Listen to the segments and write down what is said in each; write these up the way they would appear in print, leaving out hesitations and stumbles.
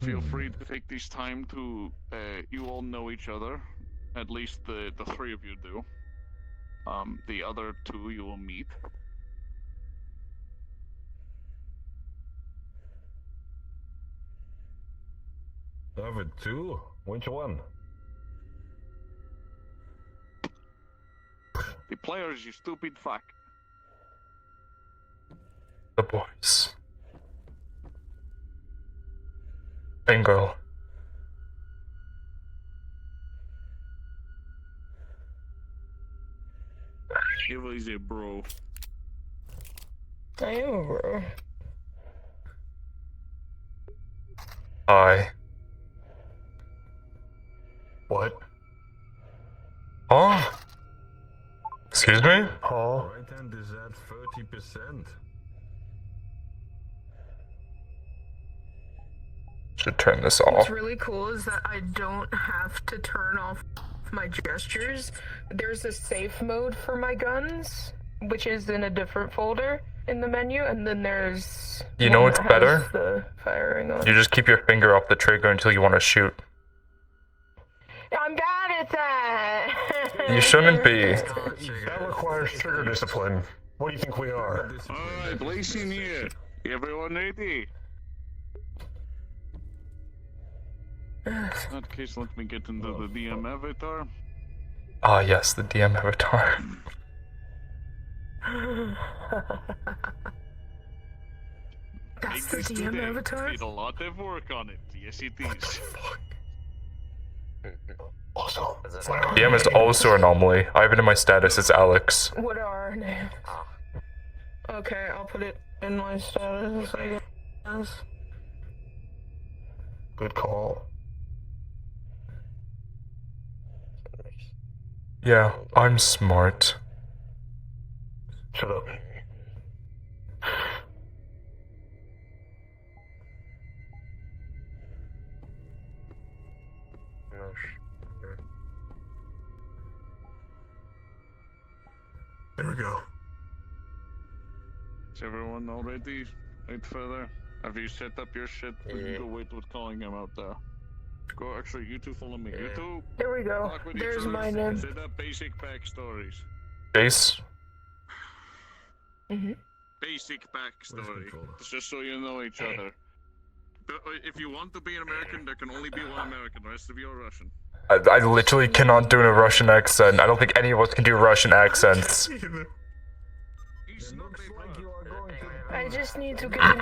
Feel free to take this time to, you all know each other. At least the three of you do. The other two you will meet. Other two? Which one? The players, you stupid fuck. The boys. Bingo. It was a bro. I am a bro. Hi. What? Oh? Excuse me? Huh? Right hand is at 30%. Should turn this What's off. really cool is that I don't have to turn off my gestures. There's a safe mode for my guns, which is in a different folder in the menu, and then there's You know one what's that better? has the firing on. You just keep your finger off the trigger until you want to shoot. I'm bad at that. You shouldn't be. That requires trigger discipline. What do you think we are? Alright, blazing here. Everyone ready? In that case, let me get into the DM avatar. Ah, yes, the DM avatar. That's the Take this DM today. avatar? Need a lot of work on it. Yes, it is. Also, DM is also an anomaly. I have it in my status, it's Alex. What are our names? Okay, I'll put it in my status, I guess. good call. Yeah, I'm smart. Shut up. There we go. Is everyone all ready? Wait further. Have you set up your shit? We can go wait with calling him out there. Go, actually, you two follow me. You two There we go. talk with each There's other. my name. Set up basic backstories. Base? Basic backstory. controller? Just so you know each other. But, if you want to be an American, there can only be one American. The rest of you are Russian. I literally cannot do a Russian accent. I don't think any of us can do Russian accents. He's not a I just need to get in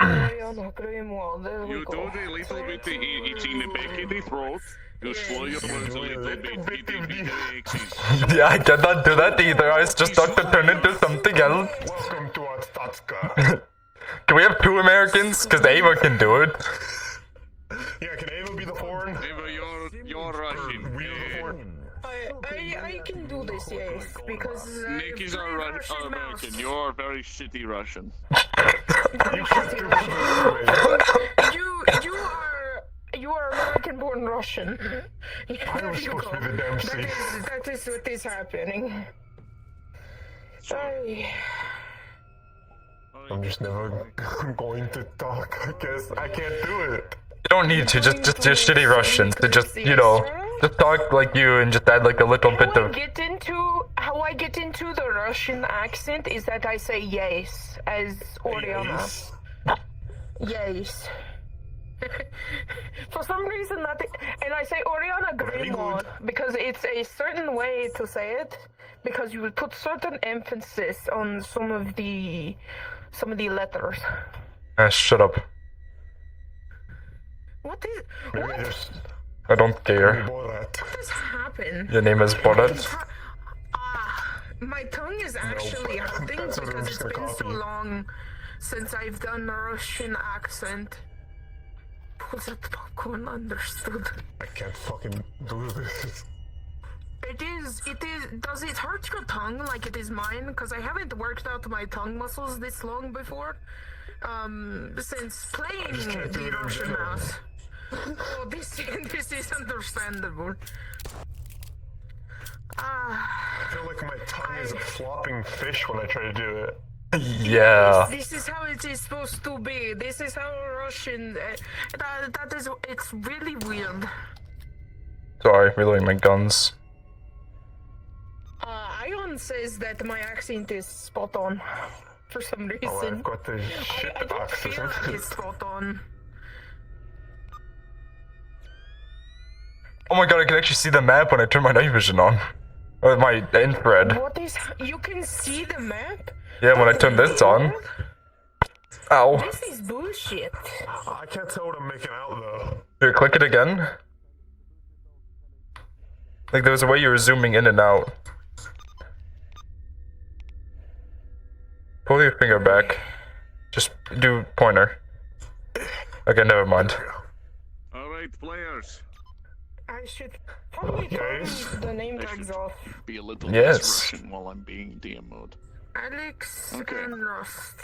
the Grimoire. There we You go. do the little bit, it's in the back of the throat. You slow your words a little bit. Yeah, I cannot do that either. I just start to turn into something else. Welcome to Atstatska. Can we have two Americans? Because Ava can do it. Yeah, can Ava be the horn? Ava, you're Russian. We are the horn. I can do this, yes, because Nick is our American. You're very shitty Russian. You are American-born Russian. I was supposed to be the damn C. That is what is happening. I'm just never going to talk. I guess I can't do it. You don't need to, just shitty Russian. To just, you know, just talk like you and just add like a little bit of... How I get into the Russian accent is that I say yes, as Oriana. Yes. For some reason and I say Oriana Grimoire because it's a certain way to say it, because you would put certain emphasis on some of the letters. Shut up. What is Maybe just I don't care. Borat. what has happened? Your name is Borat? My tongue is actually hurting That's what I'm because just it's gonna been so copy. long since I've done a Russian accent. Was that popcorn understood? I can't fucking do this. Does it hurt your tongue like it is mine? Because I haven't worked out my tongue muscles this long before. Since playing can't do the it in Russian general. mouse. Oh, this is understandable. I feel like my tongue is a flopping fish when I try to do it. Yeah. This is how it is supposed to be. This is how Russian. That is. It's really weird. Sorry, reloading my guns. Ion says that my accent is spot on for some reason. Oh, I've got the shit I don't feel accent. like it's spot on. Oh my god, I can actually see the map when I turn my night vision on. Or my infrared. What is? You can see the map? Yeah, when I turn this on. Ow. This is bullshit. I can't tell what I'm making out though. Here, click it again. Like there was a way you were zooming in and out. Pull your finger back. Just do pointer. Okay, never mind. Alright, players. I should probably turn the name tags off. Be a little Yes. less Russian while I'm being DM mode. Alex Okay. and Rust.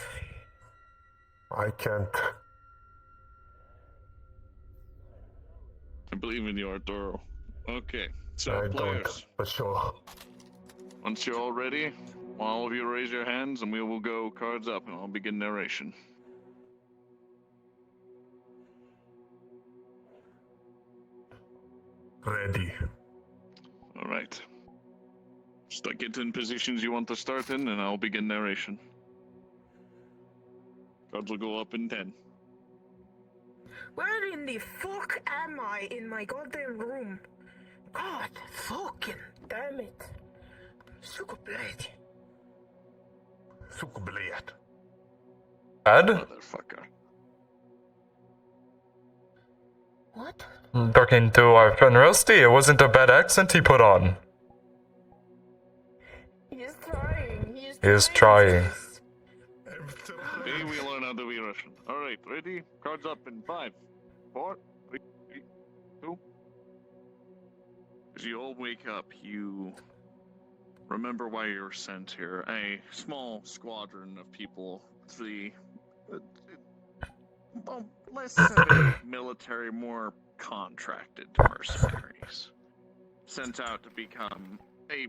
I can't. I believe in you, Arturo. Okay, so I players, don't. But sure. once you're all ready, all of you raise your hands and we will go cards up and I'll begin narration. Ready. Alright. Get in positions you want to start in and I'll begin narration. Cards will go up in 10. Where in the fuck am I in my goddamn room? God fucking damn it. Suka blade. Suka blade. Bad? Motherfucker. What? Talking to our friend Rusty, it wasn't a bad accent he put on. He's trying. He is trying. Today we learn how to be Russian. Alright, ready? Cards up in 5, 4, 3, 2. As you all wake up, you remember why you were sent here. A small squadron of people, the well, less of a military, more contracted mercenaries, sent out to become a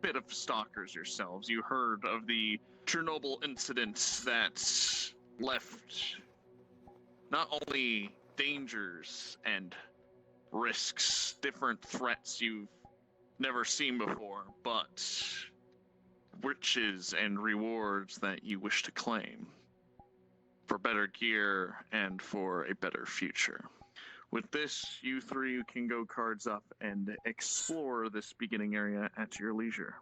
bit of stalkers yourselves. You heard of the Chernobyl incidents that left not only dangers and risks, different threats you've never seen before, but riches and rewards that you wish to claim for better gear and for a better future. With this, you three can go cards up and explore this beginning area at your leisure.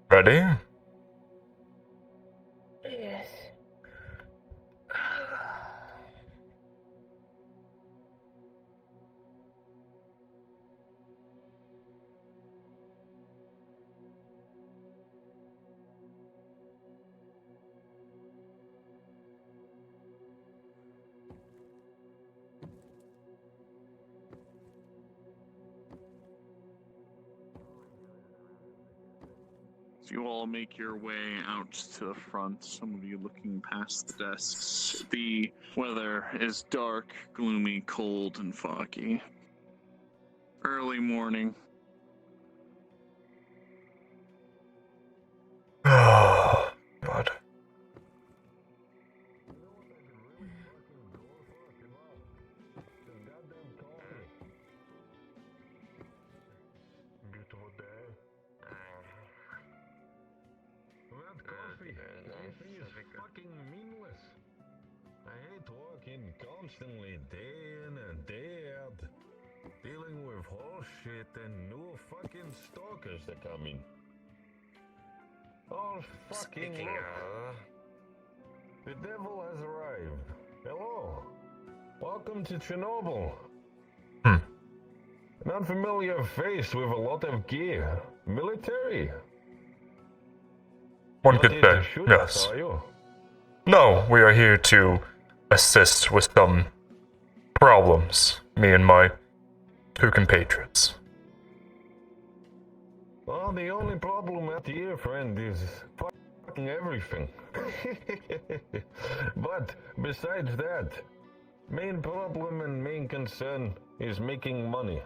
Ready? Yes. So you all make your way out to the front, some of you looking past the desks. The weather is dark, gloomy, cold, and foggy. Early morning. Oh, God. Beautiful day. That coffee is fucking meaningless. I hate working constantly, day in and day out, dealing with horse shit and new fucking stalkers that come in. Oh, fucking look. The devil has arrived. Hello. Welcome to Chernobyl. Hmm. An unfamiliar face with a lot of gear. Military. One Not could here to say, shoot us, yes. are you? No, we are here to assist with some problems, me and my two compatriots. Well, the only problem out here, friend, is fucking everything. But besides that, main problem and main concern is making money.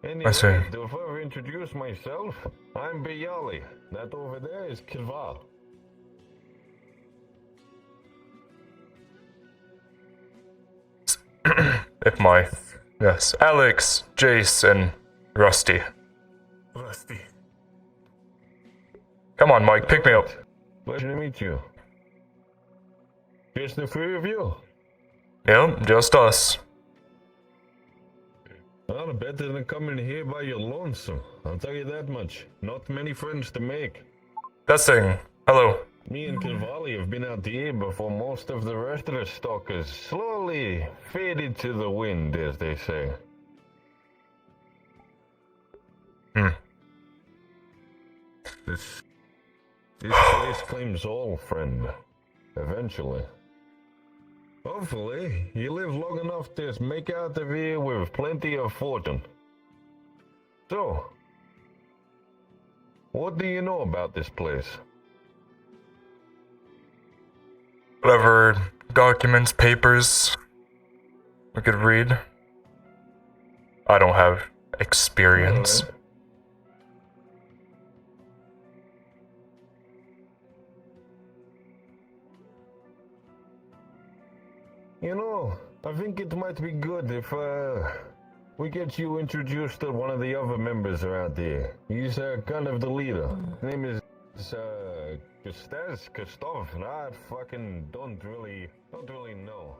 Anyway, I see. to further introduce myself, I'm Bayali. That over there is Kilval. If my... Yes, Alex, Jace, and Rusty. Rusty. Come on, Mike, pick me up. Pleasure to meet you. Just the three of you. Yep, just us. Well, better than coming here by your lonesome. I'll tell you that much. Not many friends to make. Testing. Hello. Me and Kilvali have been out here before most of the rest of the stalkers slowly faded to the wind, as they say. This place claims all, friend. Eventually. Hopefully, you live long enough to make out of here with plenty of fortune. So, what do you know about this place? Whatever documents, papers we could read. I don't have experience. Alright. You know, I think it might be good if we get you introduced to one of the other members around here. He's kind of the leader. His name is Gustav. I fucking don't really know.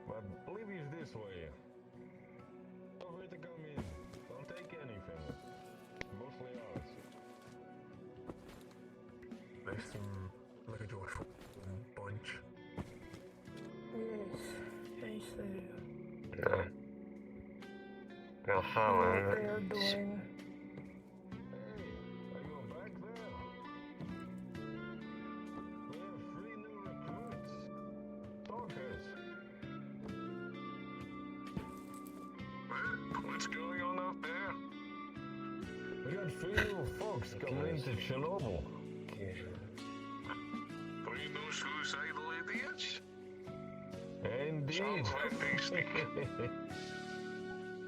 But I believe he's this way. Feel free to come in. Don't take anything. Mostly ours. They seem like a joyful bunch. Yes, I see. Yeah. Now, What they are doing. Hey, are you back there? We have 3 new recruits. Talkers. What's going on out there? We got 3 new folks coming into Chernobyl. 3 new suicidal idiots? Indeed. Sounds fantastic.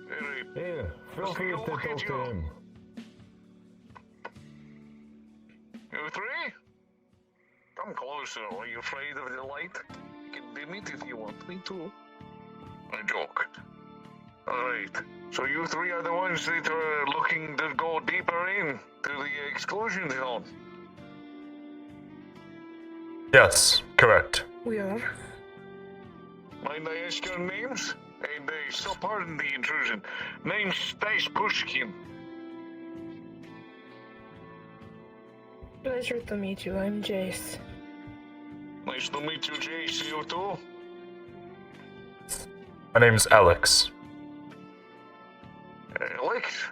Very. Here, feel free to talk to him. You 3? Come closer. Are you afraid of the light? You can dim it if you want me to. I joke. Alright. So you 3 are the ones that are looking to go deeper in to the exclusion zone. Yes, correct. We are. Mind I ask your names? And so pardon the intrusion. Name's Stash Pushkin. Pleasure to meet you. I'm Jace. Nice to meet you, Jace. You too? My name's Alex. Alex?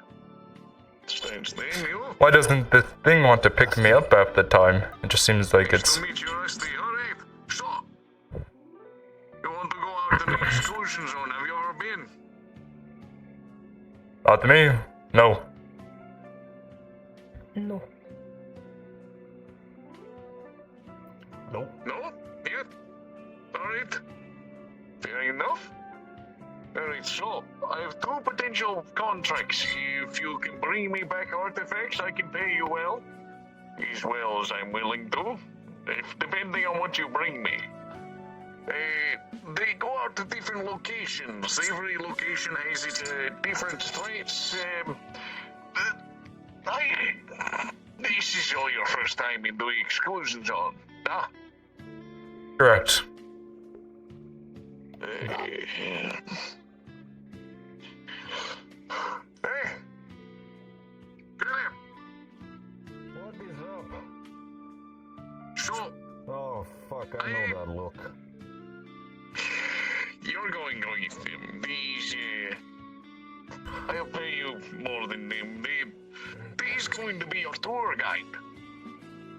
Strange name, you? Why doesn't this thing want to pick me up half the time? It just seems like Nice it's... to meet you, Rusty. Alright. So, you want to go out to the exclusion zone? Have you ever been? Not to me. No. No. Nope. No? Yet? Alright. Fair enough. Alright, so, I have 2 potential contracts. If you can bring me back artifacts, I can pay you well. As well as I'm willing to. If, depending on what you bring me. They go out to different locations. Every location has its different threats. This is all your first time in the exclusion zone. Ah. Correct. Hey! Philip! What is up? So, Oh, fuck, I know that look. you're going with them. These, I'll pay you more than them. He's going to be your tour guide.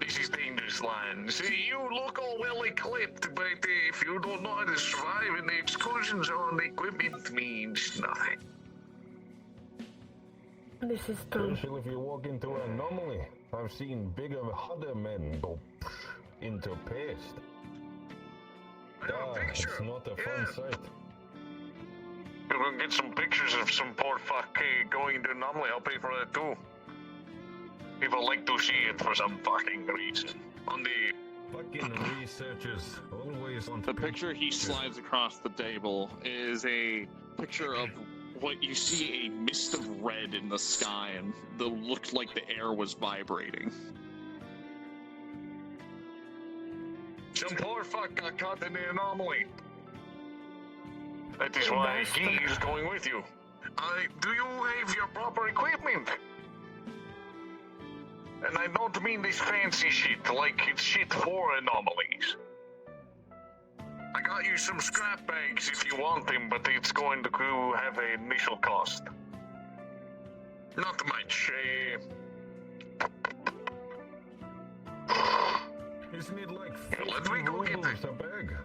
This is danger this land. See, you look all well equipped, but if you don't know how to survive in the exclusion zone, the equipment means nothing. This is true. Especially if you walk into an anomaly. I've seen bigger, harder men go into paste. It's not a fun sight. You can get some pictures of some poor fuck going into anomaly. I'll pay for that too. People like to see it for some fucking reason. On the Fucking researchers always want The picture he slides across the table is a picture of what you see, a mist of red in the sky, and the looked like the air was vibrating. some poor fuck got caught in the anomaly. That is why he is going with you. Do you have your proper equipment? And I don't mean this fancy shit, like it's shit for anomalies. I got you some scrap bags if you want them, but it's going to have an initial cost. Not much, Isn't it like let me go get rubles a bag?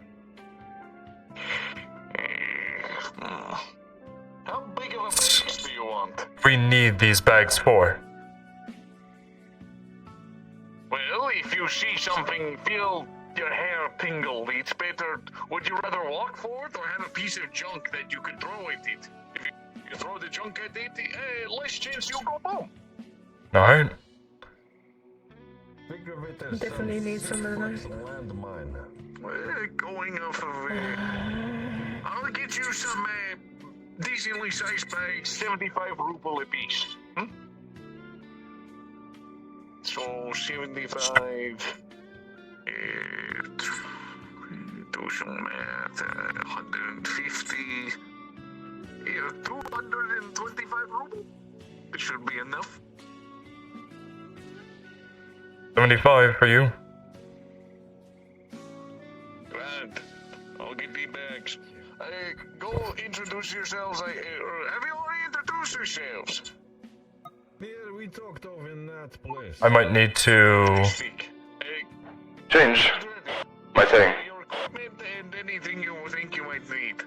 How big of a bag do you want? We need these bags for. Well, if you see something, feel your hair tingle, it's better. Would you rather walk for it or have a piece of junk that you can throw at it? If you throw the junk at it, less chance you'll go boom. Alright. Think of it as Definitely need some of that. landmine. Well, going off of I'll get you some decently sized bags, 75 ruble a piece. So 75. Do some math. 150. 225 ruble. It should be enough. 75 for you. Grand. I'll get the bags. Go introduce yourselves. Have you already introduced yourselves? Yeah, we talked over in that place. I might need to Speak. change my thing. Your equipment and anything you think you might need.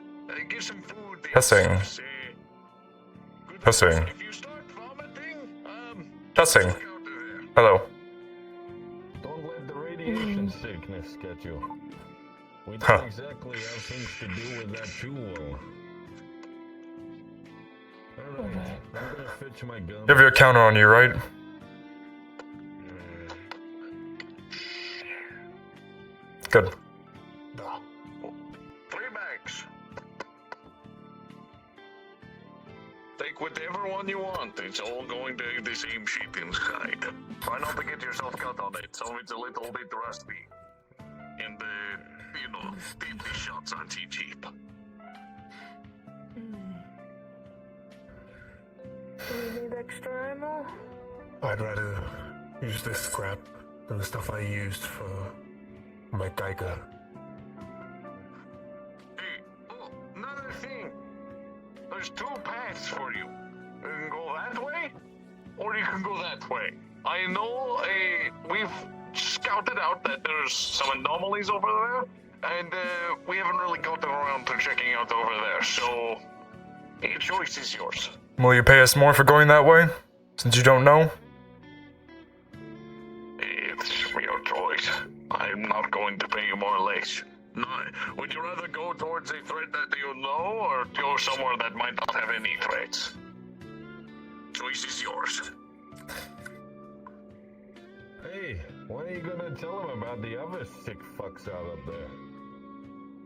Get some food. Testing. Good Testing. luck. If you start vomiting, Testing. look out of there. Hello. Don't let the radiation sickness get you. We Huh. don't exactly have things to do with that jewel. Alright, I'm gonna fetch my gun. You have your counter on you, right? Good. 3 bags. Take whatever one you want. It's all going to the same shit inside. Try not to get yourself cut on it, so it's a little bit rusty. And, the shots aren't too cheap. Do we need extra ammo? I'd rather use this scrap than the stuff I used for my Geiger. Hey, another thing. There's 2 paths for you. You can go that way, or you can go that way. I know we've scouted out that there's some anomalies over there, and we haven't really gotten around to checking out over there, so your choice is yours. Will you pay us more for going that way? Since you don't know? It's your choice. I'm not going to pay you more or less. No, would you rather go towards a threat that you know, or go somewhere that might not have any threats? Choice is yours. Hey, when are you gonna tell him about the other sick fucks out up there?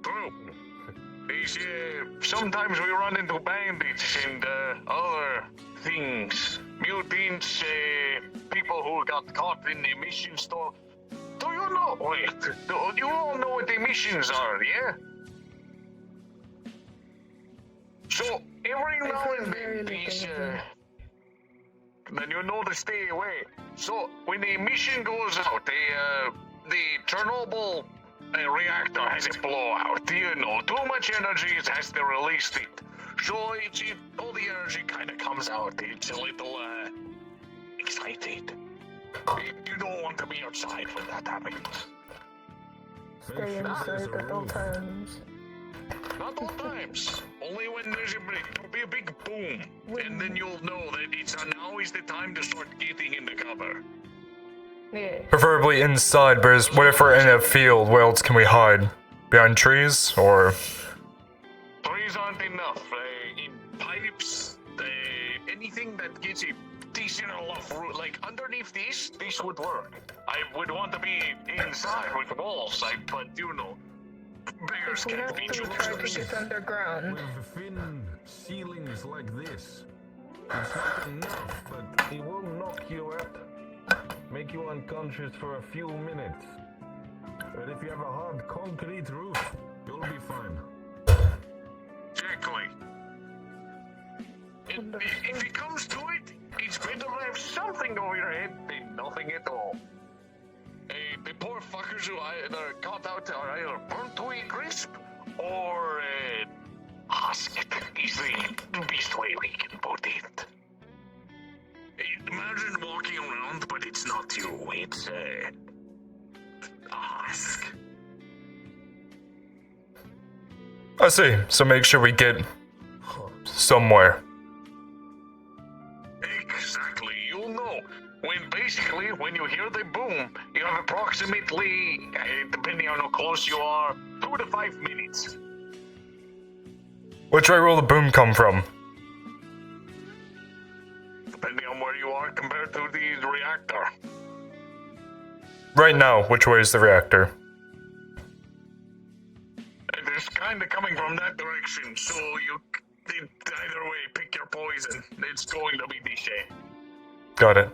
True. Sometimes we run into bandits and other things. Mutants, people who got caught in the emission storm. Do you know? Wait, do you all know what emissions are, yeah? So, every now and then, these, then you know to stay away. So, when the emission goes out, the Chernobyl reactor has a blowout. Too much energy, it has to release it. So, all the energy kind of comes out. It's a little, excited. You don't want to be outside when that happens. Stay inside at all times. Not all times. Only when there'll be a big boom. And then you'll know that now is the time to start getting into cover. Yeah. Preferably inside, but what if we're in a field? Where else can we hide? Behind trees, or? Trees aren't enough. In pipes, anything that gets a decent enough root, like underneath these would work. I would want to be inside with walls, but you know, beggars If we can't have be to try to choosers. get underground, With thin ceilings like this, it's not enough, but it will knock you out. Make you unconscious for a few minutes. But if you have a hard concrete roof, you'll be fine. Exactly. If it comes to it, it's better to have something over your head than nothing at all. The poor fuckers who are caught out are either burnt to a crisp or husked is the best way we can put it. Imagine walking around, but it's not you, it's a husk. I see. So make sure we get somewhere. Exactly, you'll know. When you hear the boom, you have approximately, depending on how close you are, 2 to 5 minutes. Which way will the boom come from? Depending on where you are compared to the reactor. Right now, which way is the reactor? It is kind of coming from that direction, so either way, pick your poison. It's going to be this way. Got it.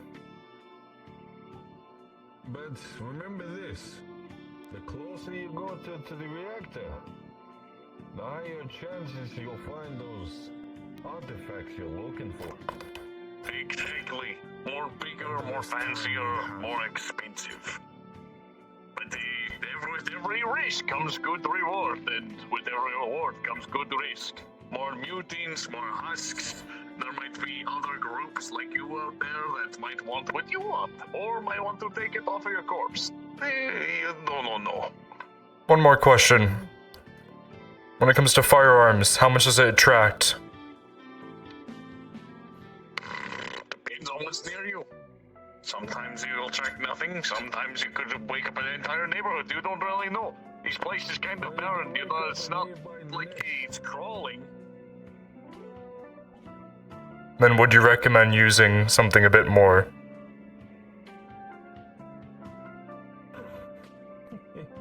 But remember this, the closer you go to the reactor, the higher chances you'll find those artifacts you're looking for. Exactly. More bigger, more fancier, more expensive. But with every risk comes good reward, and with every reward comes good risk. More mutants, more husks. There might be other groups like you out there that might want what you want, or might want to take it off of your corpse. No. One more question. When it comes to firearms, how much does it attract? Depends on what's near you. Sometimes you'll attract nothing, sometimes you could wake up an entire neighborhood, you don't really know. These places kind of barren, you know, it's not like it's crawling. Then would you recommend using something a bit more?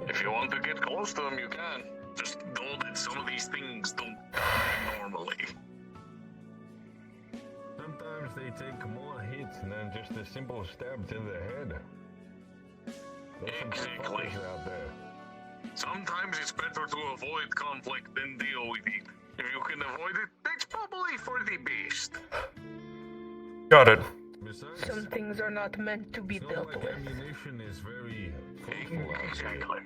If you want to get close to them, you can. Just know that some of these things don't die normally. Sometimes they take more hits than just a simple stab to the head. There's some Exactly. fuckers out there. Sometimes it's better to avoid conflict than deal with it. If you can avoid it, that's probably for the best. Got it. Besides, some things are not meant to be it's not dealt like with. ammunition is very fruitful out there. Exactly.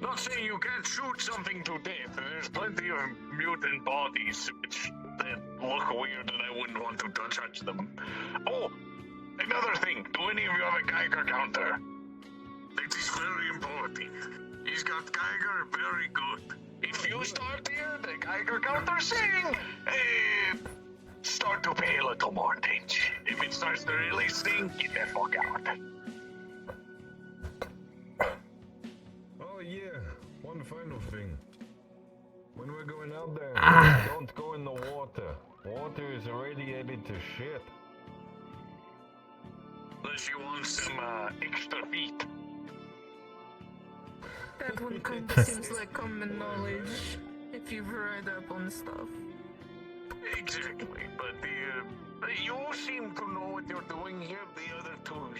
Not saying you can't shoot something to death. There's plenty of mutant bodies that look weird and I wouldn't want to touch them. Oh, another thing. Do any of you have a Geiger counter? It is very important. He's got Geiger very good. If you start here, the Geiger counter sing, start to pay a little more attention. If it starts to really sing, get the fuck out. Oh yeah, one final thing. When we're going out there, don't go in the water. Water is irradiated to shit. Unless you want some extra feet. That one kind of seems like common knowledge if you've read up on stuff. Exactly, but you seem to know what you're doing here. The other two,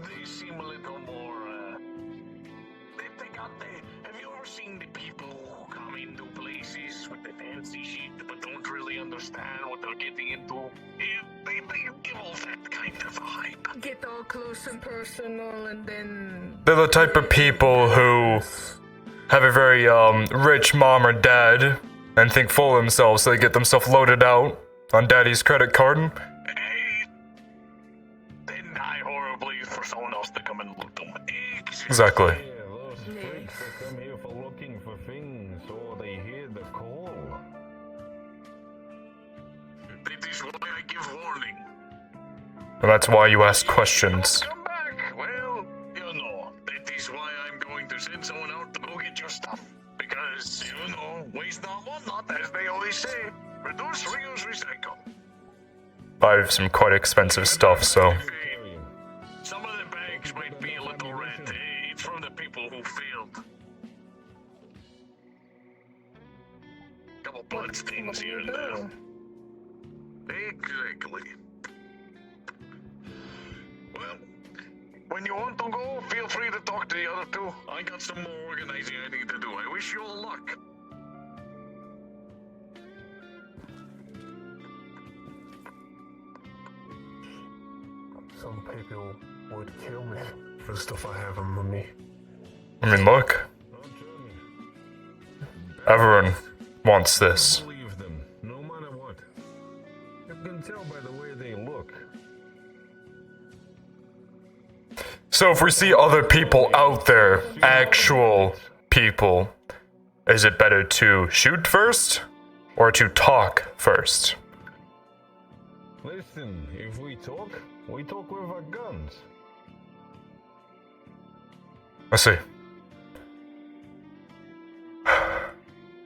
they seem a little more. They got the. Have you ever seen the people who come into places with the fancy shit but don't really understand what they're getting into? They give off that kind of vibe. Get all close and personal and then... They're the type of people who have a very rich mom or dad and think full of themselves, so they get themselves loaded out on daddy's credit card. Then Exactly. Yeah, those freaks that come here for looking for things, or they hear the call. That is why I give warning. And that's why you ask questions. Come back. Well, you know, that is why I'm going to send someone out to go get your stuff. Because, you know, waste not, want not, as they always say. Reduce, reuse, recycle. I have some quite expensive stuff, so. Some of the bags might be a little red. It's from the people who failed. Couple blood stains here and there. Exactly. Well, when you want to go, feel free to talk to the other two. I got some more organizing I need to do. I wish you all luck. Some people would kill me for the stuff I have on me. I mean, look. Everyone wants this. Believe them, no matter what. You can tell by the way they look. So if we see other people out there, actual people, is it better to shoot first or to talk first? Listen, if we talk with our guns. I see.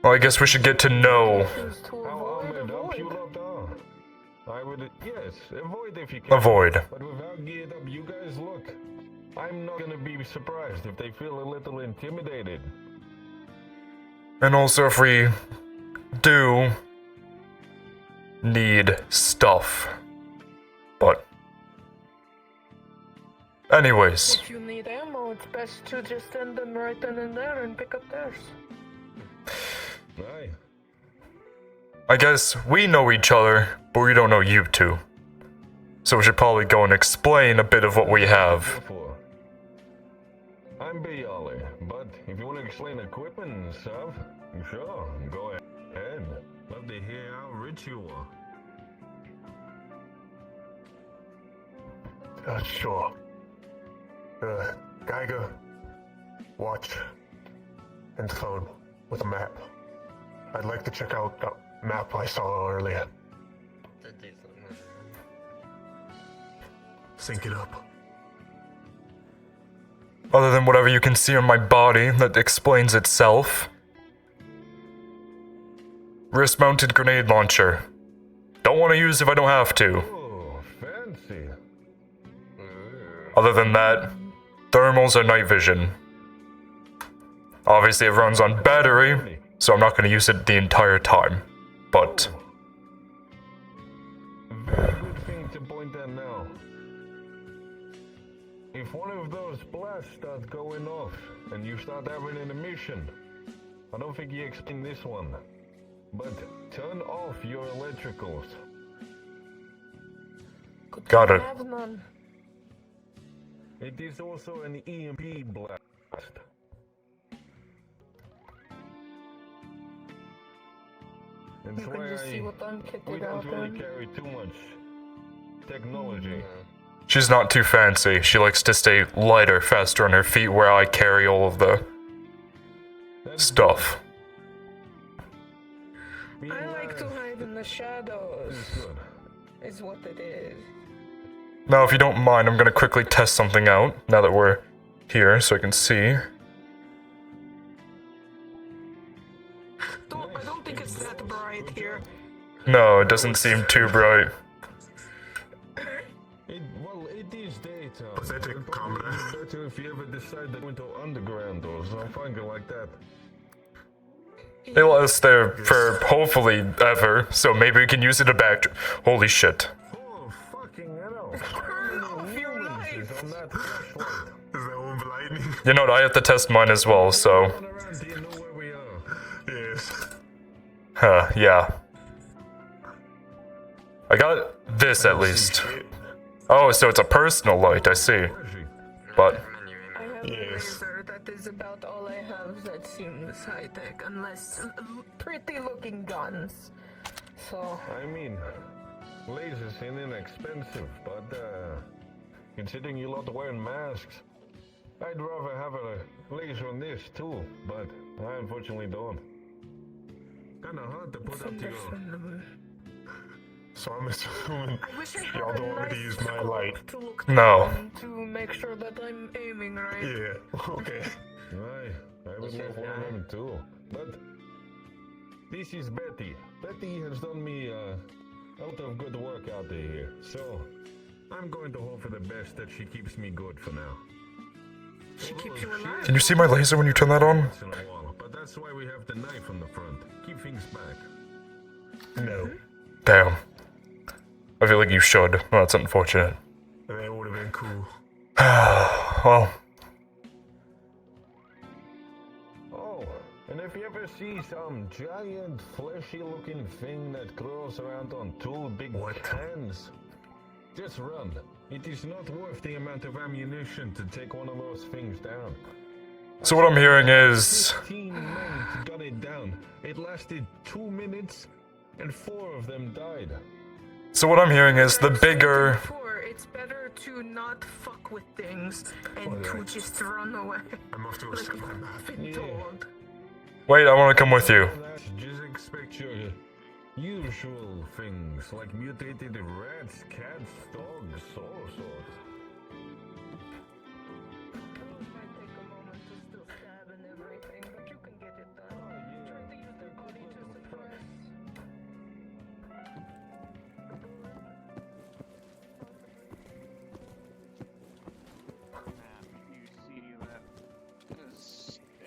Well, I guess we should get to know. How armored up you lot are. I would, yes, avoid if you can. Avoid. But with how geared up you guys look, I'm not gonna be surprised if they feel a little intimidated. And also if we do need stuff. But anyways, If you need ammo, it's best to just send them right then and there and pick up theirs. Aye. I guess we know each other, but we don't know you two. So we should probably go and explain a bit of what we have. Therefore, I'm Bialy, but if you want to explain equipment and stuff, sure, go ahead. Love to hear how rich you are. Sure. Geiger, watch, and phone with a map. I'd like to check out the map I saw earlier. Sync it up. Other than whatever you can see on my body that explains itself. Wrist-mounted grenade launcher. Don't want to use if I don't have to. Oh, fancy. Other than that, thermals are night vision. Obviously it runs on battery, so I'm not going to use it the entire time. But Very good thing to point out now. If one of those blasts starts going off and you start having an emission, I don't think you explain this one, but turn off your electricals. got it. Have none. It is also an EMP blast. That's You can why just see what I'm we kitted don't out really in. carry too much technology. She's not too fancy. She likes to stay lighter, faster on her feet, where I carry all of the That's stuff. good. I like to hide in the shadows, Is good. is what it is. Now, if you don't mind, I'm gonna quickly test something out, now that we're here, so I can see. I don't think it's that bright here. No, it doesn't seem too bright. Well, it is daytime. Pathetic It'd probably comrade. be better if you ever decide to go into underground or something like that. They let us there for hopefully ever, so maybe we can use it to back. Holy shit. Oh, fucking hell. Turn off your Lumens lights. is on that flashlight. Is that one lightning? You know what, I have to test mine as well, so. Run around, do you know where we are? Yes. Yeah. I got this at least. Shit. Oh, so it's a personal light, I see. Where is she? But, I have a Yes. laser. That is about all I have that seems high tech, unless pretty looking guns. So, I mean, lasers ain't inexpensive, but considering you lot are wearing masks, I'd rather have a laser on this too, but I unfortunately don't. Kinda hard to put up to your... So I'm assuming I wish I had y'all a don't want me to nice use my light. scope to look No. down to make sure that I'm aiming right. Yeah, okay. I would love one of them too. But this is Betty. Betty has done me a lot of good work out here. So I'm going to hope for the best that she keeps me good for now. She keeps you alive. Can you see my laser when you turn that on? Once in a while, but that's why we have the knife on the front. Keep things back. No, Damn. I feel like you should. Well, that's unfortunate. that would have been cool. Well, Oh, and if you ever see some giant fleshy-looking thing that grows around on two big hands, just run. It is not worth the amount of ammunition to take one of those things down. so what I'm hearing is 15 men got it down. It lasted 2 minutes, and 4 of them died. the bigger. Before, it's better to not fuck with things and to just run away. I'm off to a set my map. Been told. Wait, I want to come with you. Just expect your usual things like mutated rats, cats, dogs, all sorts. It might take a moment to still stab and everything, but you can get it done. Try to use their body to suppress. You see that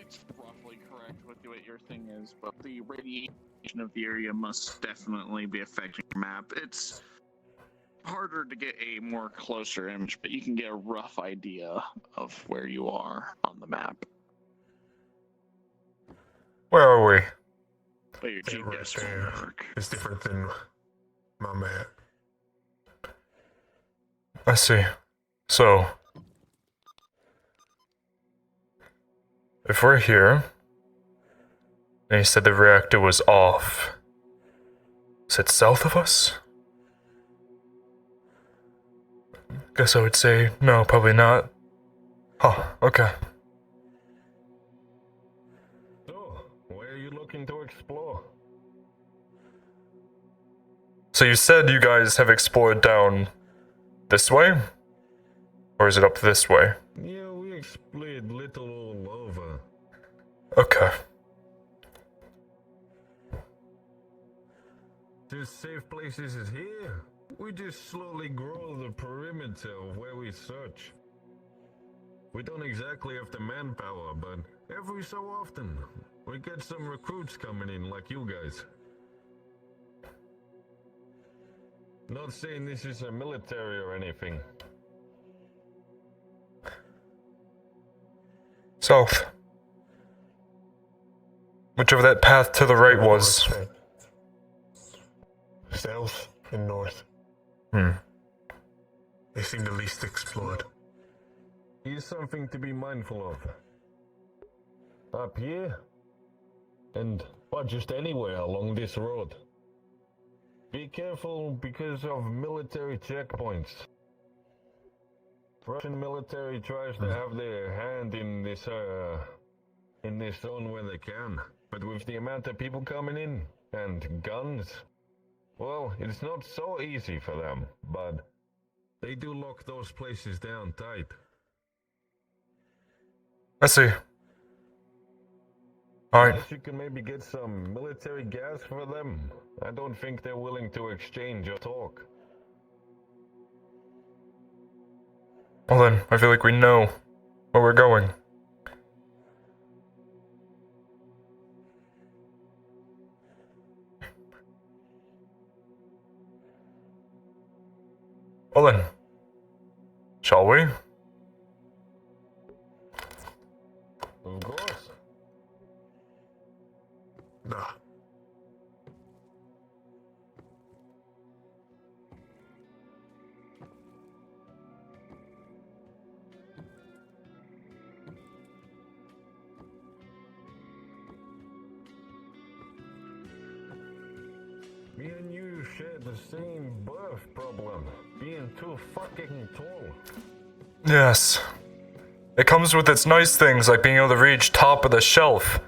it's roughly correct with what your thing is, but the radiation of the area must definitely be affecting your map. It's harder to get a more closer image, but you can get a rough idea of where you are on the map. Where are we? But your That right GPS there won't work. is different than my map. I see. So, if we're here, and you said the reactor was off, is it south of us? Guess I would say no, probably not. Oh, okay. So, where are you looking to explore? So you said you guys have explored down this way? Or is it up this way? Yeah, we explored little all over. Okay. There's safe places is here. We just slowly grow the perimeter of where we search. We don't exactly have the manpower, but every so often, we get some recruits coming in like you guys. Not saying this is a military or anything. South. Whichever that path to the right was. South and north. They seem the least explored. Here's something to be mindful of. Up here, and just anywhere along this road. Be careful because of military checkpoints. Russian military tries to have their hand in this zone where they can. But with the amount of people coming in and guns, well, it's not so easy for them, but they do lock those places down tight. I see. Alright. Guess you can maybe get some military gas for them. I don't think they're willing to exchange or talk. Well then, I feel like we know where we're going. Well then, shall we? Of course. Nah. Me and you share the same birth problem. Being too fucking tall. Yes. It comes with its nice things like being able to reach top of the shelf.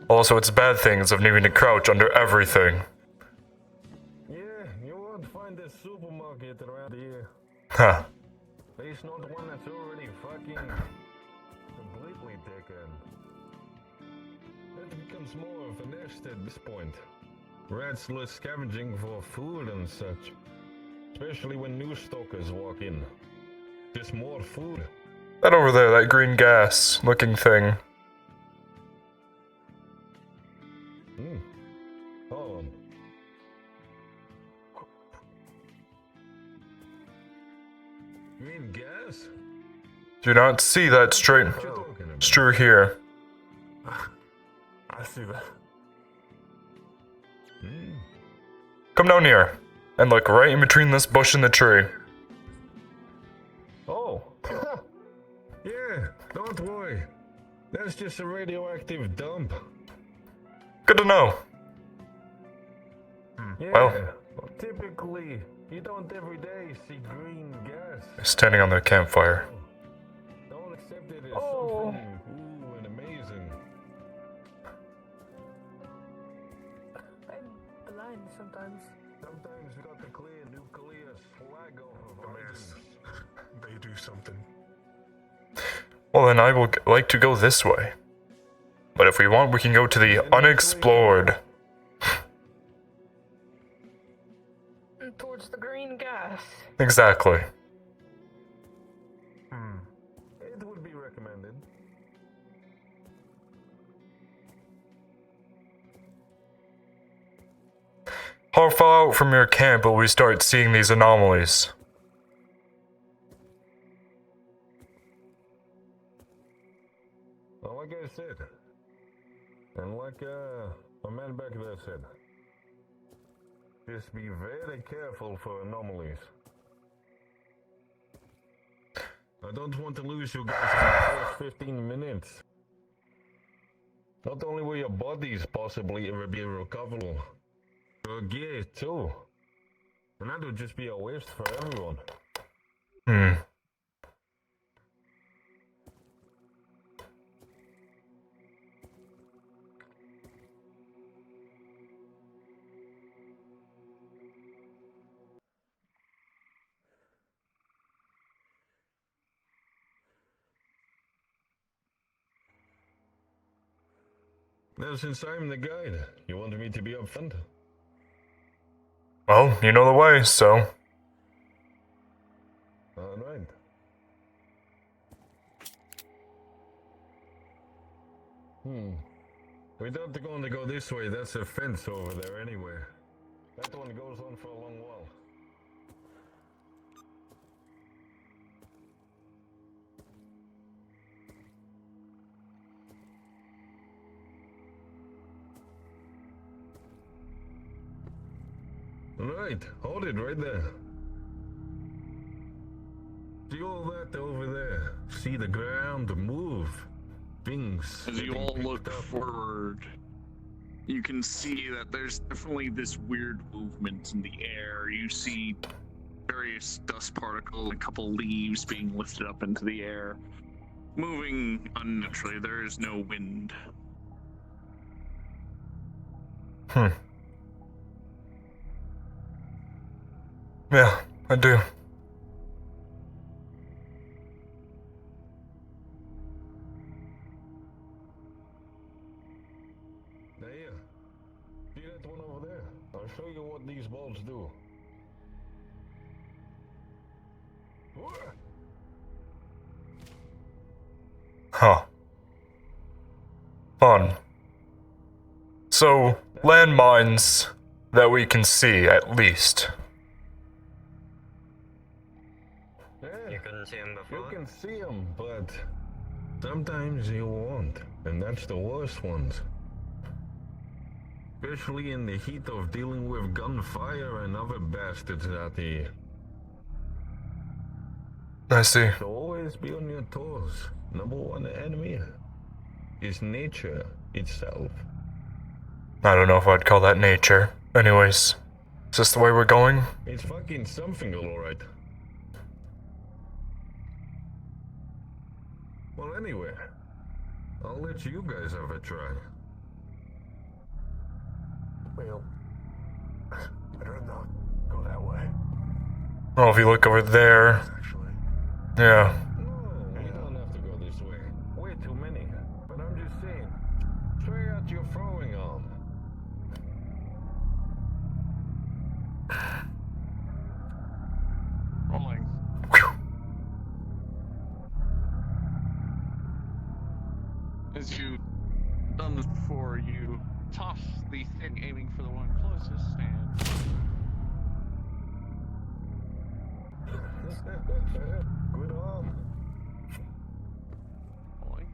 Also, its bad things of needing to crouch under everything. Yeah, you won't find a supermarket around here. Huh. At least not one that's already fucking completely taken. It becomes more of a nest at this point. Rats less scavenging for food and such. Especially when new stalkers walk in. Just more food. That over there, that green gas looking thing. Hold on. Green gas? Do not see that straight What you talking about? strew here. I see that. Come down here and look right in between this bush and the tree. Oh. Yeah, don't worry. That's just a radioactive dump. Good to know. Yeah. Well. Typically, you don't every day see green gas. Standing on the campfire. Don't accept it as Oh. something ooh and amazing. I'm blind sometimes. Sometimes we got to clear nuclear slag off of our Yes. rooms. They do something. Well, then I will like to go this way. But if we want, we can go to the unexplored. Towards the green gas. Exactly. It would be recommended. How far out from your camp will we start seeing these anomalies? Well, like I said, and like a man back there said, just be very careful for anomalies. I don't want to lose you guys in the first 15 minutes. Not only will your bodies possibly ever be recoverable, your gear too. And that would just be a waste for everyone. Now, since I'm the guide, you want me to be upfront? Well, you know the way, so. Alright. We don't going to go this way, that's a fence over there anyway. That one goes on for a long while. Right, hold it right there. See all that over there? See the ground move? Things. As you getting all picked look up. forward, you can see that there's definitely this weird movement in the air. You see various dust particles, a couple leaves being lifted up into the air, moving unnaturally. There is no wind. Yeah, I do. There. See that one over there? I'll show you what these bulbs do. Huh. Fun. So, landmines that we can see, at least. You couldn't see him You before? can see them, but sometimes you won't, and that's the worst ones. Especially in the heat of dealing with gunfire and other bastards out here. I see. So always be on your toes. Number one enemy is nature itself. I don't know if I'd call that nature. Anyways, is this the way we're going? It's fucking something, alright. Well, anyway, I'll let you guys have a try. Well, better not go that way. Oh, if you look over there. Actually, Yeah. No, we don't have to go this way. Way too many. But I'm just saying, try out your throwing arm. Rolling. As you've done this before, you toss the thing aiming for the one closest and Good arm. rolling.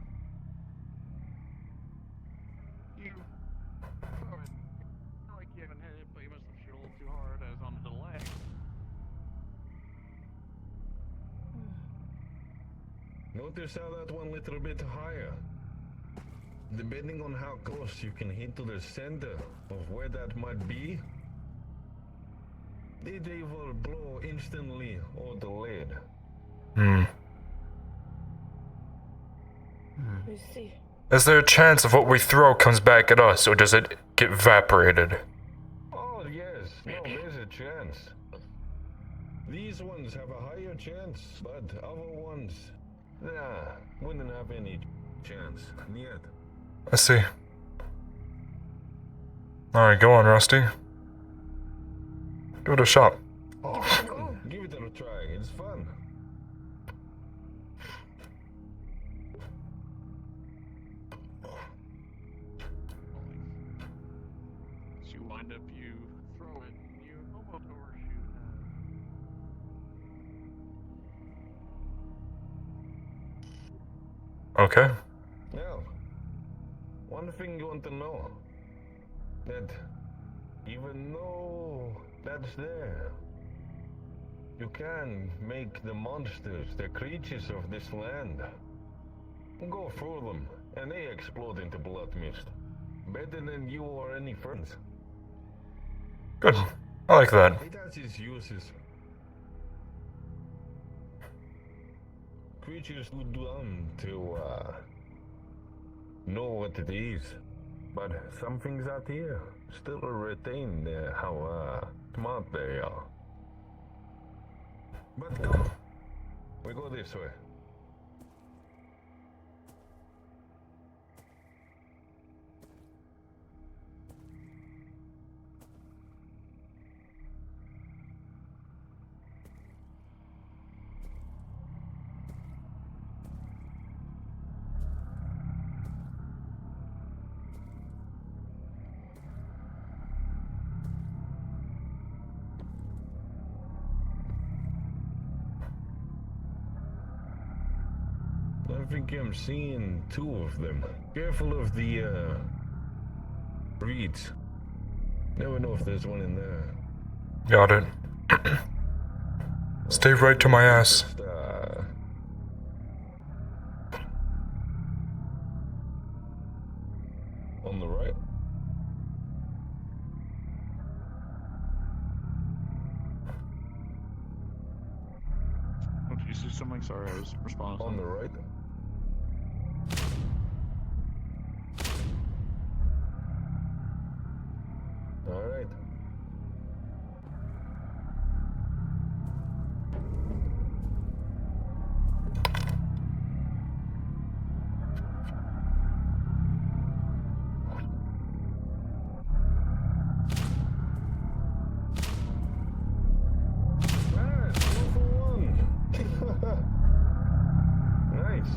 You throw it. Not like you haven't hit it, but you must have shot a little too hard as on the delay. Notice how that one little bit higher. Depending on how close you can hit to the center of where that might be, it either blow instantly or delayed. Hmm. Let me see. Is there a chance of what we throw comes back at us, or does it get evaporated? Oh yes, no, there's a chance. These ones have a higher chance, but other ones, nah, wouldn't have any chance yet. I see. Alright, go on, Rusty. Give it a shot. Give it a try, it's fun. As you wind up, you throw it, and you almost overshoot. Okay. Now, one thing you want to know, that even though that's there, you can make the monsters, the creatures of this land, go through them, and they explode into blood mist. Better than you or any friends. Good. I like that. It has its uses. Creatures too dumb to know what it is. But some things out here still retain how smart they are. But come, we go this way. I think I'm seeing two of them. Careful of the reeds. Never know if there's one in there. Got it. Stay right to my ass. Just, on the right. Oh, did you see something? Sorry, I was responding. On the right. All right. Ah, 2 for 1. Nice.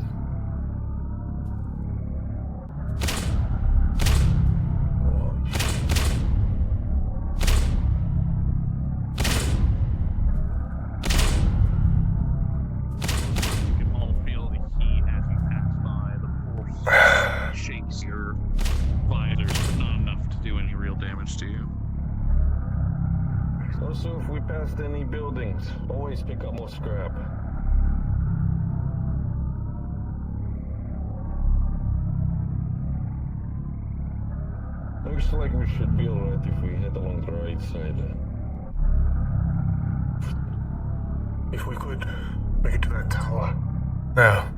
You can all feel the heat as you pass by. The force shakes your visors, but not enough to do any real damage to you. Also, if we passed any buildings, always pick up more scrap. Looks like we should be alright if we head along the right side. if we could make it to that tower. Yeah.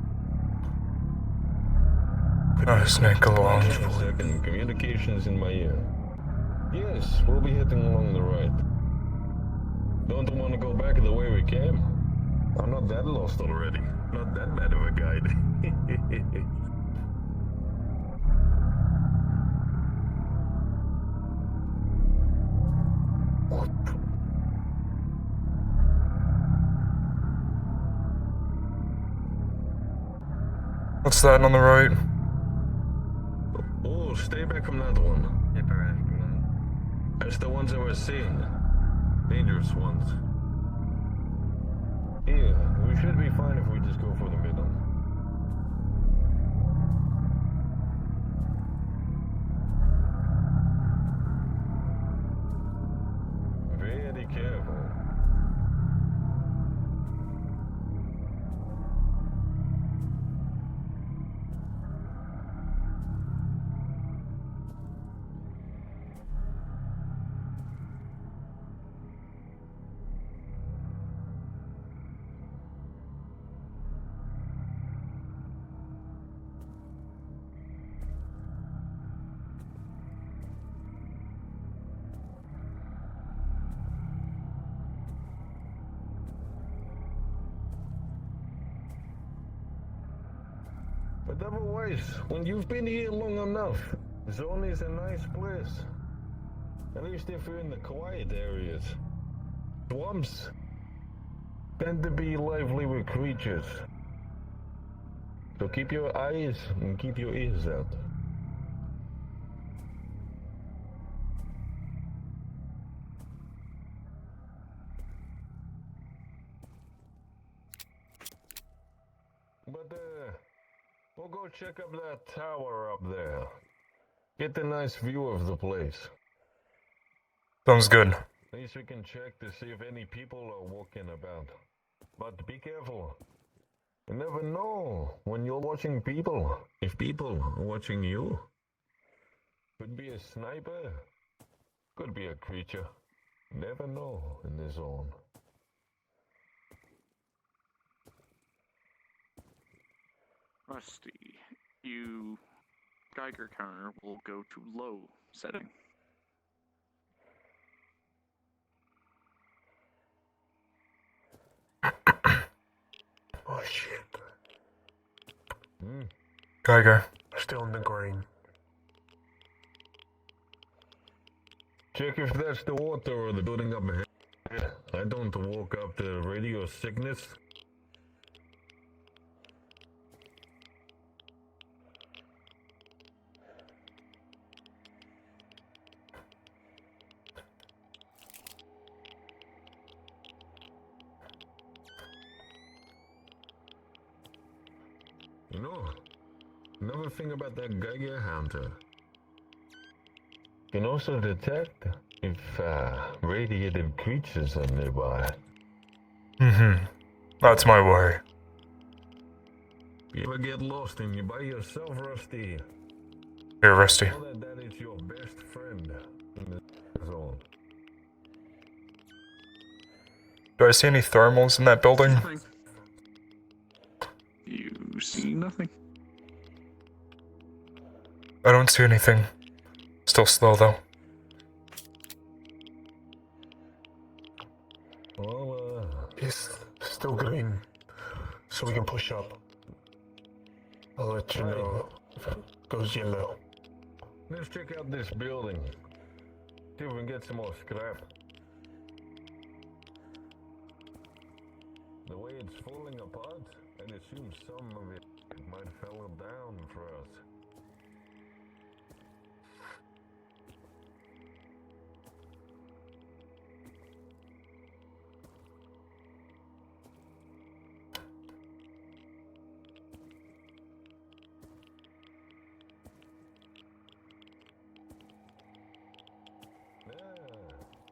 Snake along. Wait a second. Communications in my ear. Yes, we'll be heading along the right. Don't want to go back the way we came. I'm not that lost already. Not that bad of a guide. What? What's that on the right? Oh, stay back from that one. That's the ones I was seeing. Dangerous ones. Here, we should be fine if we just go for the middle. Very careful. But otherwise, when you've been here long enough, Zone is a nice place. At least if you're in the quiet areas. Swamps tend to be lively with creatures. So keep your eyes and keep your ears out. But we'll go check up that tower up there. Get a nice view of the place. Sounds good. At least we can check to see if any people are walking about. But be careful. You never know when you're watching people. If people are watching you. Could be a sniper. Could be a creature. Never know in this zone. Rusty, you Geiger counter will go to low setting. Oh shit. Geiger. Still in the green. Check if that's the water or the building up ahead. I don't walk up to radio sickness. You know, another thing about that Geiger hunter. Can also detect if radiated creatures are nearby. That's my worry. You ever get lost and you're by yourself, Rusty? Here, Rusty. Know that is your best friend in the zone. Do I see any thermals in that building? Nothing. You see nothing? I don't see anything. Still slow though. Well, It's still green, so we can push up. I'll let you know if it goes yellow. let's check out this building. See if we can get some more scrap. The way it's falling apart, I'd assume some of it might fall down for us.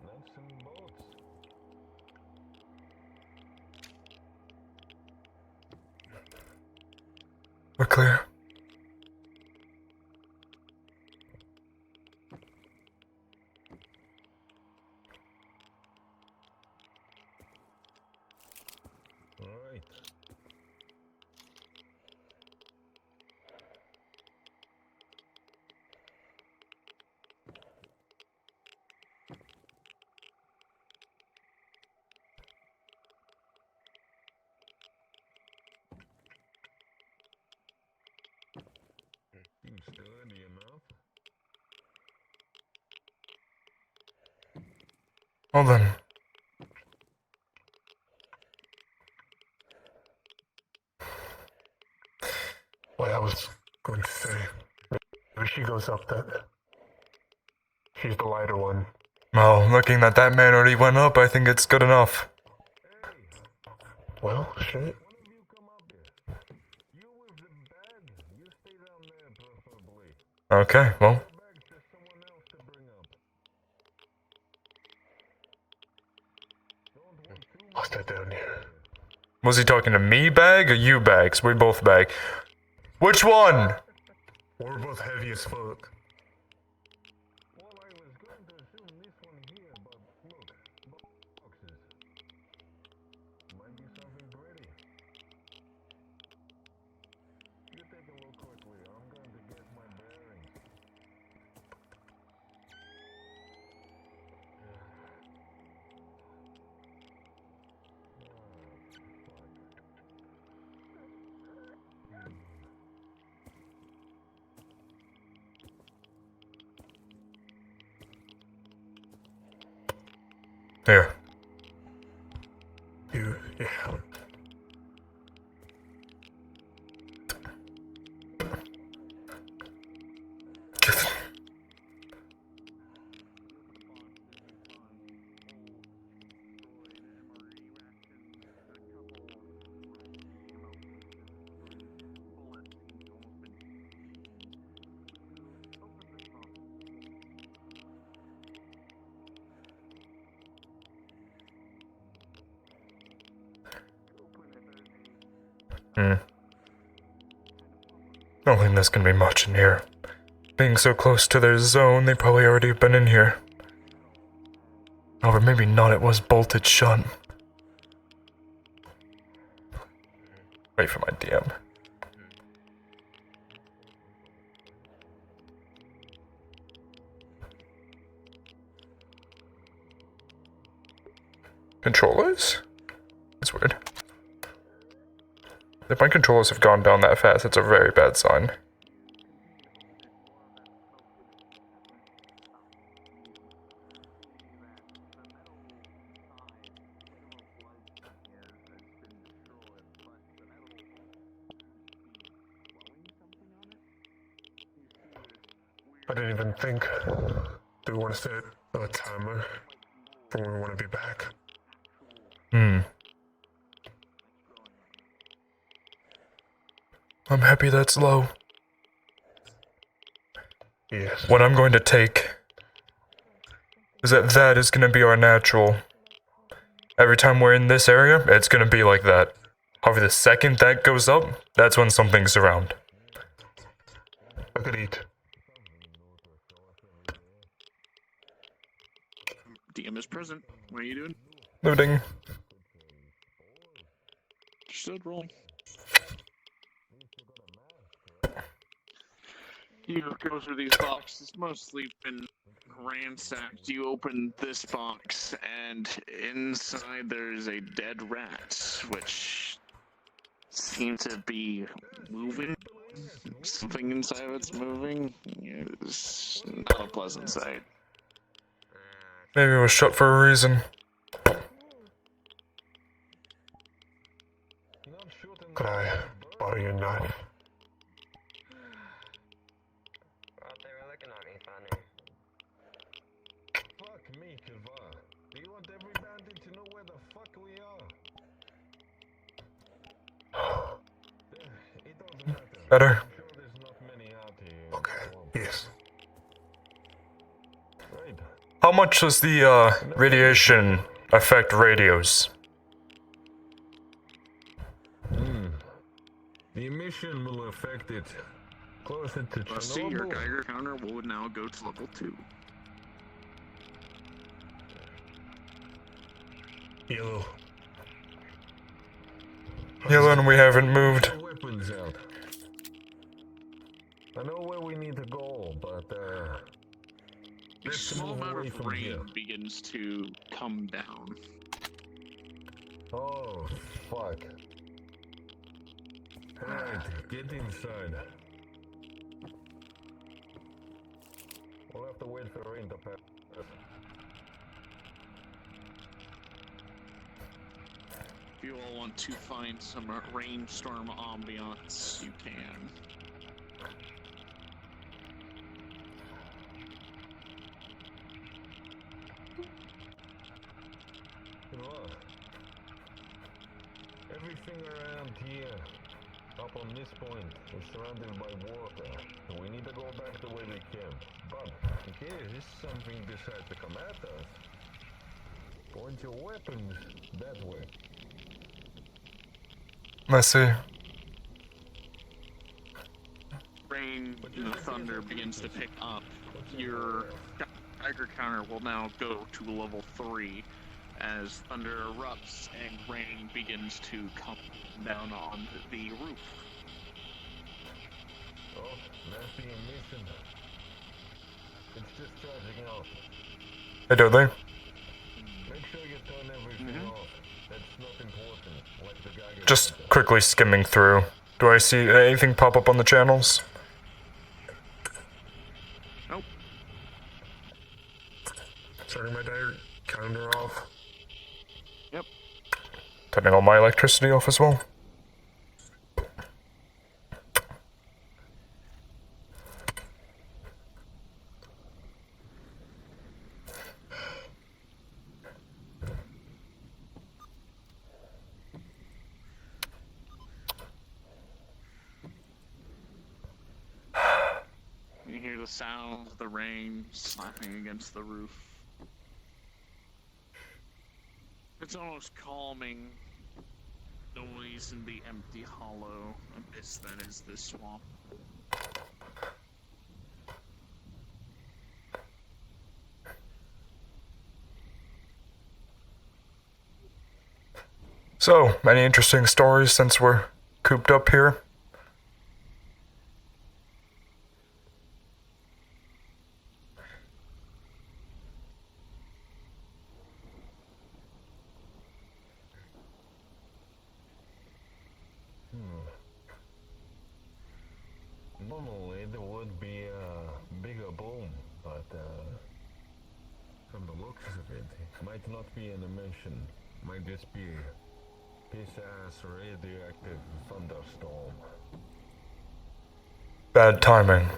Nuts and bolts. We're clear. All right. Well then. What I was going to say. Maybe she goes up then. She's the lighter one. Well, looking that that man already went up, I think it's good enough. Well, shit. One of you come up here. You with the bag, you stay down there preferably. Okay, well. The bag's just someone else to bring up. Don't want too I'll much. stay down here. Was he talking to me bag or you bags? We both bag. Which one? We're both heavy as fuck. Well, I was going to assume this one here, but look, boxes. Might be something pretty. You take a look quickly. I'm going to get my bearings. Here. Yeah. I don't think there's gonna be much in here. Being so close to their zone, they probably already have been in here. Or maybe not, it was bolted shut. Wait for my DM. Controllers? That's weird. If my controllers have gone down that fast, that's a very bad sign. I didn't even think. Do we want to set a timer for when we want to be back? I'm happy that's low. Yes. What I'm going to take is that is going to be our natural. Every time we're in this area, it's going to be like that. However, the second that goes up, that's when something's around. I could eat. DM is present. What are you doing? Looting. Understood, roll. You go through these boxes, mostly been ransacked. You open this box, and inside there's a dead rat, which seems to be moving. Something inside of it's moving. It's not a pleasant sight. Maybe it was shut for a reason. Could I borrow your knife? Thought they were looking at me funny. Fuck me, Kiva. Do you want every bandit to know where the fuck we are? It doesn't matter. Better. I'm sure there's not many out here. Okay. Yes. Right. How much does the radiation affect radios? The emission will affect it closer to Let's see, your Chernobyl. Geiger counter will now go to level 2. Yellow. Yellen, we haven't moved. Get the weapons out. I know where we need to go, but A let's small move amount away of from rain here. begins to come down. Oh, fuck. Alright, get inside. We'll have to wait for rain to pass. If you all want to find some rainstorm ambiance, you can. Look, everything around here, up on this point, is surrounded by water. So we need to go back the way we came. But in case something decides to come at us, point your weapons that way. I see. Rain and the thunder begins to pick up. Your Geiger counter will now go to level 3 as thunder erupts and rain begins to come down on the roof. Oh, that's the emission. It's just charging off. Hey, Dudley. Make sure you turn everything off. That's not important. Like the Geiger Just counter. quickly skimming through. Do I see anything pop up on the channels? Nope. Turning my diary counter off. Yep. Turning all my electricity off as well. You hear the sound of the rain slapping against the roof. It's almost calming noise in the empty hollow abyss that is this swamp. So, any interesting stories since we're cooped up here? Normally there would be a bigger boom, but from the looks of it, it might not be an emission. Might just be piss-ass radioactive thunderstorm. Bad timing.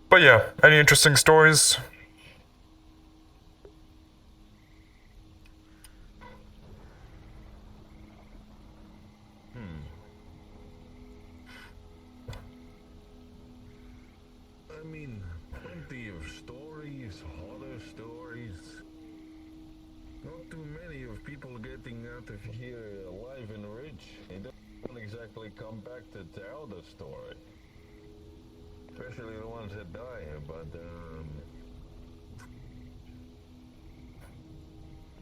But yeah, any interesting stories? I mean, plenty of stories, horror stories. Not too many of people getting out of here alive and rich. They don't exactly come back to tell the story. Especially the ones that die, but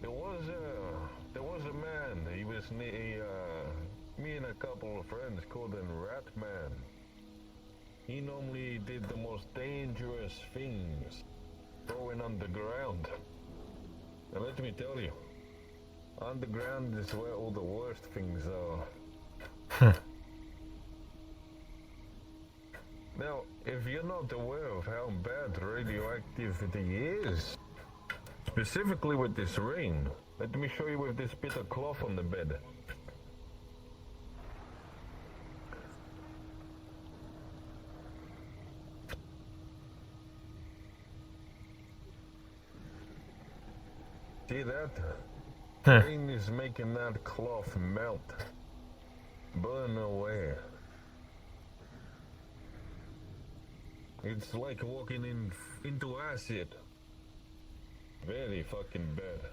there was a man. He was me and a couple of friends called him Rat Man. He normally did the most dangerous things, going underground. And let me tell you, underground is where all the worst things are. Now, if you're not aware of how bad radioactivity is, specifically with this rain, let me show you with this bit of cloth on the bed. See that? Rain is making that cloth melt, burn away. It's like walking into acid. Very fucking bad.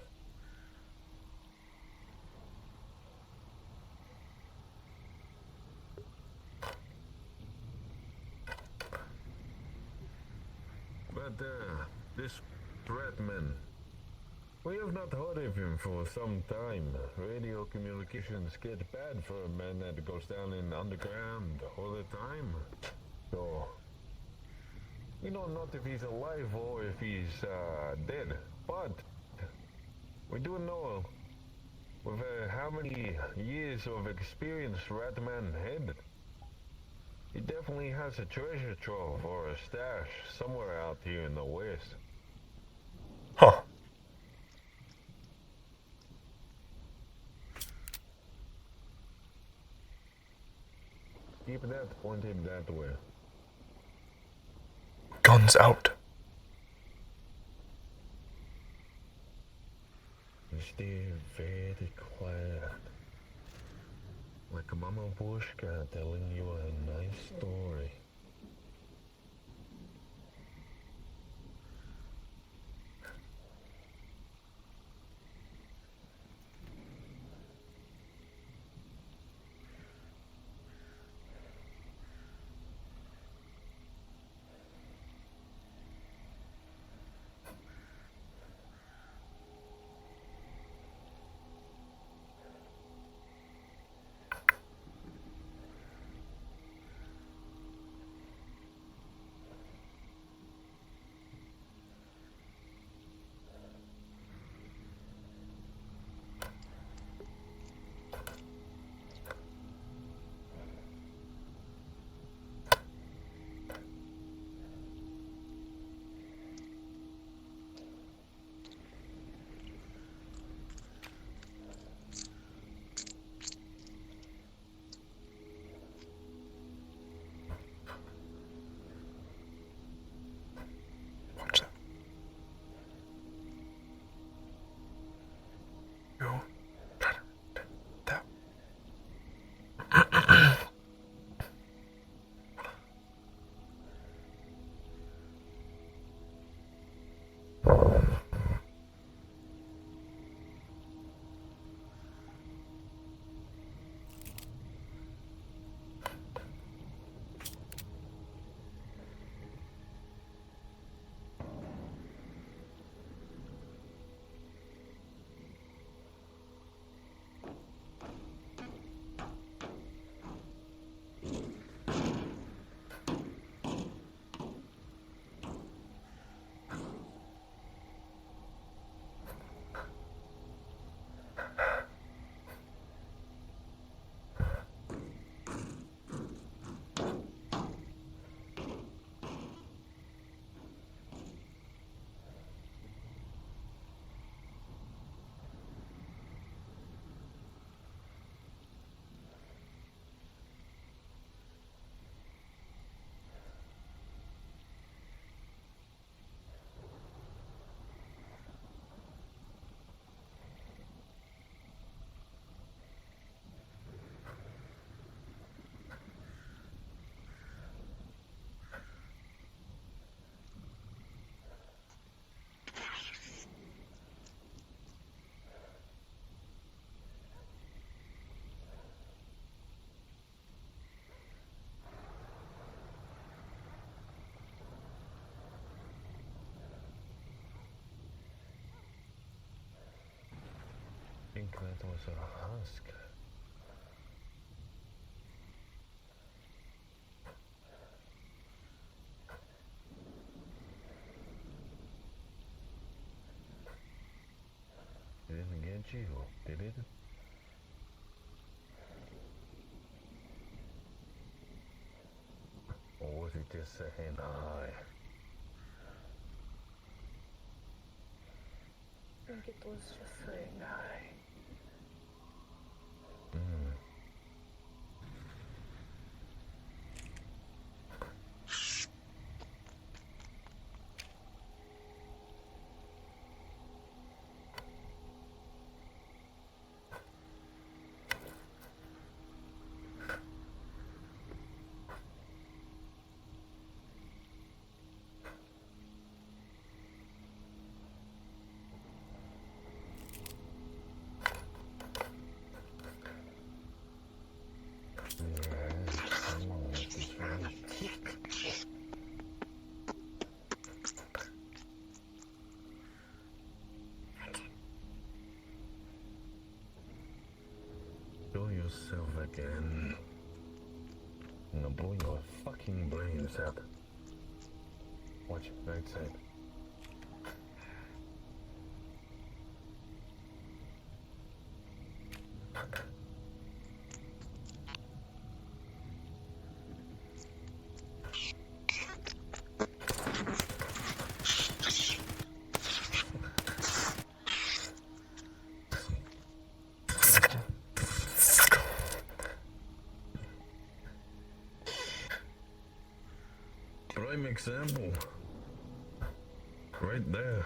But this Ratman, we have not heard of him for some time. Radio communications get bad for a man that goes down in underground all the time. So, we know not if he's alive or if he's dead. But we do know with how many years of experience Ratman had. He definitely has a treasure trove or a stash somewhere out here in the west. Huh. Point him that way. Guns out. Stay very quiet. Like a Mama Bushka telling you a nice story. Watch that. Go. That. I think that was a husk. It didn't get you, did it? Or was it just saying hi? I think it was just saying hi. Show yourself again. I'm gonna blow your fucking brains out. Watch, right side. prime example. Right there.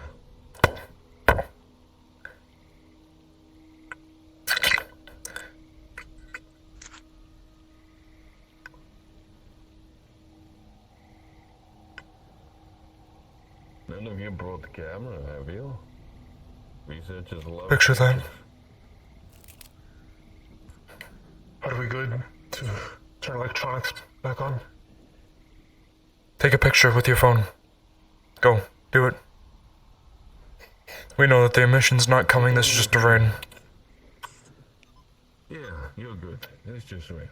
None of you brought the camera, have you? Researchers love Picture that. pictures. Are we good to turn electronics back on? Take a picture with your phone. Go, do it. We know that the emission's not coming, this is just a rain. Yeah, you're good. It's just rain.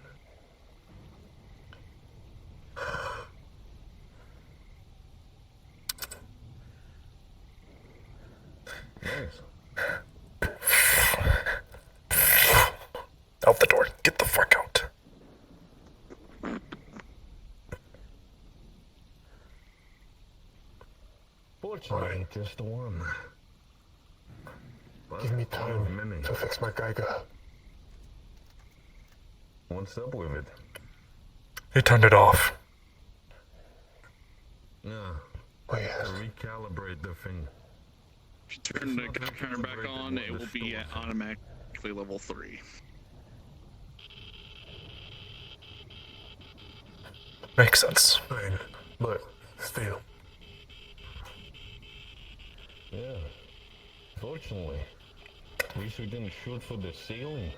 Nice. Out the door. Get the fuck out. Fortunately, just the one. Give me time Many. to fix my Geiger. What's up with it? He turned it off. Yeah, Oh yes. to recalibrate the thing. If you turn the counter back on, it will be at automatically level 3. Makes sense. Fine, but still. Yeah. Fortunately, at least we didn't shoot for the ceiling.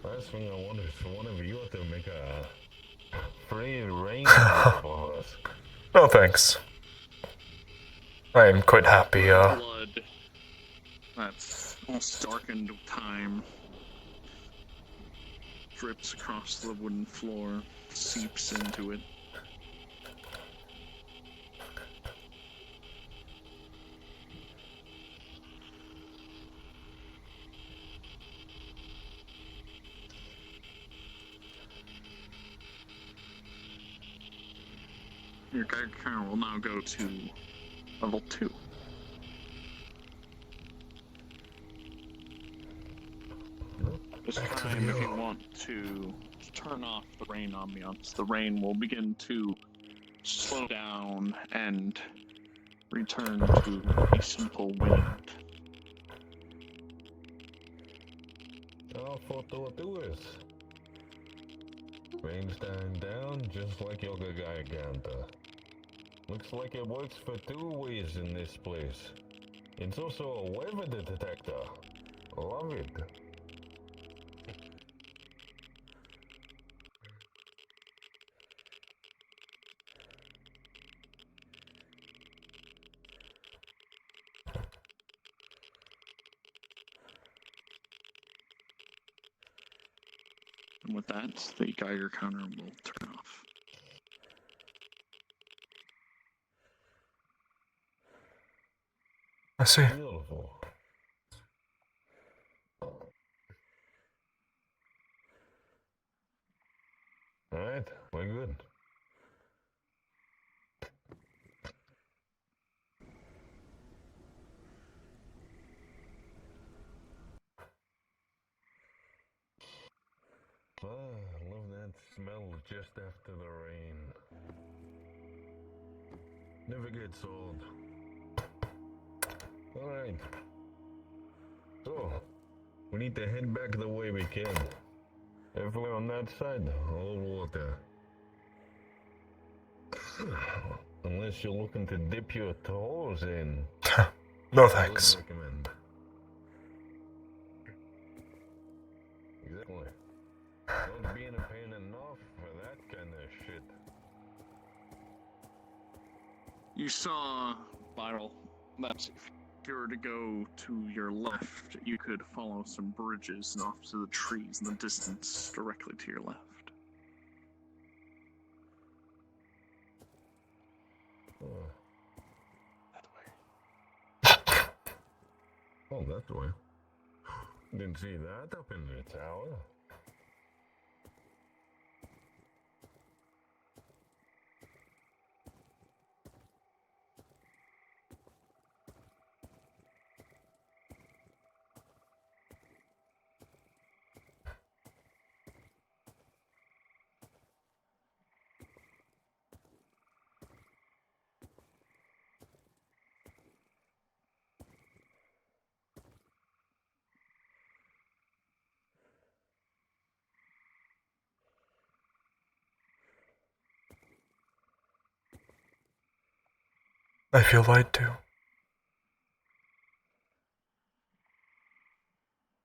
Last thing I want is for one of you to make a free rain for us. No thanks. I am quite happy, Blood. That's almost darkened time. Drips across the wooden floor, seeps into it. Your Geiger counter will now go to level 2. This time, if you want to turn off the rain ambiance, the rain will begin to slow down and return to a simple wind. All photo do is. Rain's dying down just like Yoga Giganta. Looks like it works for 2 ways in this place. It's also a weather detector. Love it. And with that, the Geiger counter will turn off. I see. Beautiful. Alright, we're good. Ah, I love that smell just after the rain. Never gets old. Alright. So, we need to head back the way we came. Everywhere on that side, all water. Unless you're looking to dip your toes in. No I thanks. would recommend. Exactly. Not being a pain enough for that kind of shit. You saw, Viral, that if you were to go to your left, you could follow some bridges and off to the trees in the distance directly to your left. Oh. Oh, that way. Didn't see that up in the tower. I feel lied to.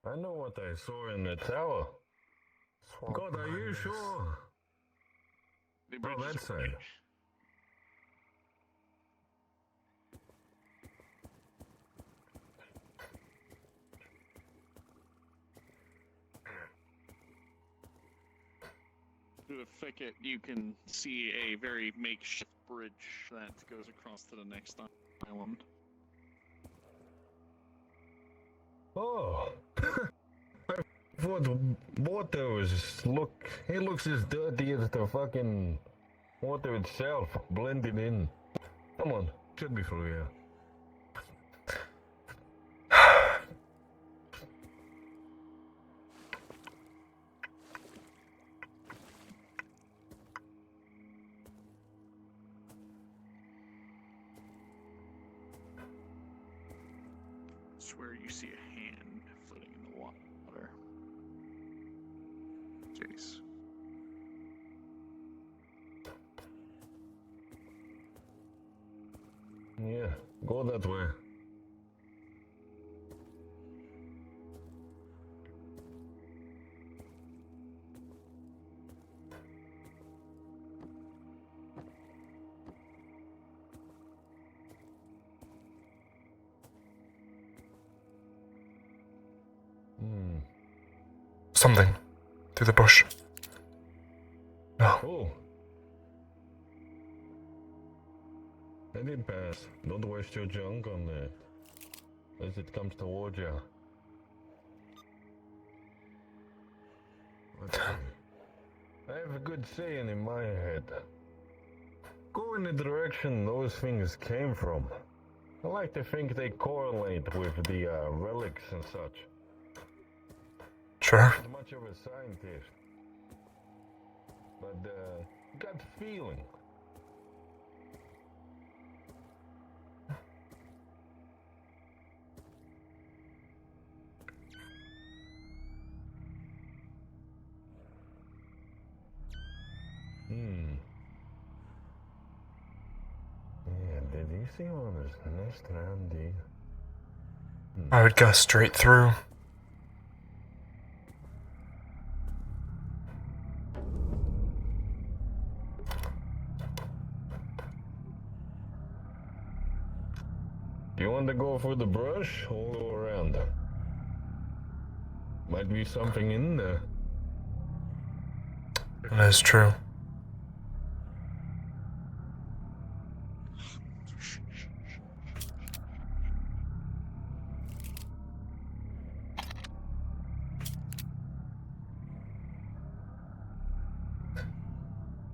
I know what I saw in the tower. Swamp God, are you behind us. sure? The Oh, bridge that is side. okay. Through the thicket, you can see a very makeshift bridge that goes across to the next island. Oh. I thought water was it looks as dirty as the fucking water itself, blended in. Come on, should be through here. Swear you see a hand floating in the water. Jace. Yeah, go that way. Something. Through the bush. No. Oh. Let it pass. Don't waste your junk on that. As it comes towards you. Let's see. I have a good saying in my head. Go in the direction those things came from. I like to think they correlate with the relics and such. Sure. Not much of a scientist. But gut feeling. Yeah, did you see all this nest around here? I would go straight through. You want to go for the brush or go around? Might be something in there. That is true.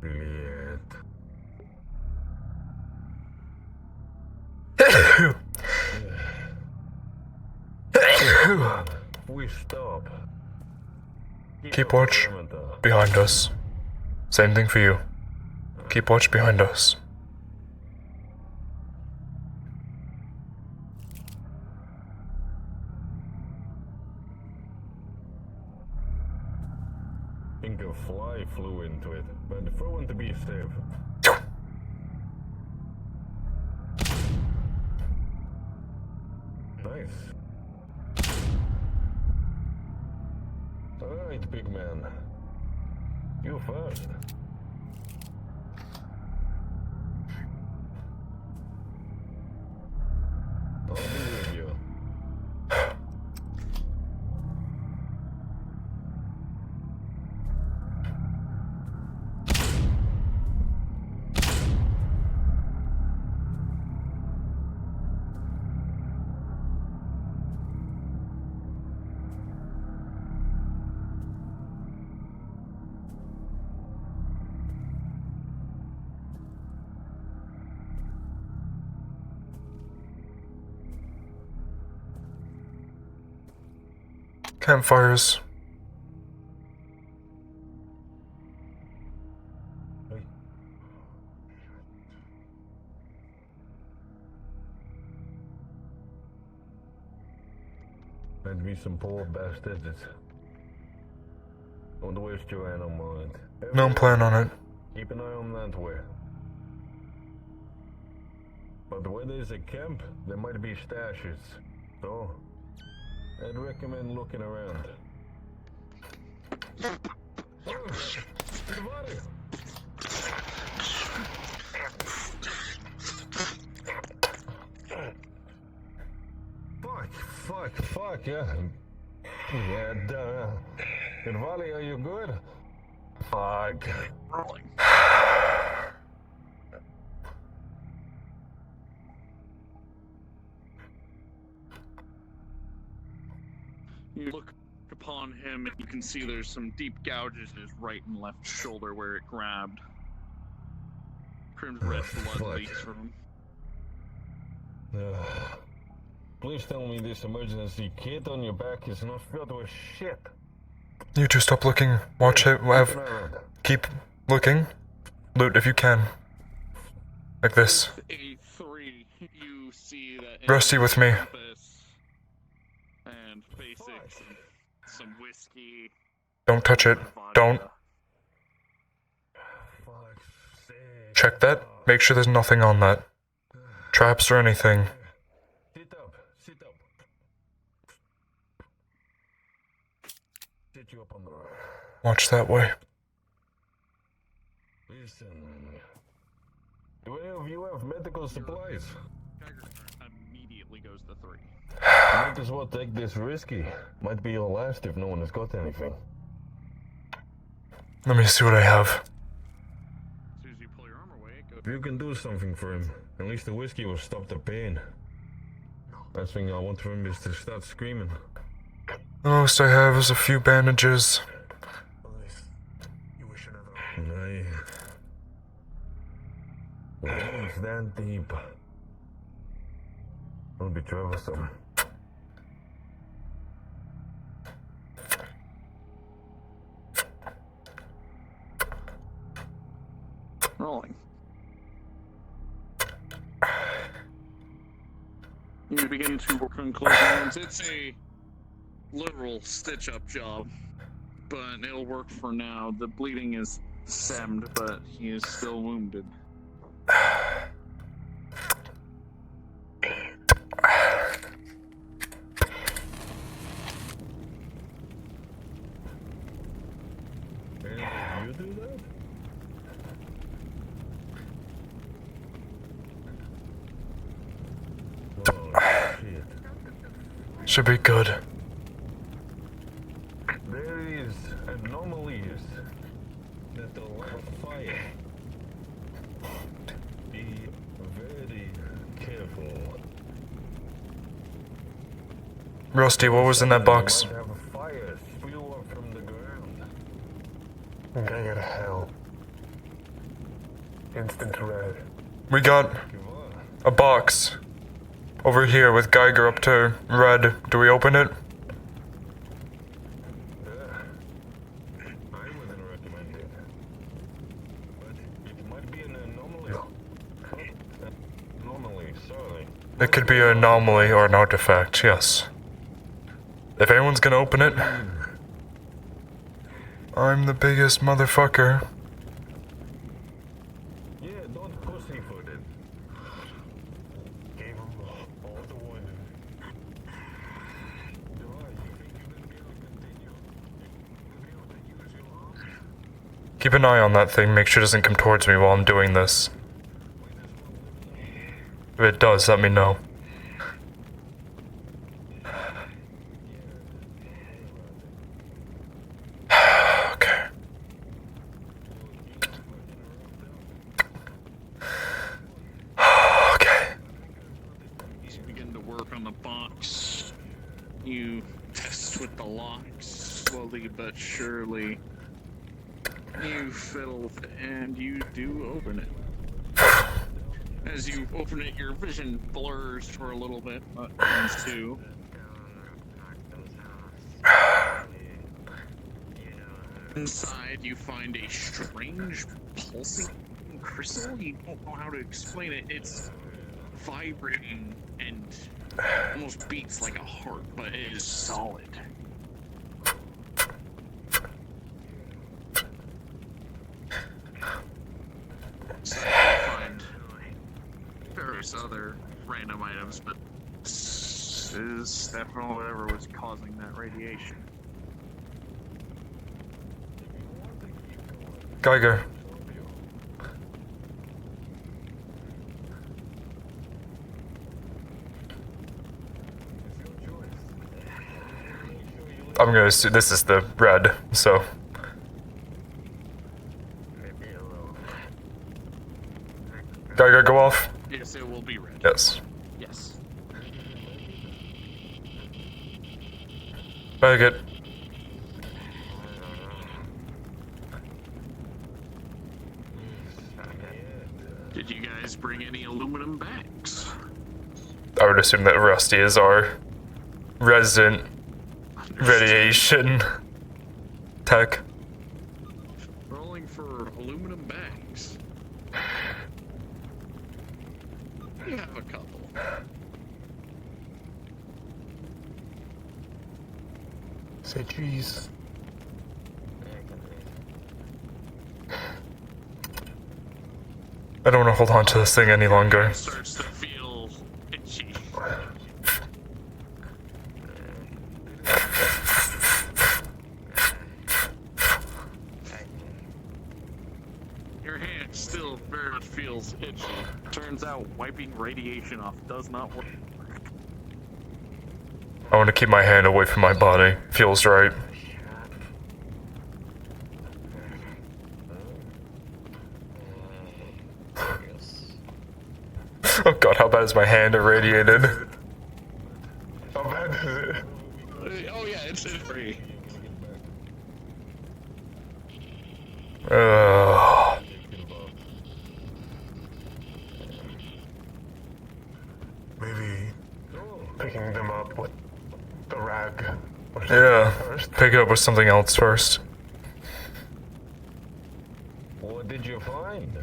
Juliet. We stop. Keep up watch the perimeter. behind us. Same thing for you. Keep watch behind us. Think a fly flew into it, but throw one to be safe. Nice. Alright, big man. You first. I'll be with you. Campfires. Might be some poor bastards. Don't waste your animal. No plan on it. Keep an eye on that way. But where there's a camp, there might be stashes. So, I'd recommend looking around. Oh, the body. Fuck, yeah. Yeah, duh. Valley, are you good? Fuck. Rolling. You look upon him and you can see there's some deep gouges in his right and left shoulder where it grabbed. Crimson red blood Fuck. leaks from him. Please tell me this emergency kit on your back is not filled with shit. You two stop looking. Watch it. Keep looking. Loot if you can. Like this. A3, you see that Rusty with me. compass and basics, and some whiskey. Don't touch it. Don't. Fuck's sake. Check that. Make sure there's nothing on that. Traps or anything. Sit up. Sit you up on the rock. Watch that way. Listen. Do any of you have medical supplies? Immediately goes to 3. Might as well take this risky. Might be your last if no one has got anything. Let me see what I have. As soon as you pull your arm away, it goes. If you can do something for him, at least the whiskey will stop the pain. Last thing I want from him is to start screaming. The most I have is a few bandages. You wish another. Aye. The wound's that deep. It'll be troublesome. Rolling. You begin to work on closing wounds. It's a literal stitch-up job, but it'll work for now. The bleeding is stemmed, but he is still wounded. And you do that? Oh, shit. Should be good. There is anomalies that allow fire. Be very careful. Rusty, what was in that box? You might have a fire spew up from the ground. I'm gonna go to hell. Instant red. We got Give on. a box over here with Geiger up to red. Do we open it? I wouldn't recommend it. But it might be an anomaly. Anomaly, sorry. It could be an anomaly or an artifact, yes. If anyone's gonna open it, I'm the biggest motherfucker. Yeah, don't pussyfoot it. Gave him all the warning. Keep an eye on that thing, make sure it doesn't come towards me while I'm doing this. If it does, let me know. Okay. Okay. You begin to work on the box. You test with the locks, slowly but surely. You fiddle with it, and you do open it. As you open it, your vision blurs for a little bit, but comes to. Inside, you find a strange pulsing crystal. You don't know how to explain it. It's vibrating and almost beats like a heart, but it is solid. So you find very solid. other random items, but this is definitely whatever was causing that radiation. Geiger. I'm gonna assume this is the red, so. Maybe a little. Geiger, go off. Yes, it will be red. Yes. Yes. Bag it. Did you guys bring any aluminum bags? I would assume that Rusty is our resident radiation tech. Rolling for aluminum bags. We have a couple. Say cheese. I don't want to hold on to this thing any longer. It starts to feel itchy. Your hand still very much feels itchy. Turns out wiping radiation off does not work. I want to keep my hand away from my body. Feels right. Oh god, how bad is my hand irradiated? How bad is it? Oh yeah, it's free. Maybe picking them up with the rag. Or something Yeah, first. pick it up with something else first. What did you find?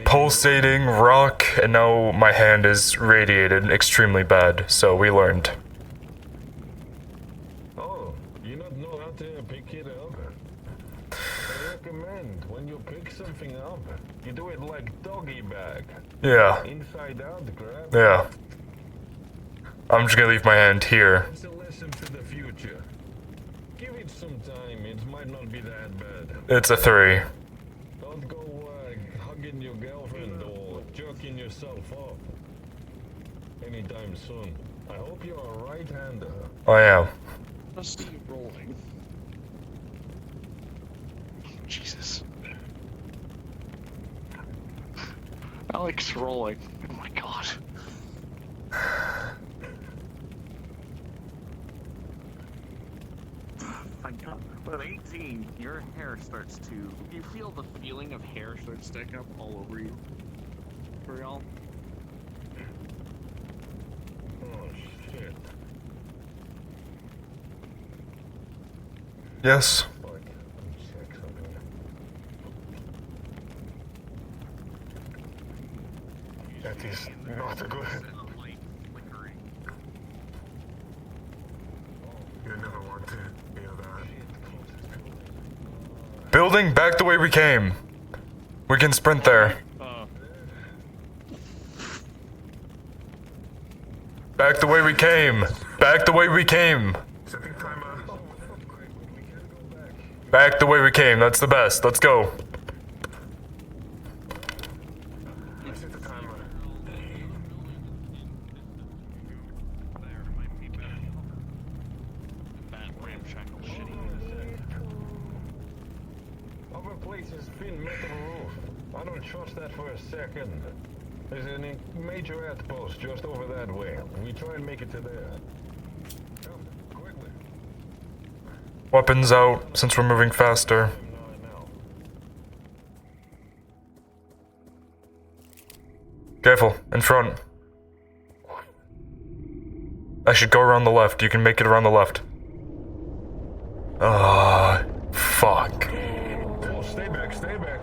Pulsating rock, and now my hand is radiated extremely bad, so we learned. Oh, you not know how to pick it up? I recommend when you pick something up, you do it like doggy bag. Yeah, Inside out, grab. yeah. I'm just gonna leave my hand here. It's a lesson for the future. Give it some time, it might not be that bad. It's a 3. Don't go hugging your girlfriend or jerking yourself up anytime soon. I hope you're a right-hander. I am. Just keep rolling. Jesus. Alex rolling. Oh my god. But 18, your hair starts to. You feel the feeling of hair start to stick up all over you. For y'all. Oh, shit. Yes. Fuck. Let me check something. That is not good. Light flickering. You never want to hear that. Building back the way we came. We can sprint there. Back the way we came. Back the way we came. Setting timer. Back the way we came. That's the best. Let's go. Set the timer. There might be better. That ramshackle shitty. Other places thin metal roof. I don't trust that for a second. There's a major outpost just over that way. We try and make it to there. Come, quickly. Weapons out, since we're moving faster. Now. Careful, in front. I should go around the left. You can make it around the left. Fuck. Oh, stay back, stay back.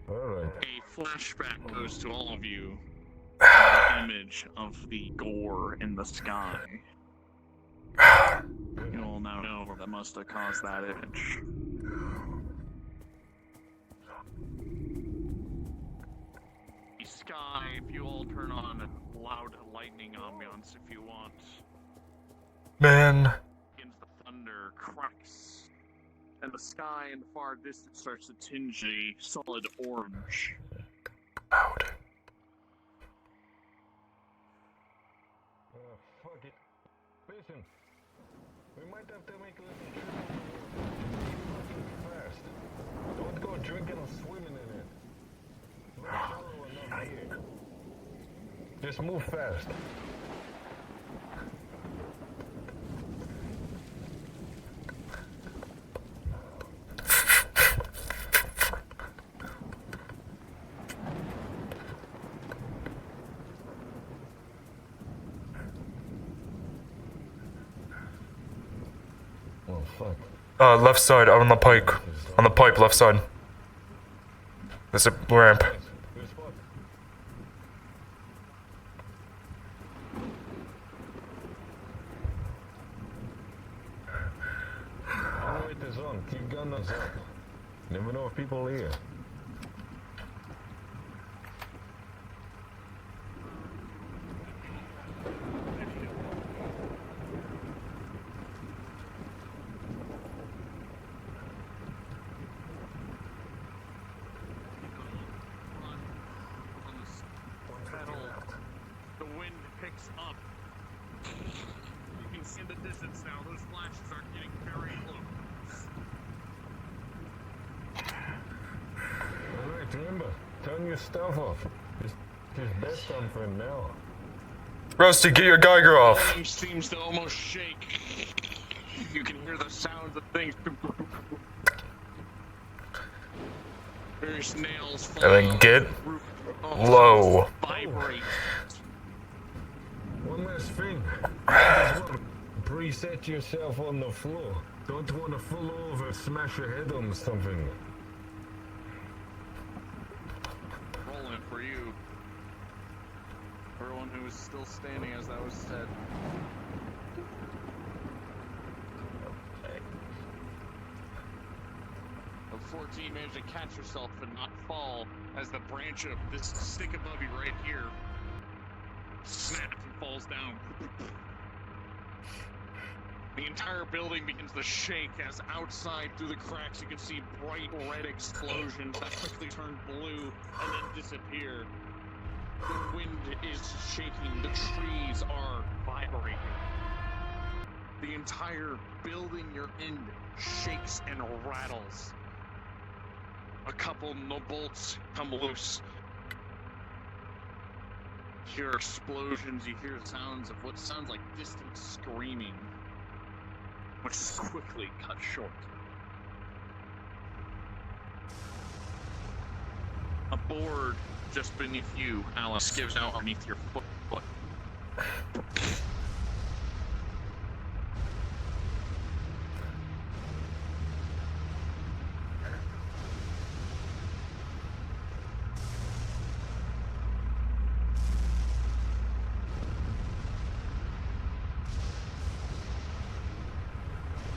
Alright. A flashback goes to all of you. The image of the gore in the sky. You will now know that must have caused that image. sky, if you all turn on a loud lightning ambiance if you want, Man. begins the thunder cracks, and the sky in the far distance starts to tinge a solid orange. Loud. Fuck it. Listen, we might have to make a little trip fucking fast. Don't go drinking or swimming in it. Not shallow enough here. Just move fast. Oh fuck. Left side, on the pike. On the pipe, left side. There's a ramp. Good spot. Light is on. Keep gunners up. Never know if people are here. The wind picks up. You can see in the distance now, those flashes are getting very close. Alright, remember, turn your stuff off. Just best on for now. Rusty, get your Geiger off. Things seems to almost shake. You can hear the sounds of things. There's nails falling. And then get off the roof. low. Vibrate. One last thing. Just want to preset yourself on the floor. Don't want to fall over, smash your head on something. Rolling for you. Everyone who is still standing as that was said. A 14 managed to catch yourself and not fall as the branch of this stick above you right here snaps and falls down. The entire building begins to shake as outside through the cracks you can see bright red explosions that quickly turn blue and then disappear. The wind is shaking, the trees are vibrating. The entire building you're in shakes and rattles. A couple no bolts come loose. You hear explosions, you hear sounds of what sounds like distant screaming, which is quickly cut short. A board just beneath you, Alice, gives out underneath your foot.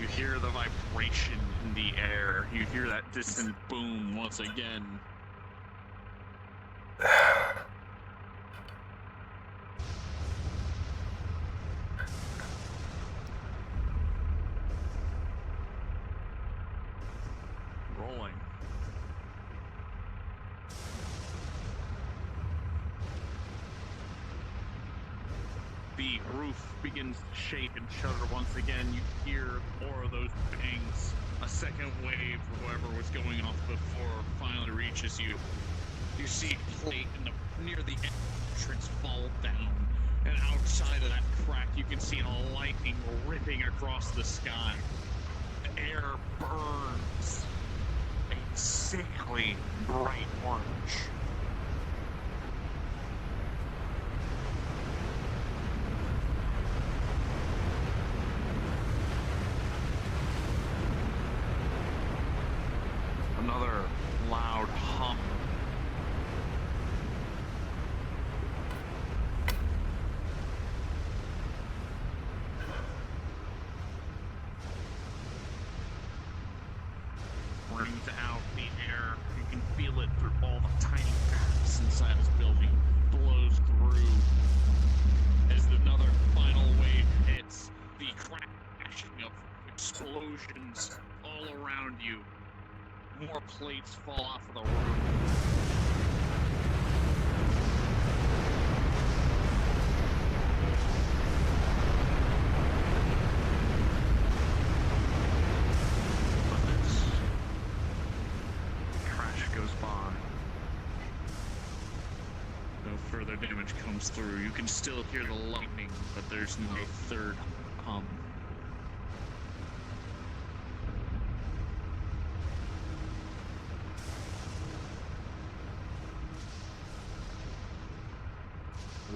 You hear the vibration in the air. You hear that distant boom once again. Rolling. The roof begins to shake and shudder once again. You hear more of those bangs. A second wave of whoever was going off before finally reaches you. You see a plate near the entrance fall down. And outside of that crack, you can see a lightning ripping across the sky. The air burns a sickly bright orange. Another loud hum. Rings out the air. You can feel it through all the tiny cracks inside this building. more plates fall off of the roof. Crash goes by. No further damage comes through. You can still hear the lightning, but there's no third hum.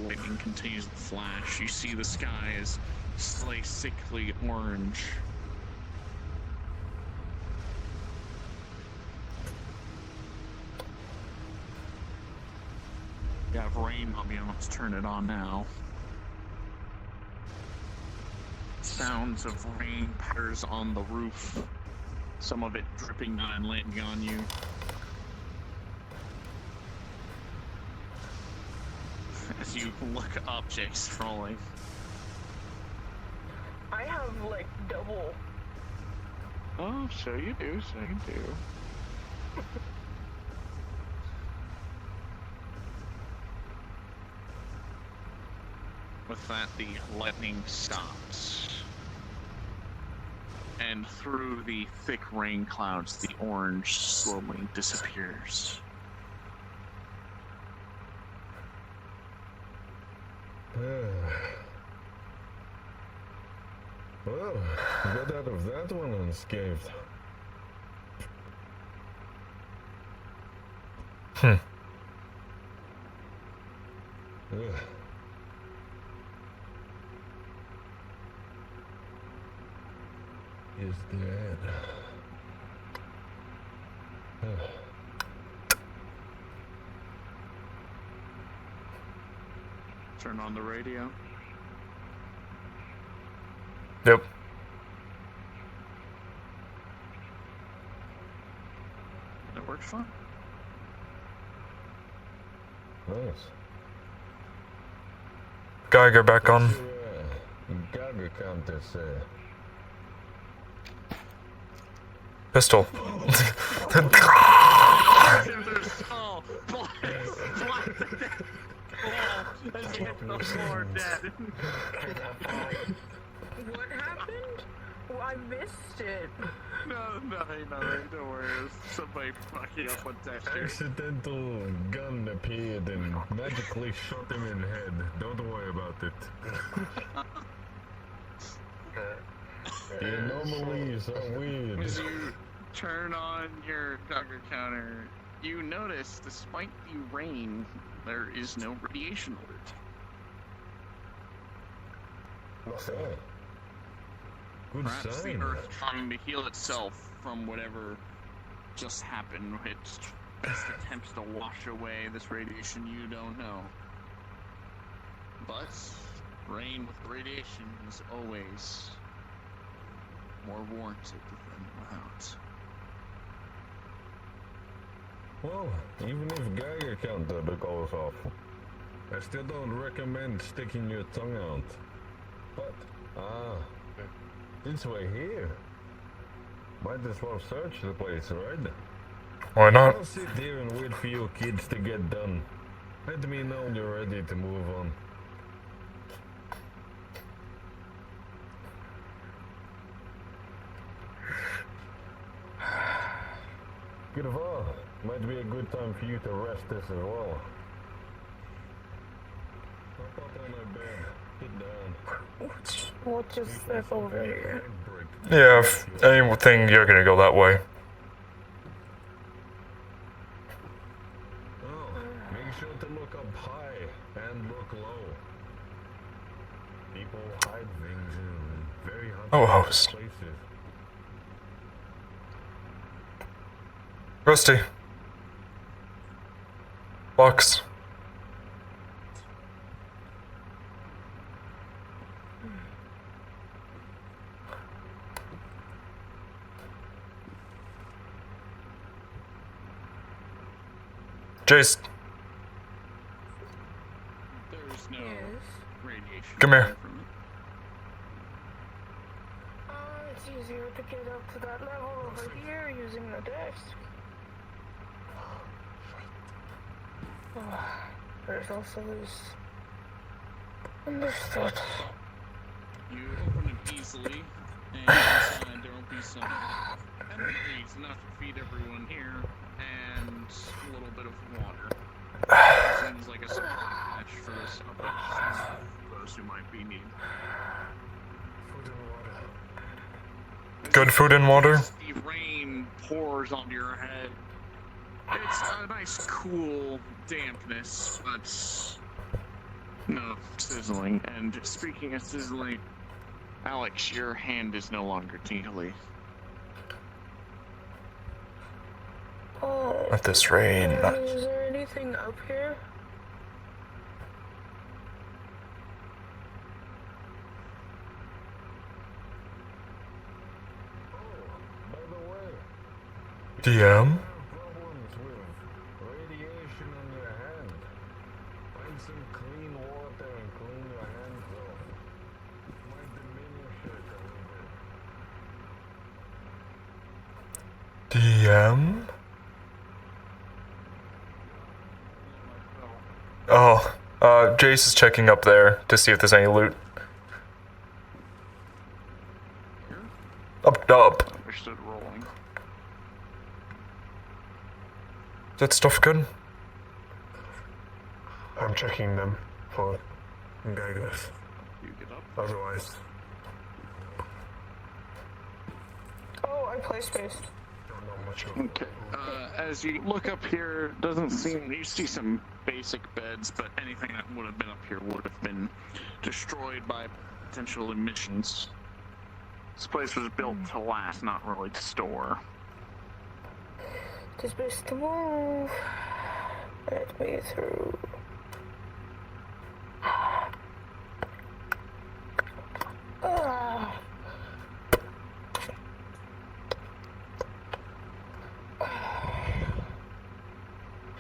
Lightning continues to flash. You see the sky is slightly sickly orange. You have rain ambiance, turn it on now. Sounds of rain patters on the roof. Some of it dripping down and landing on you. As you look up, Jake's rolling. I have like double. Oh, so you do, so you do. With that, the lightning stops. And through the thick rain clouds, the orange slowly disappears. Well, got out of that one unscathed. Ugh. Is dead. Turn on the radio. Yep. That works fine. Nice. Geiger back on. Geiger counter say. Pistol. What happened? Oh, I missed it. No, nothing, don't worry. It's somebody fucking up with texture. Accidental gun appeared and magically shot him in head. Don't worry about it. The anomalies are weird. As you turn on your Geiger counter, you notice, despite the rain, there is no radiation alert. Oh. Good Perhaps sign. the Earth trying to heal itself from whatever just happened. Its best attempts to wash away this radiation, you don't know. But rain with radiation is always more warranted than without. Well, even if Geiger counter goes off, I still don't recommend sticking your tongue out. But, since we're here, might as well search the place, right? Why not? I'll sit here and wait for you kids to get done. Let me know when you're ready to move on. Good of all. Might be a good time for you to rest this as well. Hop up on my bed. Sit down. We'll just step over here. Yeah, if anything, you're gonna go that way. Oh, make sure to look up high and look low. People hide things in very Oh, hot host. places. Rusty. Box. Jace, There's no Yes. radiation. Come here. from it. It's easier to get up to that level over here using the desk. There's also this. Understood. You open it easily, and inside there will be some enemies enough to feed everyone here, and a little bit of water. Seems like a match for this operation, for those who might be needing. Food and water. Good food and water? The rain pours onto your head. It's a nice, cool dampness, but no sizzling. And speaking of sizzling, Alex, your hand is no longer tingly. At this rain. Is there anything up here? By the way, DM? problems with radiation in your hand. Find some clean water and clean your hands off. Might diminish it a little bit. DM? Oh, Jace is checking up there to see if there's any loot. Up. Understood rolling. Is that stuff good? I'm checking them for Gygas. You get up. Otherwise, Oh, I play space. don't know much of Okay. As you look up here, doesn't seem you see some basic beds, but anything that would have been up here would have been destroyed by potential emissions. This place was built to last, not really to store. Just best to move. Let me through. Ah.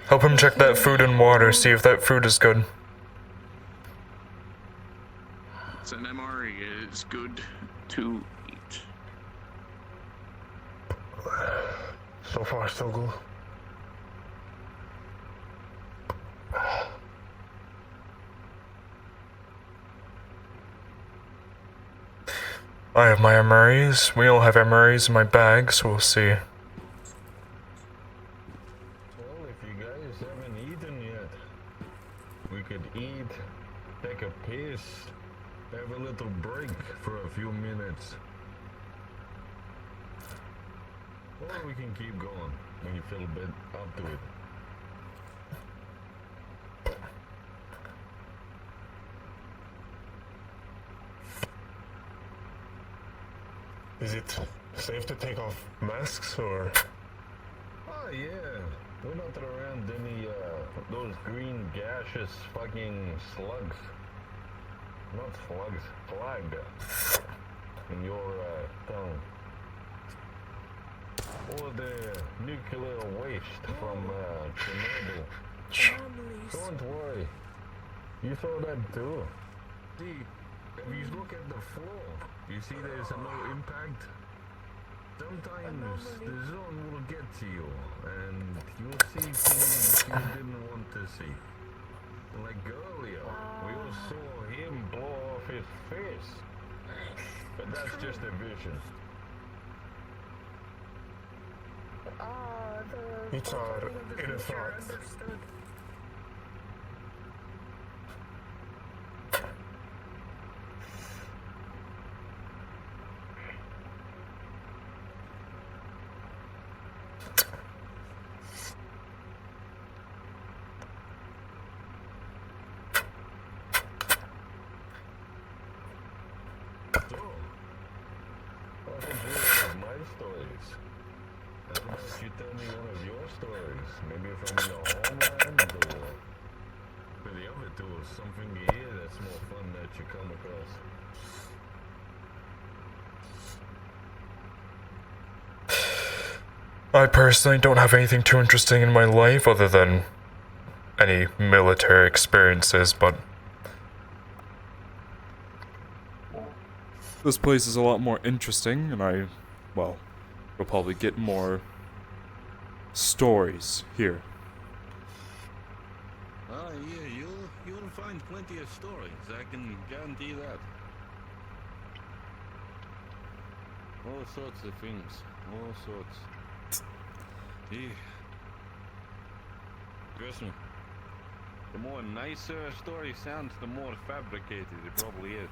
Help him check that food and water, see if that food is good. It's an MRE is good to eat. So far, so good. I have my MREs. We all have MREs in my bag, so we'll see. Well, if you guys haven't eaten yet, we could eat, take a piss, have a little break for a few minutes. Or we can keep going when you feel a bit up to it. Is it safe to take off masks or? Oh yeah, we're not around any those green gaseous fucking slugs. Not slugs, flag in your tongue. Or the nuclear waste from Chernobyl. Don't worry, you saw that too. See, if you look at the floor, you see there's a no impact. Sometimes the zone will get to you, and you'll see things you didn't want to see. Like earlier, we all saw him blow off his face. But that's just a vision. It's our inner thoughts. Understood. So, what did you do with my stories? How about you tell me one of your stories? Maybe from your homeland, or for the other two, something you hear that's more fun that you come across. I personally don't have anything too interesting in my life other than any military experiences, but this place is a lot more interesting, and well, you'll probably get more stories here. plenty of stories, I can guarantee that. All sorts of things, all sorts. Yeah. Trust me, the more nicer a story sounds, the more fabricated it probably is.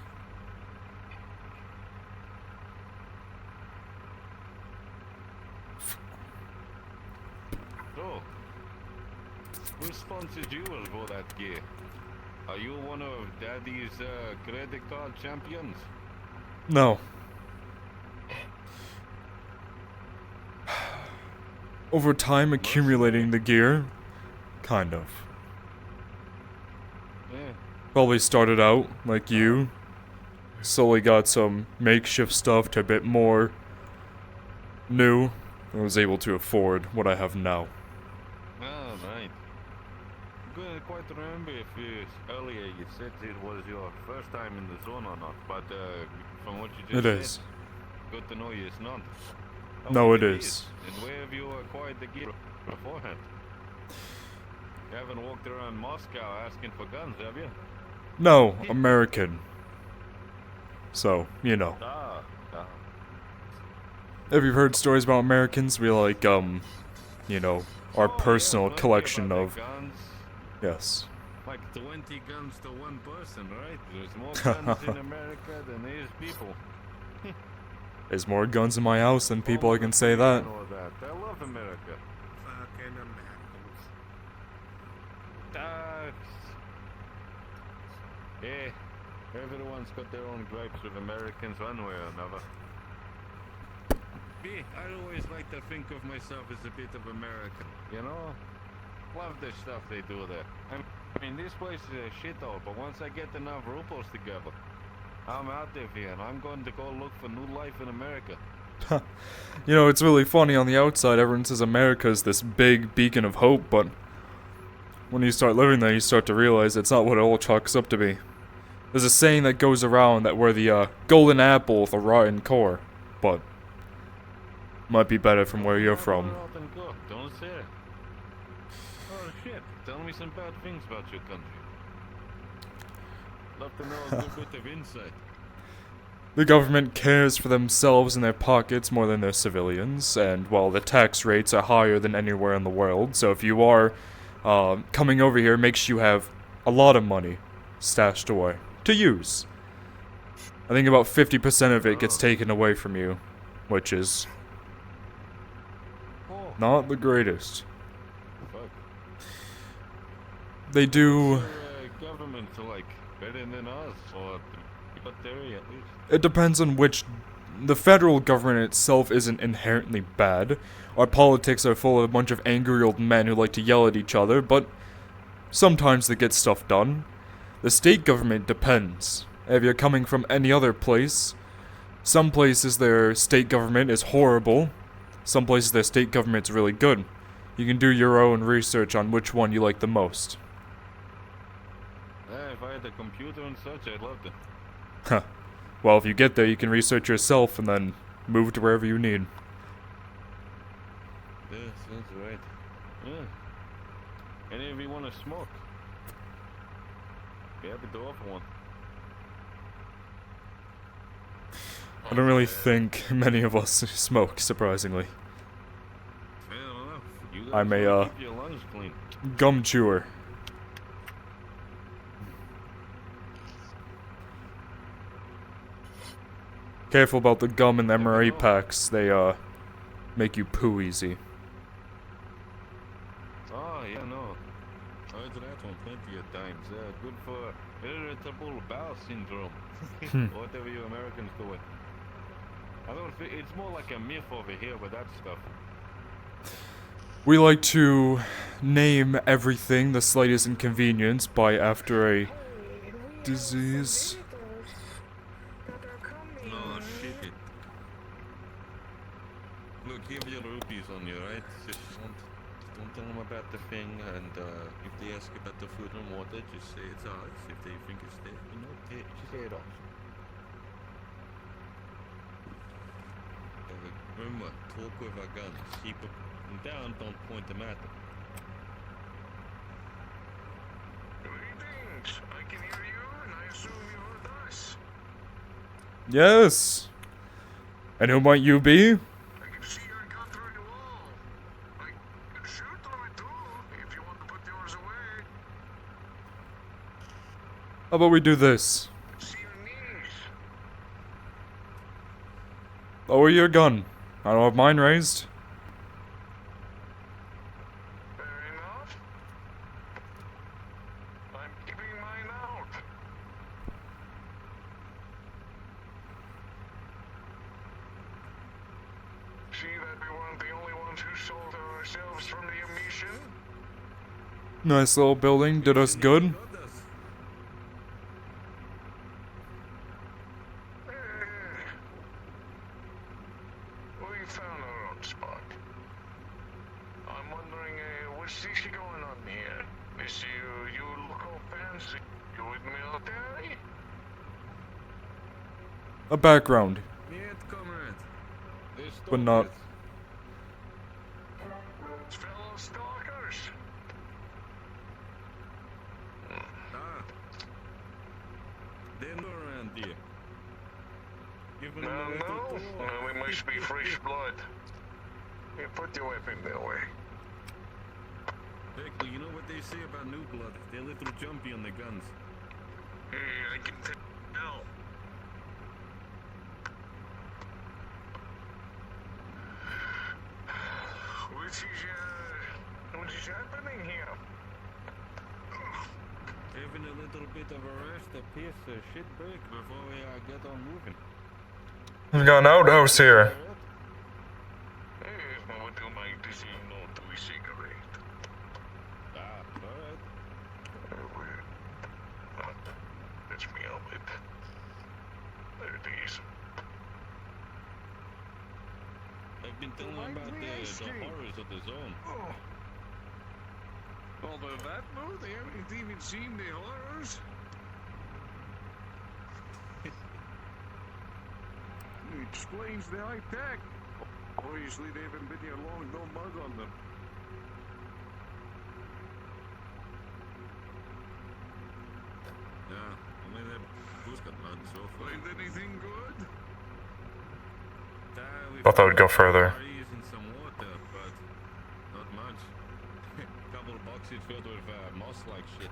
So, who sponsored you for that gear? Are you one of Daddy's credit card champions? No. Over time, accumulating the gear, kind of. Yeah. Probably started out like you. Slowly got some makeshift stuff to a bit more new. I was able to afford what I have now. Oh, right. I couldn't quite remember if earlier you said it was your first time in the zone or not, but from what you just It said, is. good to know it's not. How No, long it it is. And where have you acquired the gear beforehand? You haven't walked around Moscow asking for guns, have you? No, American. So, you know. Ah. Have you heard stories about Americans? We like, you know, our Oh, personal yeah, plenty collection about of. the guns. Yes. Like 20 guns to one person, right? There's more guns in America than there is people. There's more guns in my house than people, All I can the say freedom that. and all that. I love America. Fucking Americans. Yeah, everyone's got their own gripes with Americans one way or another. Me, I always like to think of myself as a bit of American, you know? Love the stuff they do there. I mean, this place is a shithole, but once I get enough rubles together, I'm out of here and I'm going to go look for new life in America. You know, it's really funny on the outside, everyone says America is this big beacon of hope, but when you start living there, you start to realize it's not what it all chalks up to be. There's a saying that goes around that we're the golden apple with a rotten core, but might be better from where you're from. Don't say it. Oh shit, tell me some bad things about your country. Love to know a good bit of insight. The government cares for themselves and their pockets more than their civilians, and while the tax rates are higher than anywhere in the world, so if you are coming over here, it makes you have a lot of money stashed away to use. I think about 50% of it gets taken away from you, which is not the greatest. Fuck. They do. Government like better than us, or but there at least. It depends on which. The federal government itself isn't inherently bad. Our politics are full of a bunch of angry old men who like to yell at each other, but sometimes they get stuff done. The state government depends. If you're coming from any other place, some places their state government is horrible. Some places their state government's really good. You can do your own research on which one you like the most. If I had a computer and such, I'd love to. Huh. Well, if you get there, you can research yourself and then move to wherever you need. Yeah, sounds right. Yeah. Any of you want to smoke? Be happy to offer one. I don't really think many of us smoke, surprisingly. Fair enough. You guys I'm a, wanna keep your lungs clean. Gum chewer. Careful about the gum in the MRE packs. They, make you poo easy. Oh, yeah, no. I heard that one plenty of times. Good for irritable bowel syndrome. Whatever you Americans call it. I don't think it's more like a myth over here with that stuff. We like to name everything the slightest inconvenience by after a disease. No, shit it. Look, give your rupees on you, right? Just don't tell them about the thing, and if they ask about the food and water, just say it's ours. If they think it's there, you know, just say it ours. Remember, talk with our guns. Keep them down, don't point them at them. Greetings. I can Yes. And who might you be? I can see your gun through the wall. I can shoot through it too, if you want to put yours away. How about we do this? See your knees. Lower your gun. I don't have mine raised. Fair enough. I'm keeping mine out. See that we weren't the only ones who sold ourselves from the emission? Nice little building. Did us good. We found our own spot. I'm wondering, what's this going on here? This you look all fancy. You with military? A background. Нет, comrade. This But not. Fellow stalkers. Ah. They're not around here. Give them No, a little no. tour. We must be fresh blood. Here, put your weapon that way. Exactly, you know what they say about new blood? They're a little jumpy on the guns. Hey, I can tell. What is happening here? Having a little bit of a rest, a piece of shit break before we get on moving. We got an outhouse here. Would you mind listening to a cigarette? Ah, alright. That's me helmet. There it is. I've been telling them about the horrors of the zone. Although that no, they haven't even seen the horrors. Explains the high tech. Obviously, they haven't been here long, no mud on them. Yeah, only the booze got mud so far. Find anything good? Thought that would go further. Using some water, but not much. Couple of boxes filled with moss-like shit.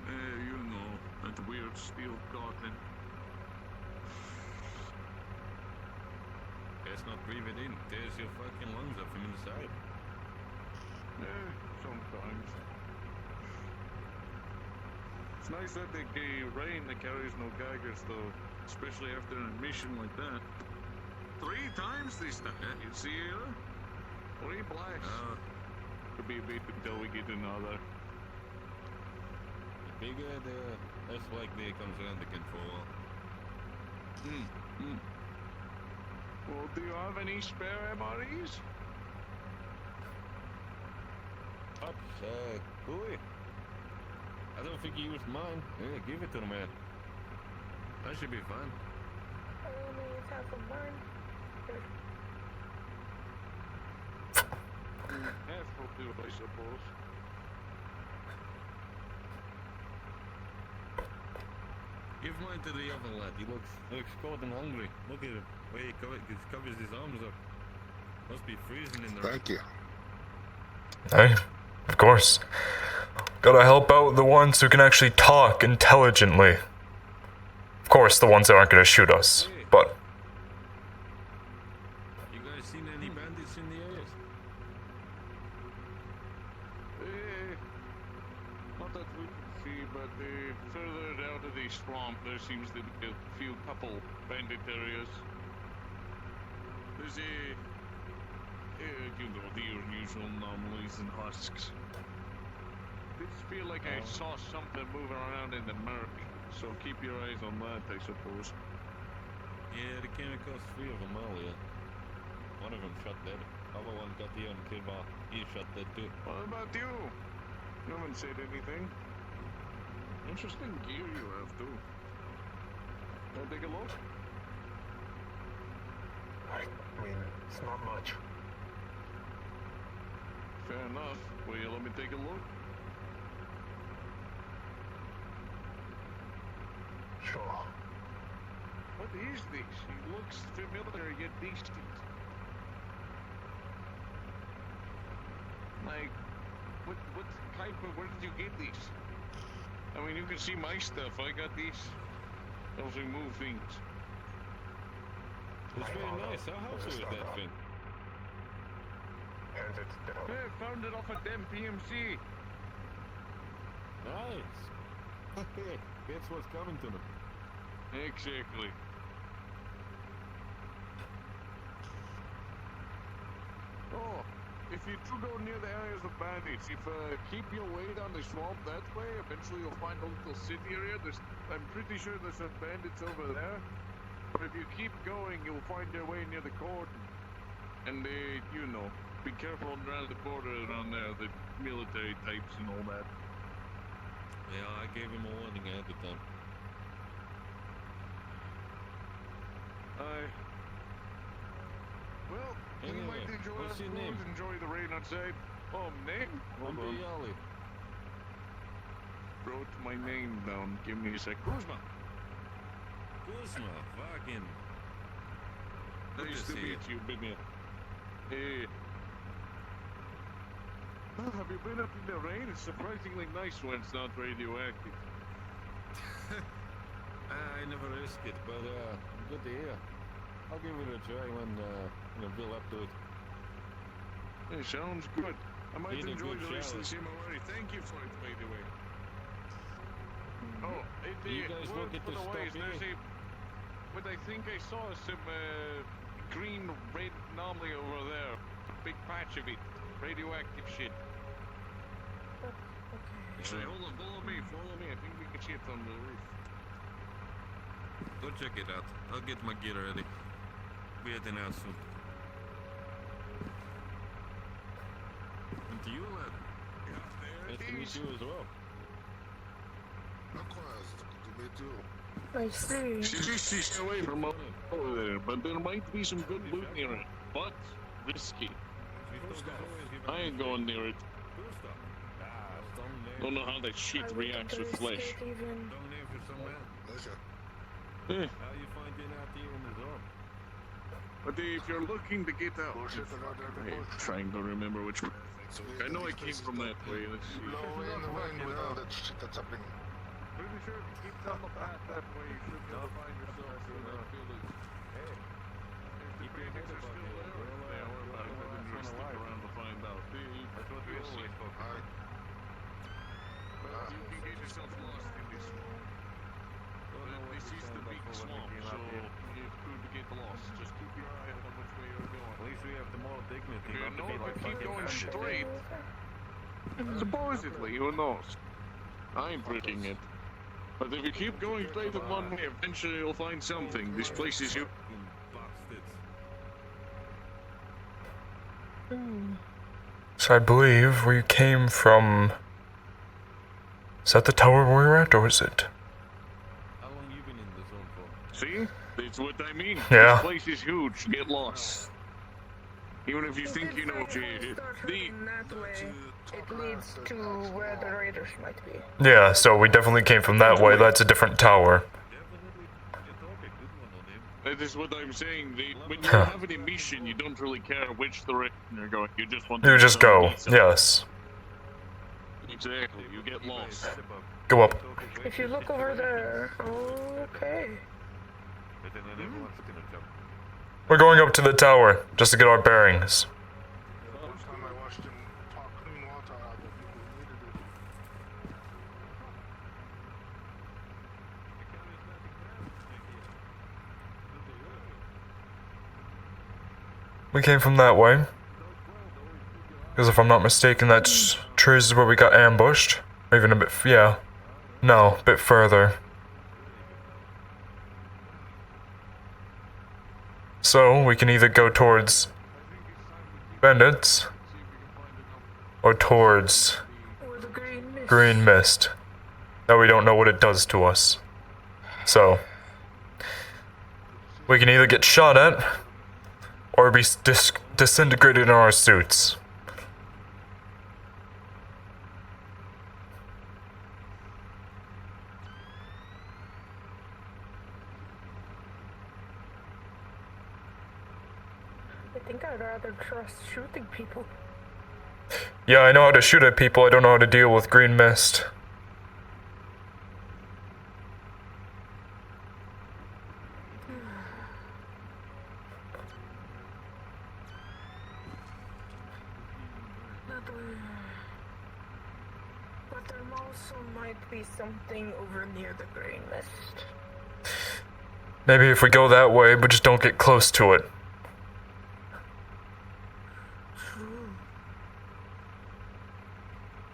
You know, that weird steel cotton. Guess not breathe it in. Tears your fucking lungs up from inside. Sometimes. It's nice that they gave rain that carries no gaggers, though, especially after an mission like that. 3 times this time. You see here? 3 blasts. Could be a bit until we get another. The bigger, the less likely it comes around the control. Well, do you have any spare MREs? Ups, boy. I don't think you used mine. Yeah, give it to the man. That should be fine. I only use half of mine. Half will do, I suppose. Give mine to the other lad. He looks cold and hungry. Look at him. Way he covers his arms up. Must be freezing in there. Thank you. Hey, of course. Gotta help out the ones who can actually talk intelligently. Of course, the ones that aren't gonna shoot us, but... You guys seen any bandits in the areas? Not that we can see, but further down to the swamp, there seems to be a couple bandit areas. There's you know, the unusual anomalies and husks. Did feel like I saw something moving around in the murk, so keep your eyes on that, I suppose. Yeah, they came across 3 of them earlier. One of them shot dead. Other one got here and killed while he shot dead too. What about you? You haven't said anything. Interesting gear you have, too. Wanna take a look? I mean, it's not much. Fair enough. Will you let me take a look? Sure. What is this? It looks familiar yet distant. Like, what type of, where did you get this? I mean, you can see my stuff. I got these. Helps me move things. It's very nice. How helpful is that thing? Hands it down. Yeah, found it off a damn PMC. Nice. That's what's coming to them. Exactly. Oh, if you do go near the areas of bandits, if keep your way down the swamp that way, eventually you'll find a little city area. I'm pretty sure there's some bandits over there. But if you keep going, you'll find your way near the cordon. And you know, be careful around the border around there, the military types and all that. Yeah, I gave him a warning ahead of time. Well, you Anyway, might enjoy what's our your name? food, enjoy the rain outside. Oh, name? I'm Hold on. Bialy. Wrote my name down. Give me a sec. Kuzma. Kuzma, fucking. Nice to see meet you, Bimir. Hey. Have you been up in the rain? It's surprisingly nice when it's not radioactive. I never risk it, but good to hear. I'll give it a try when I build up to it. Hey, sounds good. I might Need a enjoy good the rest of the shower. Simawari. Thank you for it, by the way. Oh, You guys word look at for the the stuff ways, there's here. but I think I saw some green-red anomaly over there. Big patch of it. Radioactive shit. Actually, hold on, follow me. I think we can see it on the roof. Go check it out. I'll get my gear ready. Be heading out soon. And to you, lad. Nice to meet you as well. I see. Stay away from over there, but there might be some good loot near it. But risky. I ain't going near it. Don't know how that shit reacts with flesh. Even. Eh, How you finding out here in the zone? but if you're looking to get out, I'm trying to remember which way. I know I came from that way. Let's see. Pretty sure if you keep down the path that way, you should be able to find yourself in that village. If the bandits are still there, they are about it. I didn't really stick around to find out. That's what we always focus on. But you can get yourself lost in this swamp. This is the big swamp, so it could get lost. Just keep your eye on which way you're going. At least we have the moral dignity You not to know, be if like you keep fucking going bandits. straight, supposedly, who knows? I ain't predicting it. But if you keep going straight in one way, eventually you'll find something. This place is you. Fucking bastards. So I believe we came from. Is that the tower we were at, or is it? How long you been in the zone for? See? That's what I mean. Yeah. This place is huge. Get lost. Even if you think you know what That way, it leads to where the raiders might be. Yeah, so we definitely came from that way. That's a different tower. Definitely. You talk a good one on him. That is what I'm saying. When you Huh. have any mission, you don't really care which direction you're going. You just want You to just go. something. Yes. Exactly. You get lost. Go up. If you look over there, okay. But then everyone's gonna jump. We're going up to the tower just to get our bearings. We came from that way. Because if I'm not mistaken, that trees is where we got ambushed. Or even a bit, yeah. No, a bit further. So, we can either go towards bandits, or towards Or the green mist. green mist. Now we don't know what it does to us. So, we can either get shot at, or be disintegrated in our suits. think I'd rather trust shooting people. Yeah, I know how to shoot at people, I don't know how to deal with green mist. But there also might be something over near the green mist. Maybe if we go that way, but just don't get close to it. True.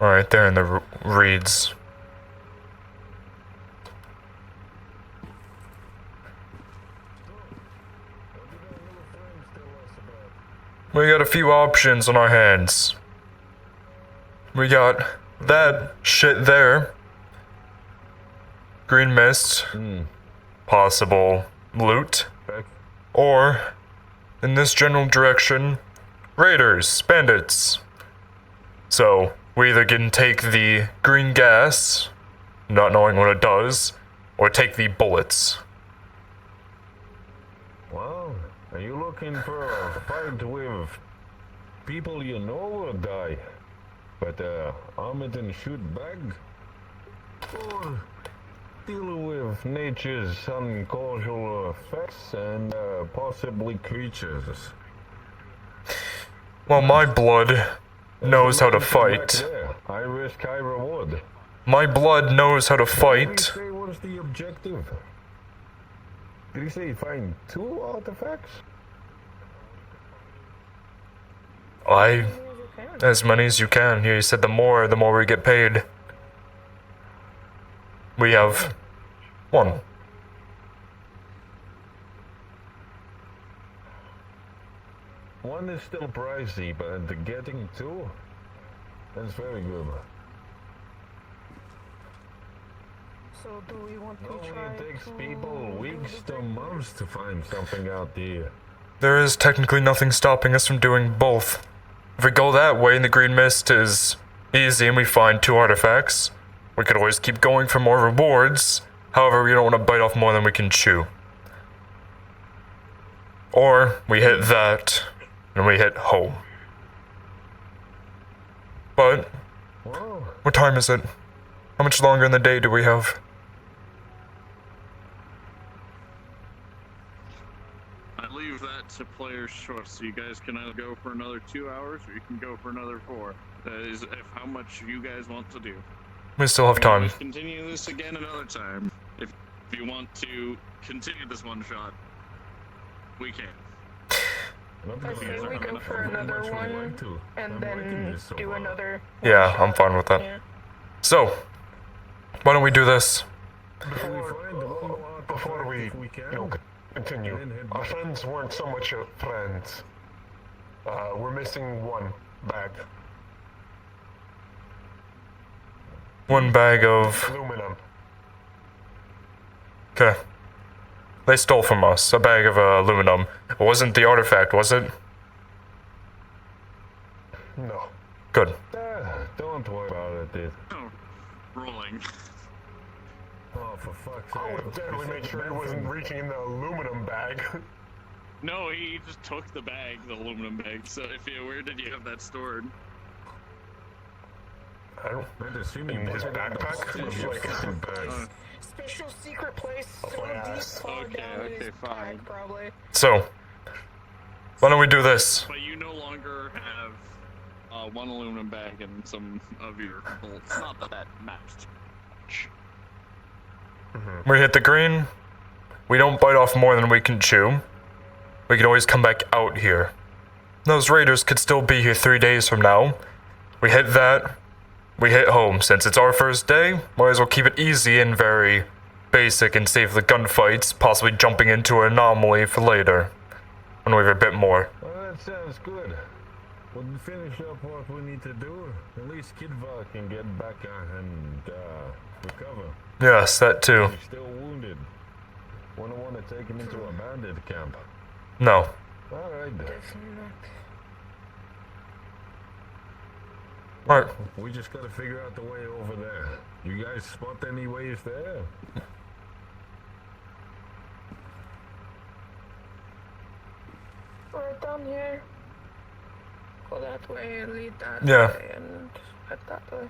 Alright, they're in the reeds. We got a few options on our hands. We got that shit there. Green mist. Possible loot. Or, in this general direction, raiders, bandits. So, we either can take the green gas, not knowing what it does, or take the bullets. Well, are you looking for a fight with people you know or die? But armed and shoot back? Or deal with nature's uncausal effects and possibly creatures? Well, my blood knows how to fight. There. High risk, high reward. My blood knows how to What did he fight. say was the objective? Did he say find 2 artifacts? As many as you can. Here, you said the more we get paid. We have 1. One is still pricey, but getting 2? That's very good. So do we want to Normally try it takes to people weeks do the to months to find something out there. There is technically nothing stopping us from doing both. If we go that way and the green mist is easy and we find 2 artifacts, we could always keep going for more rewards. However, we don't want to bite off more than we can chew. Or we hit that and we hit home. But Whoa. what time is it? How much longer in the day do we have? I leave that to player's choice. So you guys can either go for another 2 hours or you can go for another 4. That is how much you guys want to do. We still have time. Let's continue this again another time. If you want to continue this one shot, we can. I say we go for another one and then do another. Yeah, I'm fine with that. Yeah. So, why don't we do this? Before we continue, our friends weren't so much friends. We're missing 1 bag. 1 bag of... Aluminum. Okay. They stole from us a bag of aluminum. It wasn't the artifact, was it? No. Good. Don't worry about it, dude. Oh, rolling. Oh, for fuck's I would definitely make sure he wasn't reaching in the aluminum bag. No, he just took the bag, the aluminum bag. So where did you have that stored? I don't. In his backpack? Like, Special secret place. So yeah. deep far Okay, down in okay, his fine. bag, probably. So, why don't we do this? But you no longer have 1 aluminum bag and some of your bolts. Not that that matters much. We hit the green. We don't bite off more than we can chew. We can always come back out here. Those raiders could still be here 3 days from now. We hit that. We hit home. Since it's our first day, might as well keep it easy and very basic and save the gunfights, possibly jumping into an anomaly for later. When we have a bit more. Well, that sounds good. We'll finish up what we need to do. At least Kidvar can get back and recover. Yes, that too. He's still wounded. Wouldn't want to take him into a bandit camp. No. Alright then. Alright. We just gotta figure out the way over there. You guys spot any ways there? down here. Go that way, lead that Yeah. way, and head that way.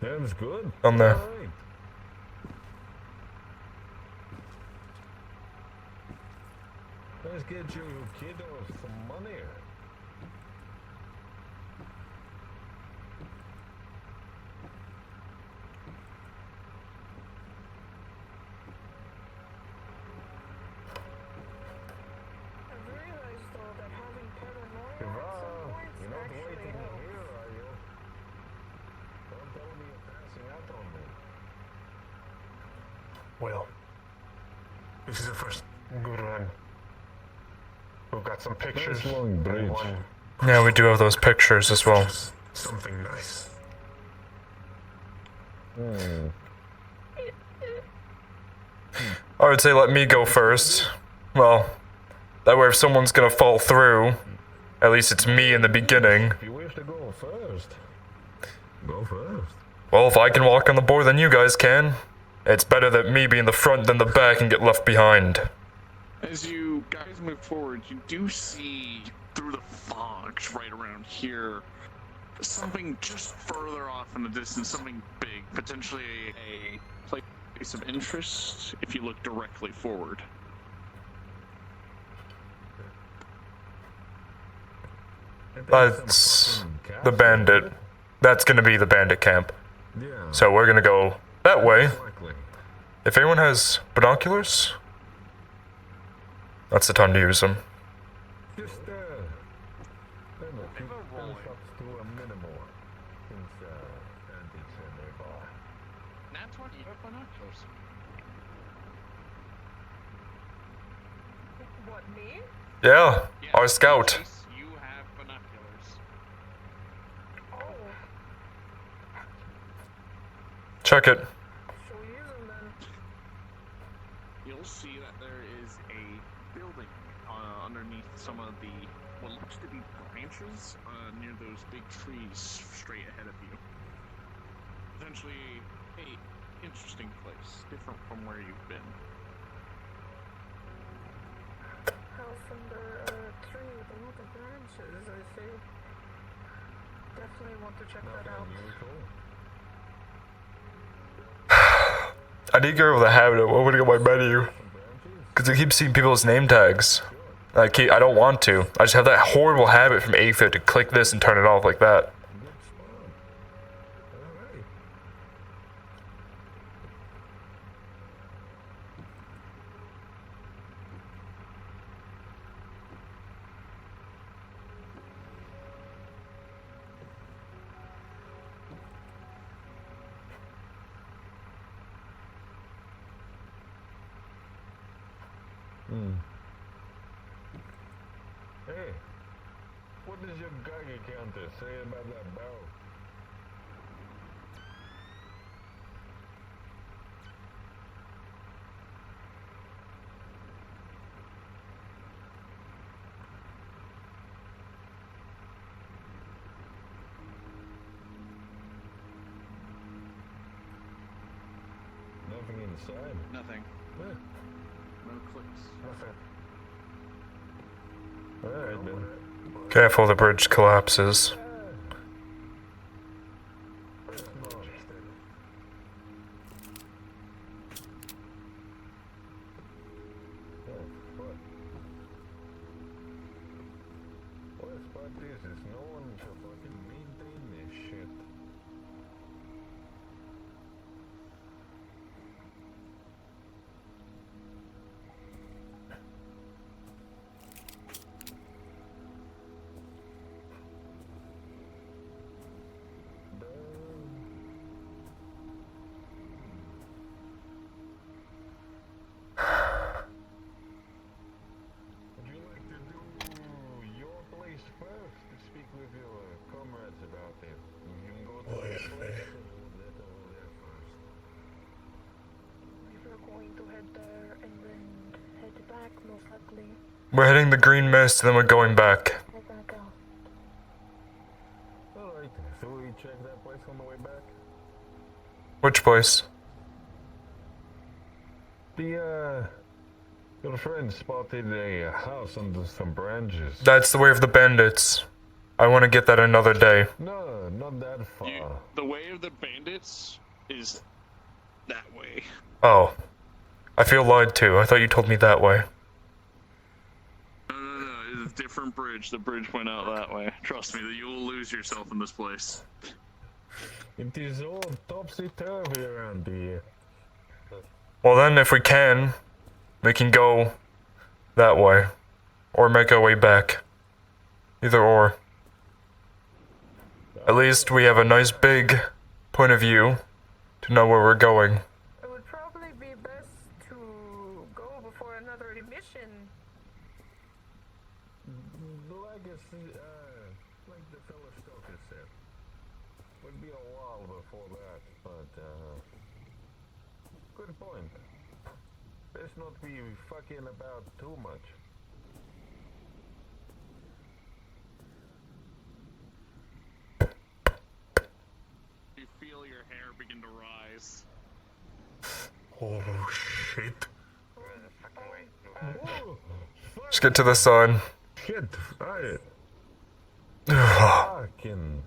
That's good. On there. Alright. Let's get you kiddos some money. I've realized though that having paranoia at Wow, some points you're not actually waiting helps. here, are you? Don't tell me you're passing out on me. Well, this is the first good run. We've got some pictures. Nice long and bridge. one Yeah, we do have those pictures as well. just something nice. Hmm. I would say let me go first. Well, that way if someone's gonna fall through, at least it's me in the beginning. If you wish to go first, go first. Well, if I can walk on the board, then you guys can. It's better that me be in the front than the back and get left behind. As you guys move forward, you do see through the fog right around here something just further off in the distance, something big, potentially a place of interest if you look directly forward. That's the bandit. That's gonna be the bandit camp. Yeah. So we're gonna go that way. Likely. If anyone has binoculars, that's the time to use them. Just keep gunshots to a minimal since bandits are nearby. Nat 20, you have binoculars. What, me? Yeah, our scout. You have binoculars. Oh, Check it. shall we use them then? You'll see that there is a building underneath some of the what looks to be branches near those big trees straight ahead of you. Potentially a interesting place, different from where you've been. House under a tree with a lot of branches, I see. Definitely want to check that out. Unusual. I need to go over the habit of opening up my menu. Because I keep seeing people's name tags. I don't want to. I just have that horrible habit from Aphid to click this and turn it off like that. Good spot. Alright. Hey, what does your Geiger counter say about that barrel? Nothing inside. Nothing. Eh, No clicks. Nothing. Alright then. Careful, the bridge collapses. What spot this is no one to fucking maintain this shit. Would you like to do your place first to speak with your comrades about it? You can go to Oh, the yes, place ma'am. and we'll get over there first. We were going to head there and then head back, most likely. We're hitting the green mist and then we're going back. Head back out. Alright, so we check that place on the way back? Which place? The Your friend spotted a house under some branches. That's the way of the bandits. I want to get that another day. No, not that far. The way of the bandits is that way. Oh. I feel lied to. I thought you told me that way. No. It's a different bridge. The bridge went out that way. Trust me, you will lose yourself in this place. It is all topsy-turvy around here. Well then, if we can go that way. Or make our way back. Either or. At least we have a nice big point of view to know where we're going. It would probably be best to go before another emission. Like the fellow Stoker said, would be a while before that, but, good point. Best not be fucking about too much. You feel your hair begin to rise. Oh shit. Just get to the sun. Shit, right. Fucking.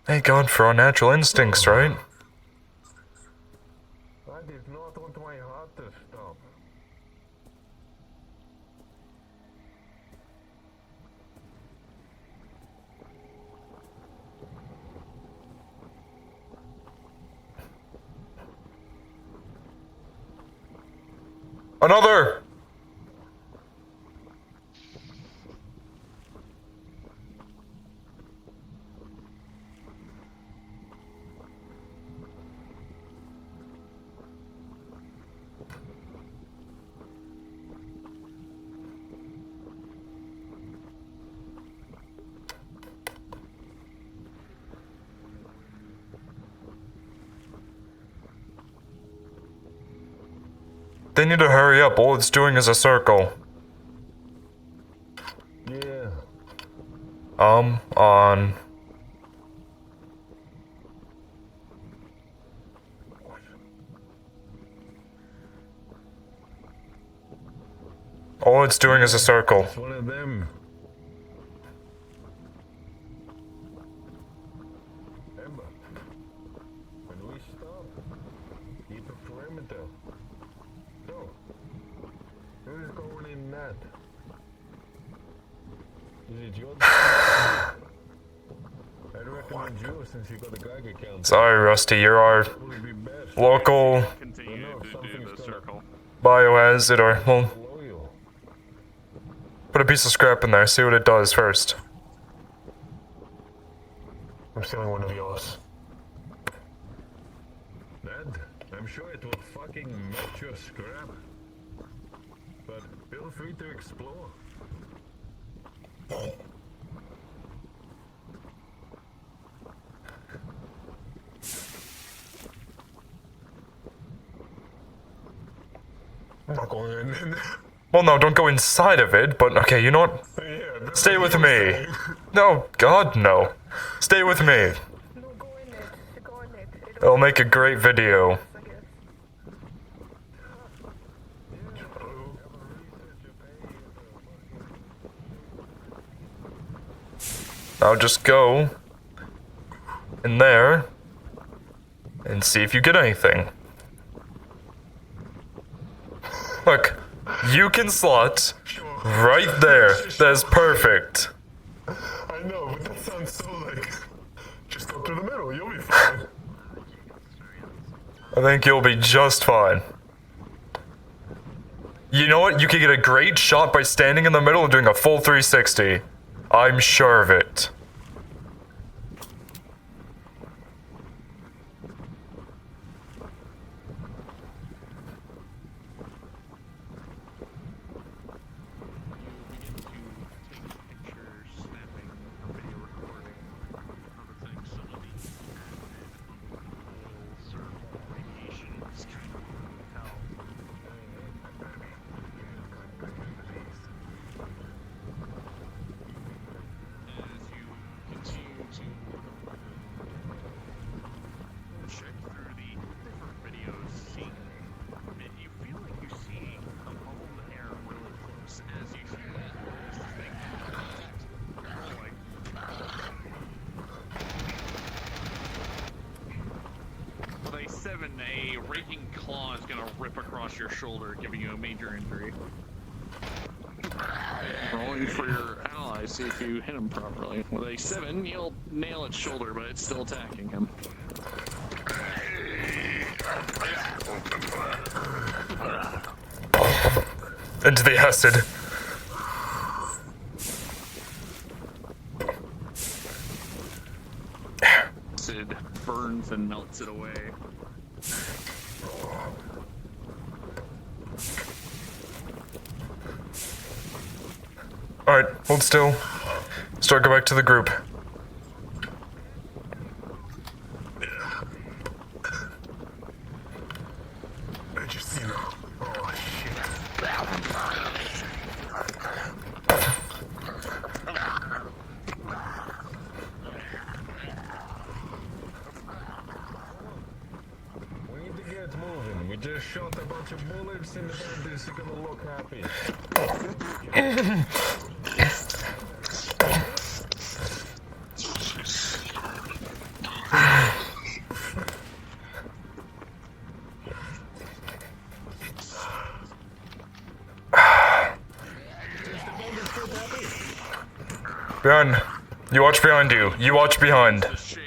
Thank God for our natural instincts, right? I did not want my heart to stop. Another! They need to hurry up. All it's doing is a circle. Yeah. On. All it's doing is a circle. It's one of them. Emma, when we stop, keep a perimeter. So, who's going in that? Is it your I'd recommend you since you got a Geiger counter. Sorry, Rusty, you're our Would be best. local Continue to do the circle. biohazard, or, well, Below you. put a piece of scrap in there, see what it does first. I'm stealing one of yours. Ned, I'm sure it will fucking melt your scrap. But feel free to explore. I'm not going in. Well, no, don't go inside of it, but okay, you know what? Yeah, that's Stay what with he was me. saying. No, God, no. Stay with me. No, go in it. Go in it. It'll make a great video. I guess. Now just go in there and see if you get anything. Look, you can slot right there. That's perfect. I know, but that sounds so like. Just go through the middle, you'll be fine. I think you'll be just fine. You know what? You could get a great shot by standing in the middle and doing a full 360. I'm sure of it. fucking claw is gonna rip across your shoulder, giving you a major injury. Rolling for your ally, see if you hit him properly. With a 7, you'll nail its shoulder, but it's still attacking him. Into the acid. Acid burns and melts it away. Alright, hold still. Start go back to the group. I just seen him. Oh, shit. We need to get moving. We just shot a bunch of bullets and the bandits are gonna look happy. Behind. You watch behind you. You watch behind. The shake.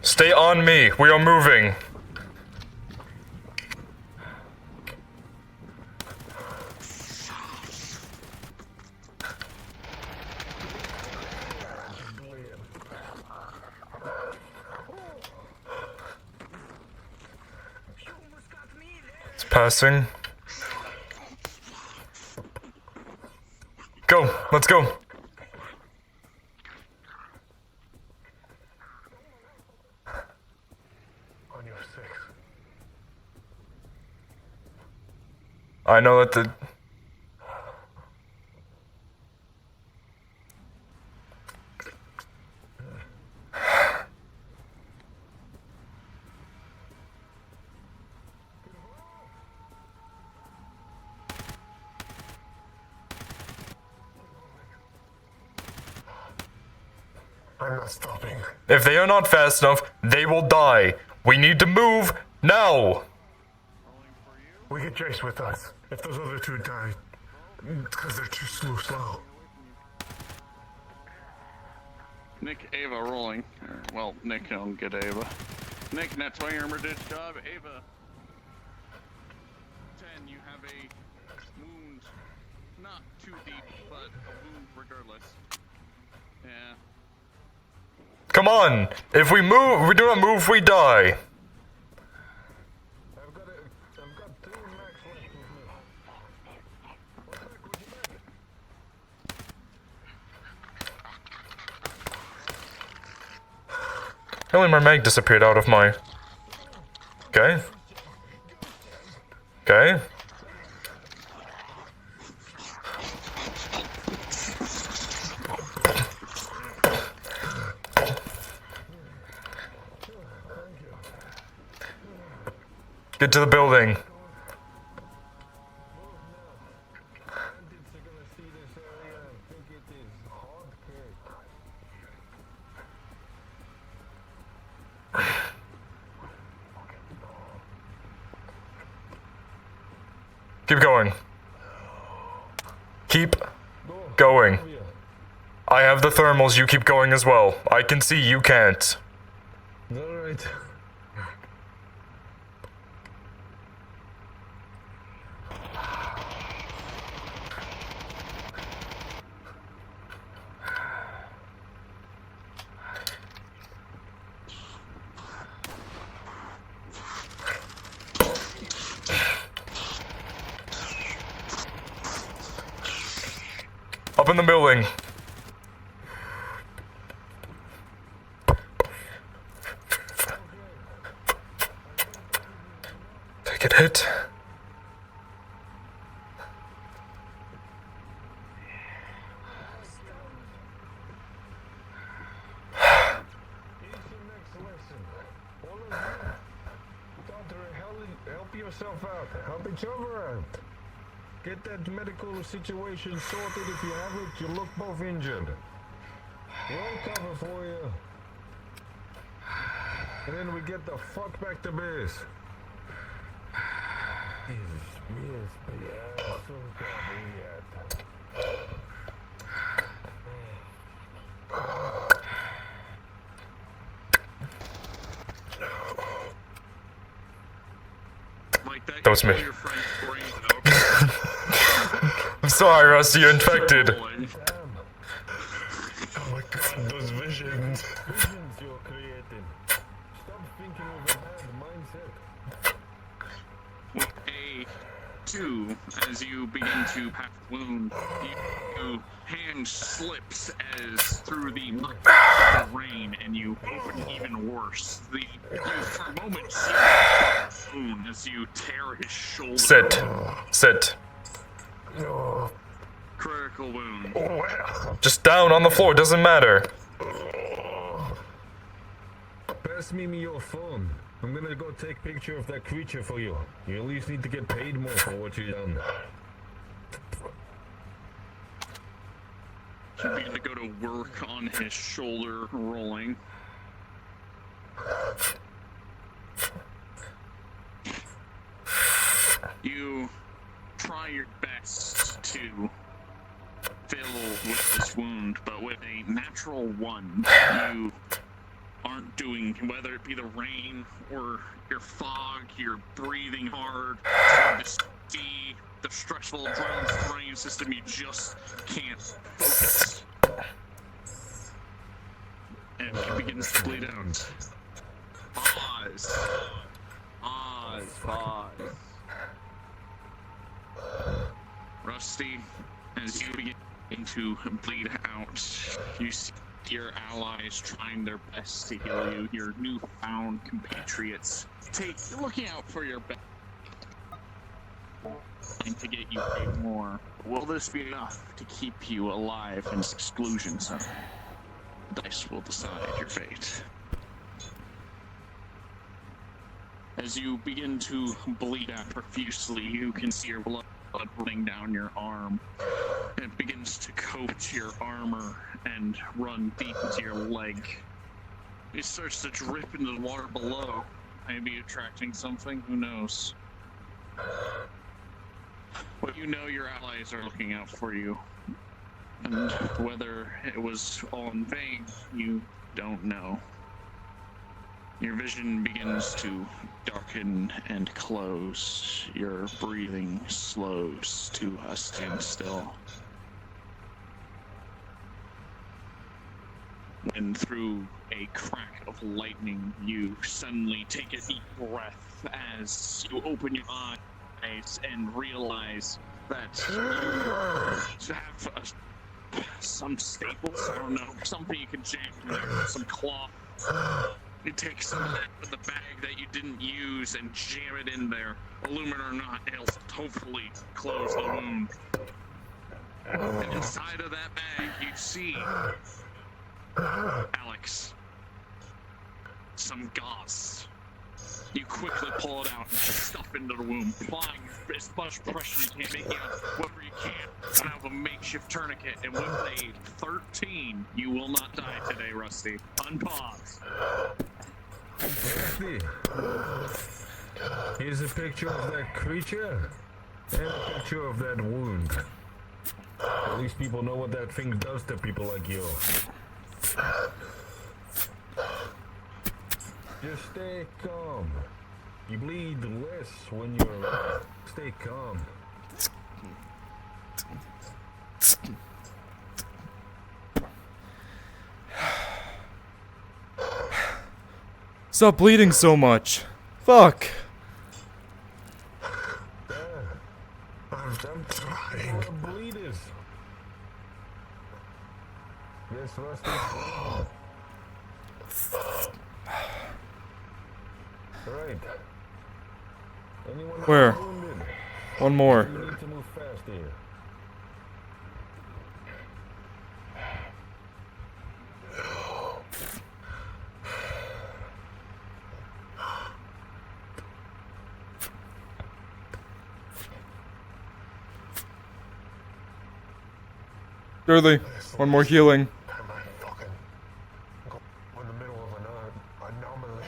Stay on me. We are moving. It's passing. Go. Let's go. On your 6. I know that the... I'm not stopping. If they are not fast enough, they will die. We need to move now. We get Jace with us. If those other two die, it's because they're too slow. Nick, Ava rolling. Well, Nick don't get Ava. Nick, net 20 armor ditch job. Ava. 10, you have a wound. Not too deep, but a wound regardless. Yeah. Come on. If we move, we do not move, we die. I've got 2 max left with me. What the heck would you make? Only my mag disappeared out of my... Okay. Okay. Get to the building. Bandits are gonna see this area and think it is hard cake. Keep going. Keep going. I have the thermals, you keep going as well. I can see, you can't. Alright. Up in the building. Take a hit. Help yourself out. Help each other out. Get that medical situation sorted. If you have it, you look both injured. We'll cover for you. And then we get the fuck back to base. Like That was me. Your friend's brain, though. I'm sorry, Rusty, you're infected. Rolling. Oh my god, those visions. Visions you're creating. Stop thinking of a bad mindset. A2, as you begin to pass the wound, your hand slips as through the muck of the rain, and you open even worse. You for a moment see the wound as you tear his shoulder. Sit. Oh, Critical wound. well. Just down on the floor, doesn't matter. Pass me your phone. I'm gonna go take picture of that creature for you. You at least need to get paid more for what you've done. You begin to go to work on his shoulder, rolling. You try your best to fill with this wound, but with a natural 1, you aren't doing, whether it be the rain or your fog, you're breathing hard, trying to see the stressful adrenaline brain system, you just can't focus. And it begins to bleed out. Pause. Rusty, as you begin to bleed out, you see your allies trying their best to heal you, your newfound compatriots looking out for your best and to get you paid more. Will this be enough to keep you alive in this exclusion zone? Dice will decide your fate. As you begin to bleed out profusely, you can see your blood running down your arm. It begins to coat your armor and run deep into your leg. It starts to drip into the water below, maybe attracting something, who knows. But you know your allies are looking out for you. And whether it was all in vain, you don't know. Your vision begins to darken and close. Your breathing slows to a standstill. And through a crack of lightning, you suddenly take a deep breath as you open your eyes and realize that you have some staples, I don't know, something you can jam in there, some cloth. You take some of that from the bag that you didn't use and jam it in there. Aluminum or not, it'll hopefully close the wound. And inside of that bag, you see Alex, some gauze. You quickly pull it out and stuff into the wound, applying as much pressure as you can, making out whatever you can out of a makeshift tourniquet. And with a 13, you will not die today, Rusty. Unpause. Rusty, here's a picture of that creature and a picture of that wound. At least people know what that thing does to people like you. Just stay calm. You bleed less when you're alive. Stay calm. Stop bleeding so much. Fuck. I'm trying. What a bleed is. Yes, Rusty. Right. Anyone Where? wounded? One more. You need to move fast here. Surely, one more healing. Time I fucking go in the middle of an anomaly.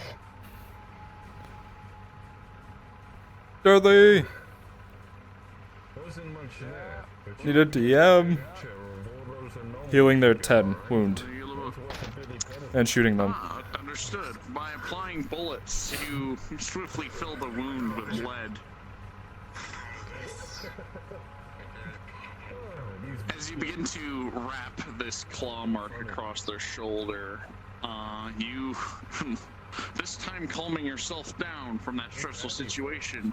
Surely, Wasn't much there. but need a DM. picture of all those anomalies Healing their you 10 got, wound You little- was worth a Billy Penny. and shooting them. Understood. By applying bullets, you swiftly fill the wound with lead. As you begin to wrap this claw mark across their shoulder, you, this time calming yourself down from that stressful situation,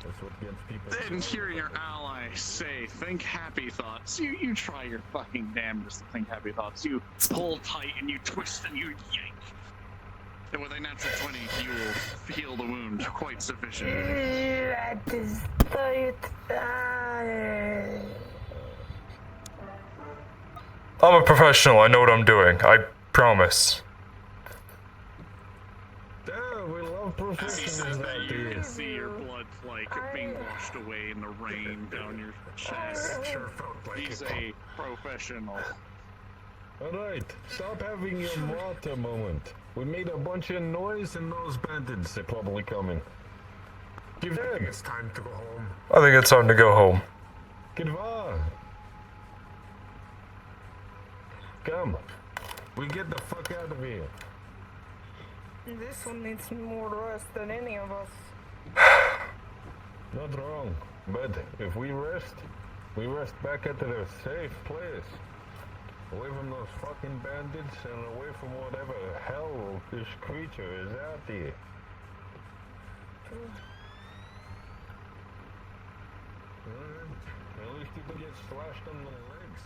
That's what gets people. and hearing your ally say, think happy thoughts, you try your fucking damnedest to think happy thoughts. You pull tight and you twist and you yank. And with a natural 20, you will heal the wound quite sufficiently. I'm a professional, I know what I'm doing. I promise. Yeah, we love As he says professionals that, out you there. can see your blood being washed away in the rain down your chest. Sure felt like He's it. a professional. Alright, stop having your martyr moment. We made a bunch of noise and those bandits are probably coming. Give I think them! it's time to go home. I think it's time to go home. Get on! Come. We get the fuck out of here. This one needs more rest than any of us. Not wrong, but if we rest back at a safe place. Away from those fucking bandits and away from whatever hell this creature is out there. Alright, at least you don't get slashed on the legs.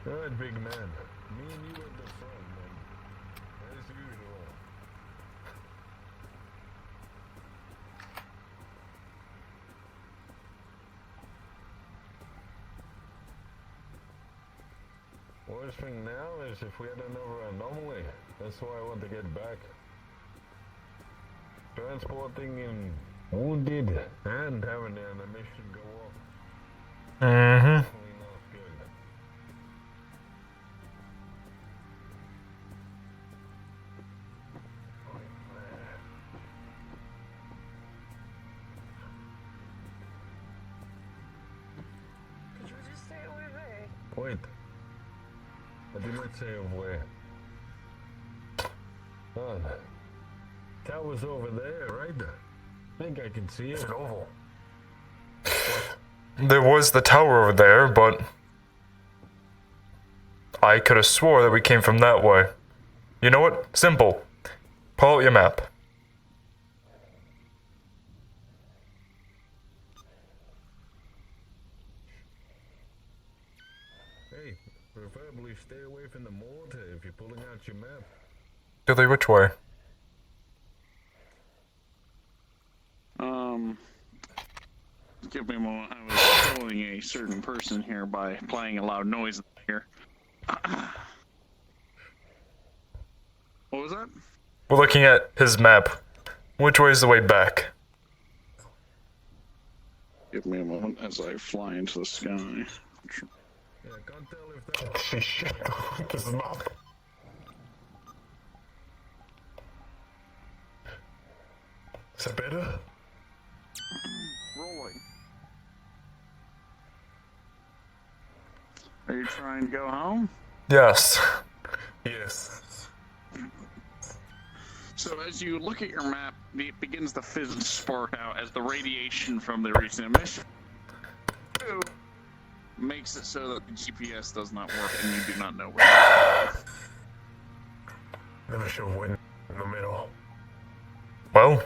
Alright, big man. Me and you at the front, man. As usual. Worst thing now is if we had another anomaly. That's why I want to get back. Transporting in wounded and having the animation go off. Mm-hmm. Definitely not good. Could you just stay away? Wait. I did not say away. Oh, tower's over there, right? I think I can see It's it. an oval. There was the tower over there, but I could have swore that we came from that way. You know what? Simple. Pull out your map. Hey, preferably stay away from the mortar if you're pulling out your map. Billy, which way? Give me a moment. I was trolling a certain person here by playing a loud noise here. What was that? We're looking at his map. Which way is the way back? Give me a moment as I fly into the sky. Yeah, I can't tell if that. Shit. This is not. Is that better? Rolling. Are you trying to go home? Yes. Yes. So as you look at your map, it begins to fizz and spark out as the radiation from the recent emission makes it so that the GPS does not work and you do not know where you are. Never should have went in the middle. Well,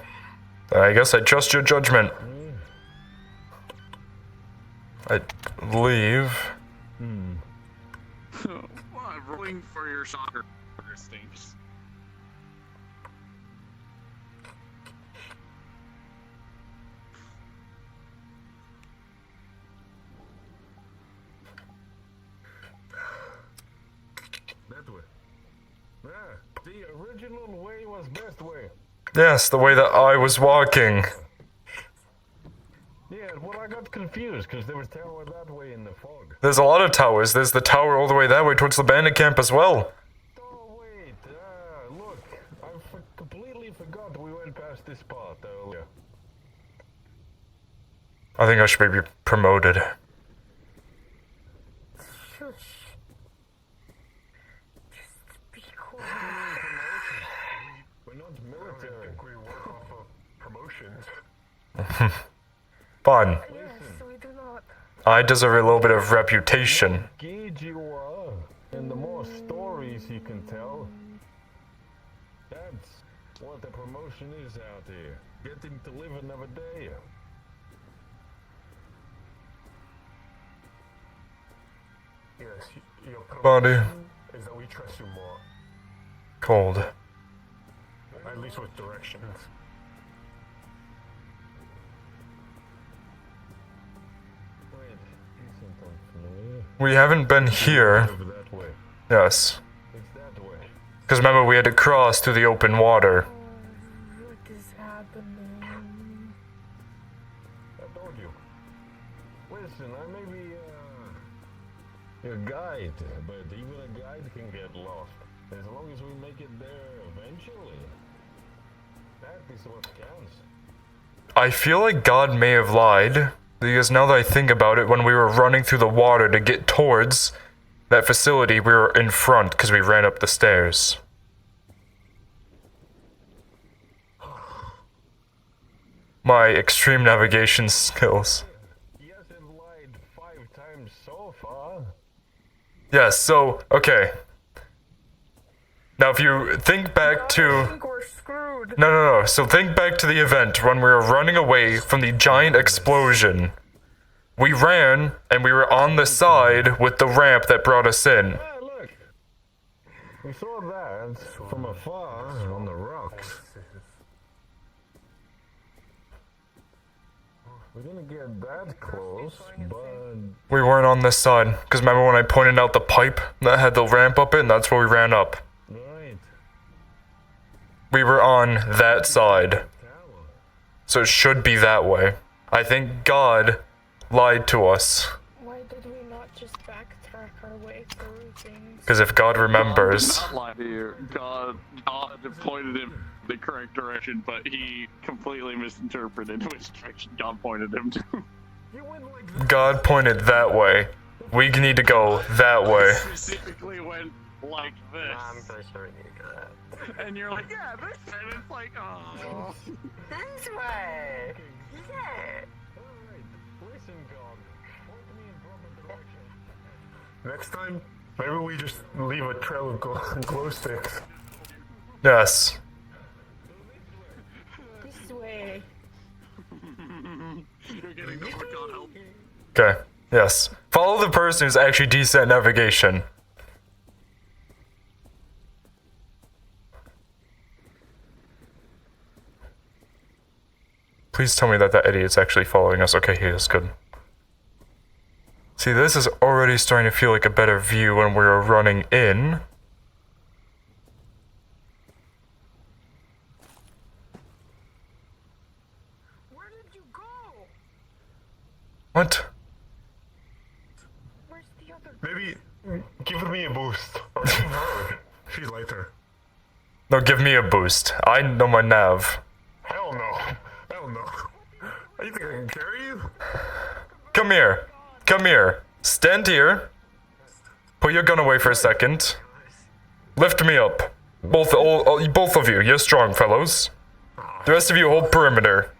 I guess I trust your judgment. I believe. Well, I'm rolling for your soccer instincts. That way. Ah, The original way was best way. Yes, the way that I was walking. Yeah, well, I got confused because there was tower that way in the fog. There's a lot of towers. There's the tower all the way that way towards the bandit camp as well. Oh, wait. Look. I completely forgot we went past this part earlier. I think I should be promoted. Shush. Just be quiet. We're not military. We work off of promotions. Fun. Yes, we do not. I deserve a little bit of reputation. Gauge you are, and the more stories you can tell, that's what the promotion is out here. Getting to live another day. Yes, your Body. promotion is that we trust you more. Cold. At least with directions. Wait, you seem familiar. We haven't been here. Over that way. Yes. It's that way. Because remember, we had to cross through the open water. What is happening? I told you. Listen, I may be, your guide, but even a guide can get lost. As long as we make it there eventually, that is what counts. I feel like God may have lied. Because now that I think about it, when we were running through the water to get towards that facility, we were in front because we ran up the stairs. My extreme navigation skills. He hasn't lied 5 times so far. Yes, so, okay. Now if you think back I to... think we're screwed. No. So think back to the event when we were running away from the giant explosion. We ran, and we were on the side with the ramp that brought us in. Ah, look. We saw that from afar on the rocks. We didn't get that close, but We weren't on this side, because remember when I pointed out the pipe that had the ramp up it, and that's where we ran up. right. We were on that side, Tower. so it should be that way. I think God lied to us, Why did we not just backtrack our way through things? because if God remembers... God did not lie to you. God pointed him the correct direction, but he completely misinterpreted which direction God pointed him to. You went like that. God pointed that way. We need to go that way. Specifically went like this. I'm pretty sure you got that. And you're like, yeah, this, and it's like, oh. This way! Yeah! Alright, listen, God. Point me in proper direction. Next time, maybe we just leave a trail of glow sticks. Yes. This way. You're getting the more God help. Okay. Yes. Follow the person who's actually decent at navigation. Please tell me that that idiot's actually following us. Okay, he is. Good. See, this is already starting to feel like a better view when we were running in. Where did you go? What? Where's the other? Maybe give me a boost. Or give her. She's lighter. No, give me a boost. I know my nav. Hell no. Hell no. You think I can carry you? Come here. Come here. Stand here. Put your gun away for a second. Lift me up. Both of you. You're strong, fellows. The rest of you hold perimeter.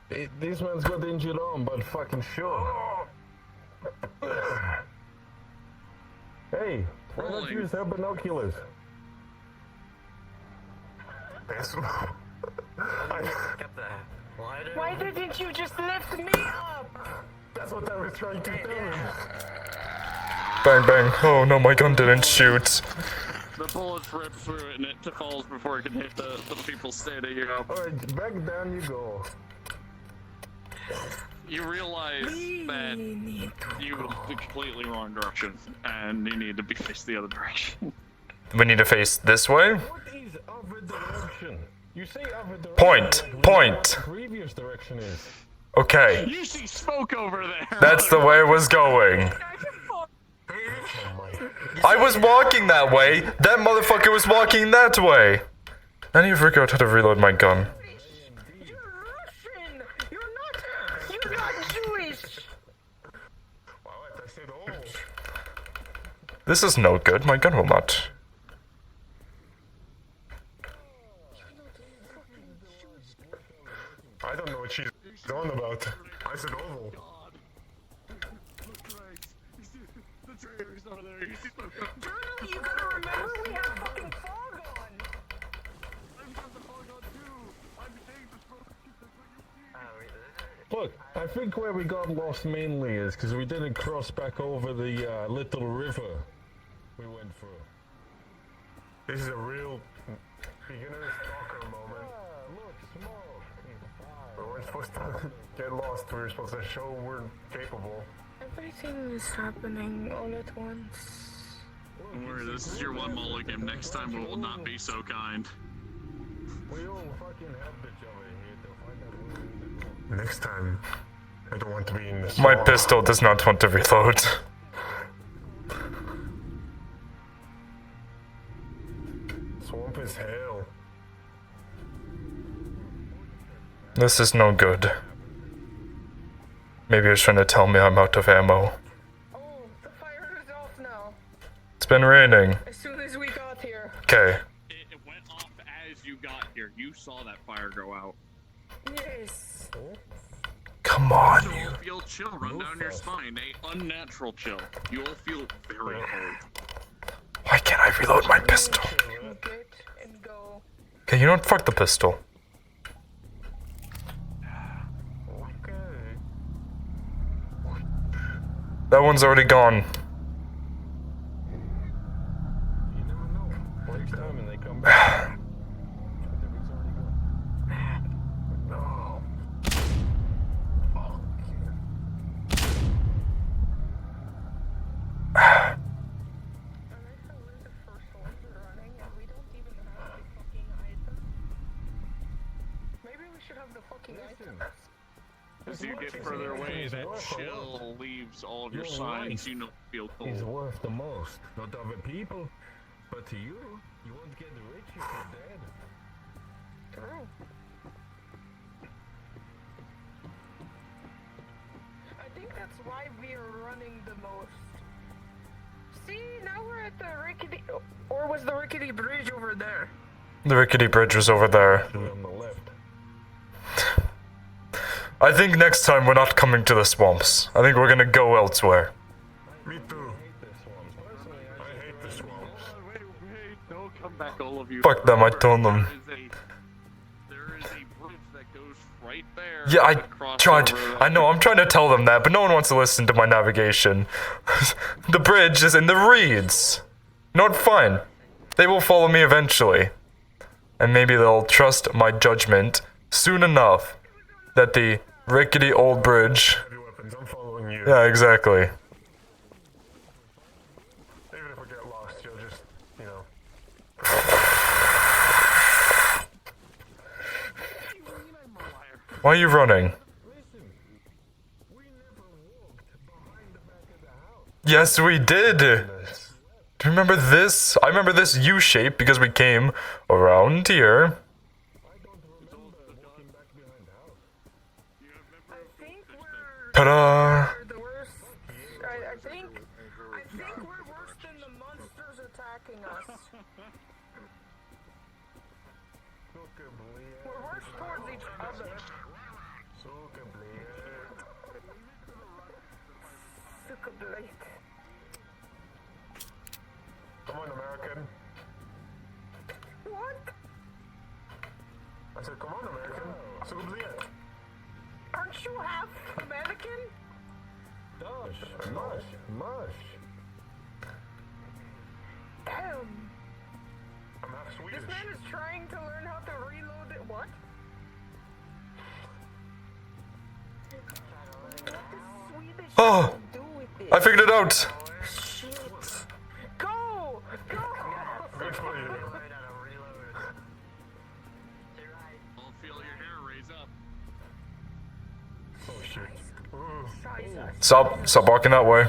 This man's got the injured arm, but fucking sure. Hey, why don't Rolling. you use her binoculars? Yes. Get there. Why didn't you just lift me up? That's what I was trying to do. Bang, bang. Oh no, my gun didn't shoot. The bullets rip through it and it falls before it can hit the people standing up. Alright, back down you go. You realize that you went the completely wrong direction and you need to be faced the other direction. we need to face this way. What is other direction? You say other direction. Point, like we know point. what the previous direction is. Okay, You see smoke over there. that's the way it was going. I was walking that way. That motherfucker was walking that way. I need to figure out how to reload my gun. You're Russian! You're not Jewish! I said all. This is no good. My gun will not. I don't know what she's on about. I said oval. The traitor's over there. You see smoke. Journal, you gotta remember we have fucking fog on! I've got the fog on too. I'm seeing the smoke. Look, I think where we got lost mainly is because we didn't cross back over the little river we went through. This is a real beginner stalker moment. Look, smoke. We weren't supposed to get lost. We were supposed to show we're capable. Everything is happening all at once. Don't worry, this is your one mulligan. Next time we will not be so kind. We all fucking helped each other here to find out where we need to go. Next time, I don't want to be in this. My pistol does not want to reload. Swamp is hell. This is no good. Maybe it's trying to tell me I'm out of ammo. Oh, the fire is off now. It's been raining. As soon as we got here. Okay. It went off as you got here. You saw that fire go out. Yes. Come on. You will feel chill run down your spine. A unnatural chill. You will feel very cold. Why can't I reload my pistol? Get and go. Okay, you know what? Fuck the pistol. That one's already gone. You never know. Next time and they come back. Everything's already gone. No. I like how we're the first ones running and we don't even have the fucking item. Maybe we should have the fucking item. As you get further away, that chill leaves all of your Your signs. life You don't feel Is cold. worth the most. Not other people, but to you. You won't get rich if you're dead. True. I think that's why we are running the most. See, now we're at the rickety... Or was the rickety bridge over there? The rickety bridge was over there. On the left. I think next time we're not coming to the swamps. I think we're gonna go elsewhere. Me too. This one. Personally, I hate the swamps. Wait, don't come back, all of you. Fuck them, I told them. There is a bridge that goes right there. Yeah, I across tried. the river. I know, I'm trying to tell them that, but no one wants to listen to my navigation. The bridge is in the reeds. Not fine. They will follow me eventually. And maybe they'll trust my judgment soon enough that the rickety old bridge. Heavy weapons. I'm following you. Yeah, exactly. Even if we get lost, you'll just, you know. Why are you running? we never walked behind the back of the house. Yes, we did. Do you remember this? I remember this U shape because we came around here. I don't remember walking back behind the house. I think we're... Ta-da! we're the worst. I think we're worse than the monsters attacking us. We're worse towards each other. Suka Blake. Come on, American. What? I said, come on, American. Subliet. Aren't you half American? Mush. Damn. I'm half Swedish. This man is trying to learn how to reload it. What? What does Swedish Oh, do with it? I figured it out. Shit. Go! Go! shit. Stop walking that way.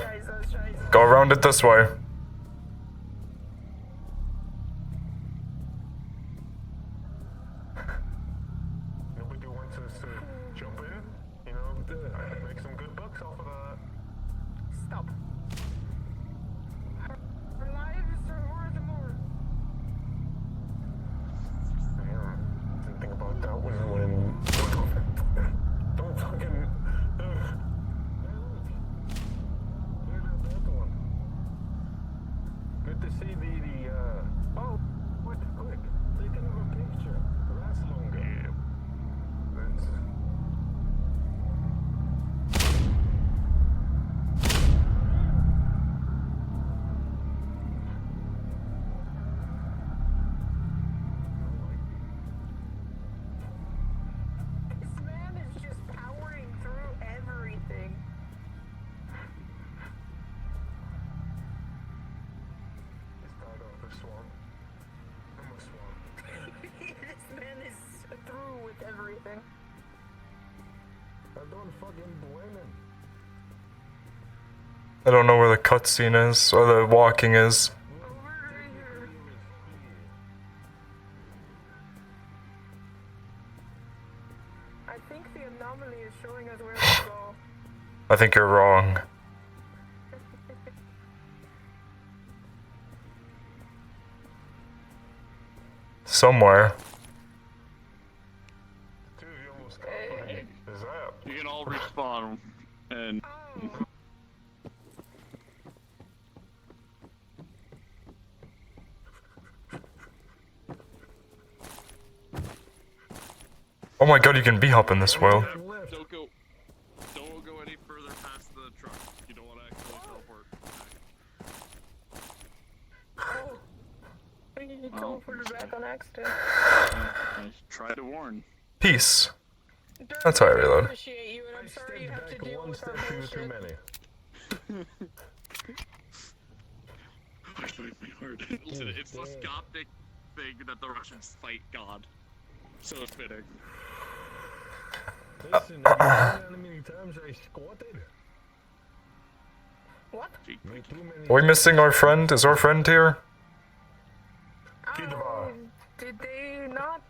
Go around it this way. Nobody wants us to jump in? You know, I could make some good bucks off of that. Stop. Our lives are worth more. Yeah, didn't think about that when don't fucking. Good to see the oh, what? Quick, take another picture. Lasts longer. That's. This man is just powering through everything. Start off the swamp. I'm a swamp. This man is through with everything. I don't fucking blame him. I don't know where the cutscene is or the walking is. Over here. I think the anomaly is showing us where to go. I think you're wrong. Somewhere. Two of you almost got me. Is that? You can all respawn and Oh, Oh my god, you can b-hop in this world. Don't go any further past the truck. You don't want to actually teleport. you teleported back on accident. I tried to warn. Peace. Dirk, That's how I I reload. appreciate you, and I'm sorry you have to Back deal one with our step too bullshit. many. It's really hard. Listen, it's the Skoptic thing that the Russians fight God. So fitting. Listen, you know how many times I squatted? What? Me too many. Are we missing our friend? Is our friend here? Oh, did they not?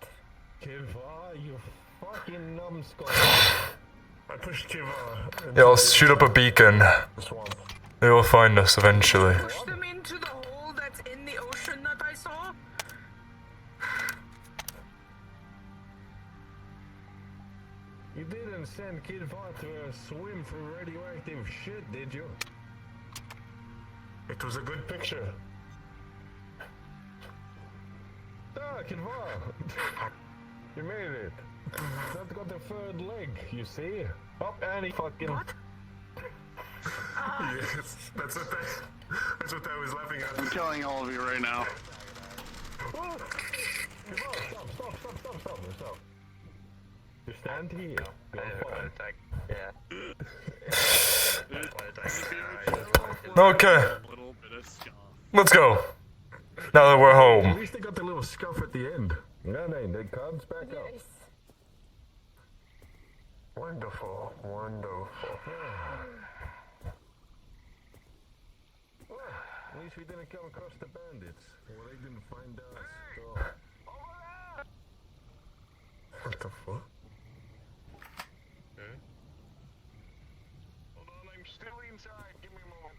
Kiva, you fucking numbskull. I pushed Kiva. Yeah, I'll shoot up a beacon. The swamp. They will find us eventually. Push them into the hole that's in the ocean that I saw? You didn't send Kiva to swim through radioactive shit, did you? It was a good picture. Ah, Kiva! You made it. That got the third leg, you see? Up any fucking... What? Yes, that's what I was laughing at. I'm killing all of you right now. Oh! Kiva, stop. You stand here. Go fine. Okay, A little bit of scuff. let's go. Now that we're At home. least they got the little scuff at the end. No, the cards back up. Yes. Wonderful. Well, at least we didn't come across the bandits. Well, they didn't find us. So... What the fuck? Hold on, I'm still inside. Give me a moment.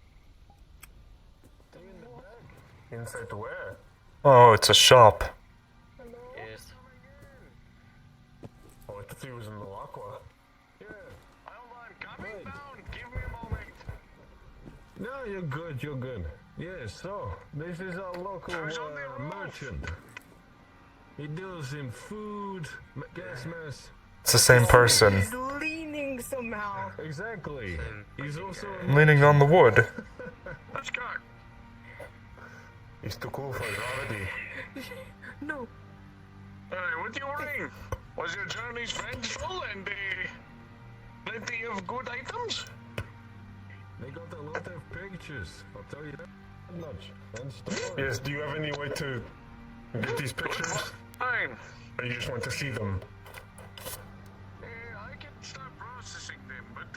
Inside to where? Oh, it's a shop. Yes. Oh, I thought he was in the aqua. Yeah. Hold on, coming down. Give me a moment. No, you're good. Yes, so, this is our local merchant. He deals in food, gas masks. It's the same person. He's leaning somehow. Exactly. He's also Leaning on the wood. Let's go. He's too cool for gravity. No. Hey, what you bring? Was your journey eventful and plenty of good items? They got a lot of pictures. I'll tell you that much. And stories. Yes, do you have any way to get these pictures? Fine. Or you just want to see them? I can start processing them, but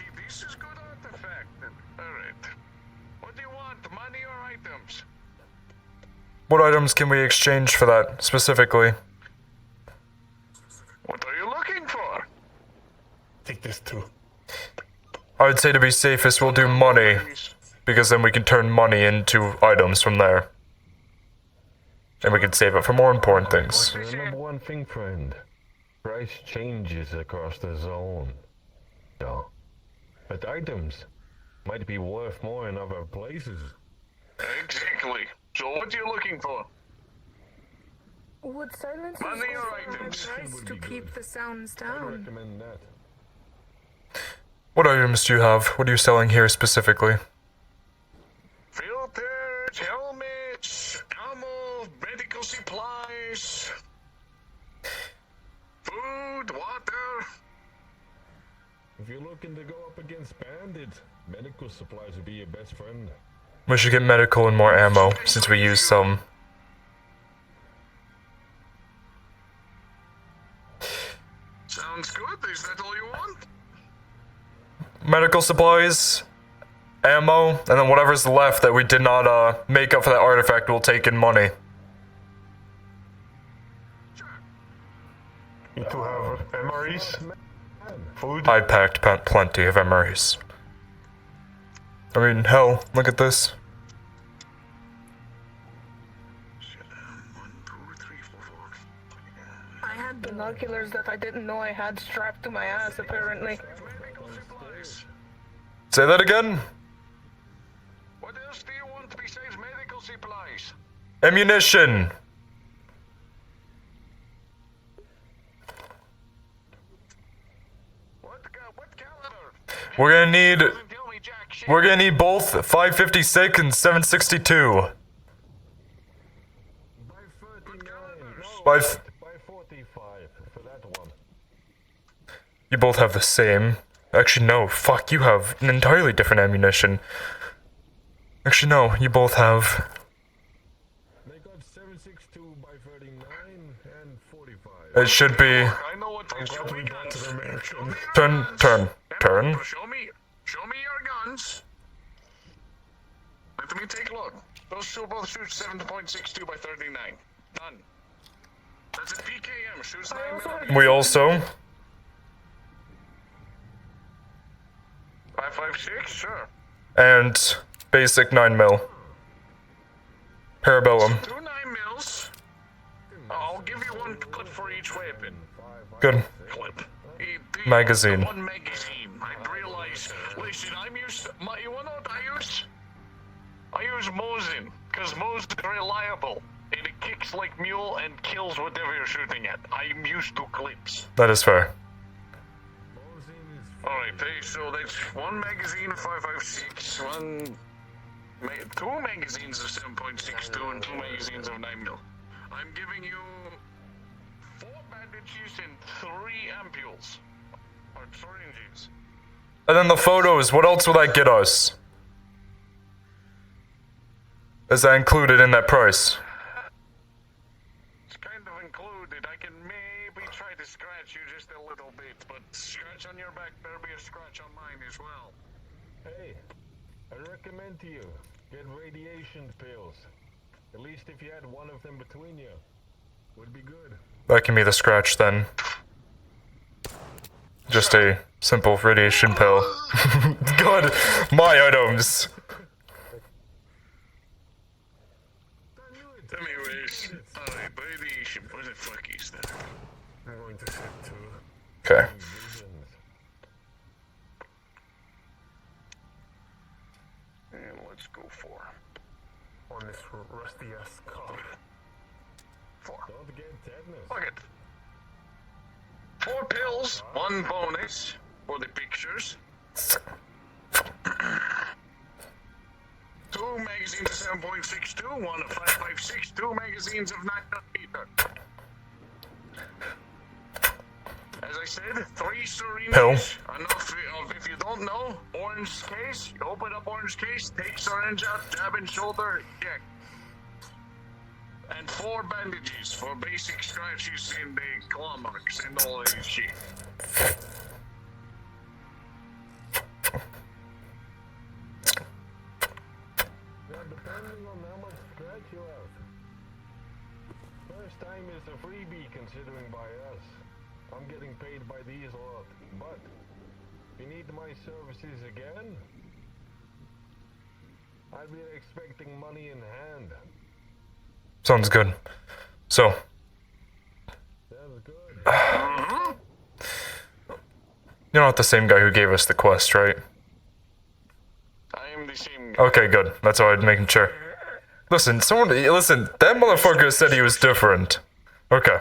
What items can we exchange for that, specifically? What are you looking for? Take this too. I would say to be safest, we'll do money, because then we can turn money into items from there. And we can save it for more important things. Remember one thing, friend. Price changes across the zone. So, but items might be worth more in other places. Exactly. So what are you looking for? Would silence Money or also items? advise to keep the sounds I down? recommend that. What items do you have? What are you selling here specifically? Filters, helmets, ammo, medical supplies, food, water. If you're looking to go up against bandits, medical supplies would be your best friend. We should get medical and more ammo, since we used some. Sounds good. Is that all you want? Medical supplies, ammo, and then whatever's left that we did not make up for that artifact, we'll take in money. You two have MREs? Food? I packed plenty of MREs. I mean, hell, look at this. I had binoculars that I didn't know I had strapped to my ass, apparently. Say that again? What else do you want besides medical supplies? Ammunition! What caliber? We're gonna need... Doesn't tell me jack shit. We're gonna need both 556 and 762. Buy 39. No, Buy buy 45 for that one. You both have the same. Actually, no. Fuck, you have an entirely different ammunition. Actually, no. You both have... They got 762 by 39 and 45. It should be... I know what to show me guns. Show me your Turn. guns. Show me your guns. Let me take a look. Those two both shoot 7.62 by 39. Done. That's a PKM. Shoots 9mm. We also... 5.56. Sure. And basic 9mm. Parabellum. 2 9mm. I'll give you one clip for each weapon. Good. Clip. Magazine. One magazine. I realize. Listen, I'm used. You wanna know what I use? I use Mosin, because Mosin is reliable. And it kicks like mule and kills whatever you're shooting at. I'm used to clips. That is fair. Alright, so that's one magazine of 5.56, two magazines of 7.62, and 2 magazines of 9mm. I'm giving you 4 bandages and 3 ampules. Or syringes. And then the photos, what else will that get us? Is that included in that price? It's kind of included. I can maybe try to scratch you just a little bit, but scratch on your back, there'll be a scratch on mine as well. Hey, I recommend to you, get radiation pills. At least if you had one of them between you, would be good. That can be the scratch then. Just a simple radiation pill. Good. My items. Anyways, alright, radiation, where the fuck is that? I'm going to sit too. Okay. And let's go 4. On this rusty ass car. 4. Don't get tetanus. Fuck it. 4 pills, 1 bonus for the pictures. 2 magazines of 7.62, 1 of 5.56, 2 magazines of 9mm. As I said, 3 syringes. Pill. Enough of, if you don't know, orange case. You open up orange case, take syringe out, jab in shoulder, check. And 4 bandages for basic scratches and the claw marks and all that shit. Yeah, depending on how much scratch you have. It's a freebie considering by us. I'm getting paid by these lot, but if you need my services again, I'd be expecting money in hand. Sounds good. So, Sounds good. you're not the same guy who gave us the quest, right? I am the same. Okay, good. That's all I'm making sure. Listen, that motherfucker said he was different. Okay.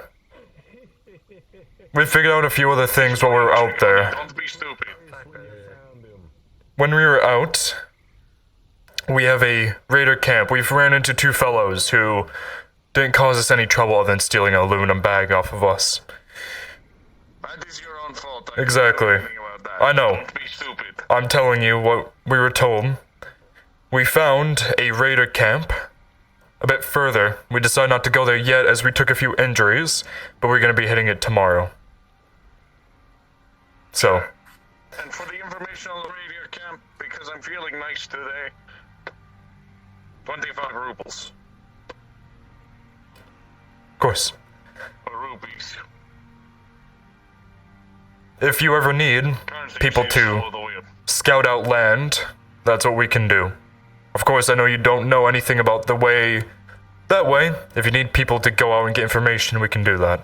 We figured out a few other things while we were out there. Don't be stupid. When we were out, we have a raider camp. We've ran into two fellows who didn't cause us any trouble other than stealing an aluminum bag off of us. That is your own fault. Exactly. I know. Don't be stupid. I'm telling you what we were told. We found a raider camp a bit further. We decided not to go there yet as we took a few injuries, but we're going to be hitting it tomorrow. So, And for the information on the radio camp, because I'm feeling nice today, 25 rubles. of course, Or rupees. if you ever need Currency people seems to all the way up. scout out land, that's what we can do. Of course, I know you don't know anything about the way that way. If you need people to go out and get information, we can do that.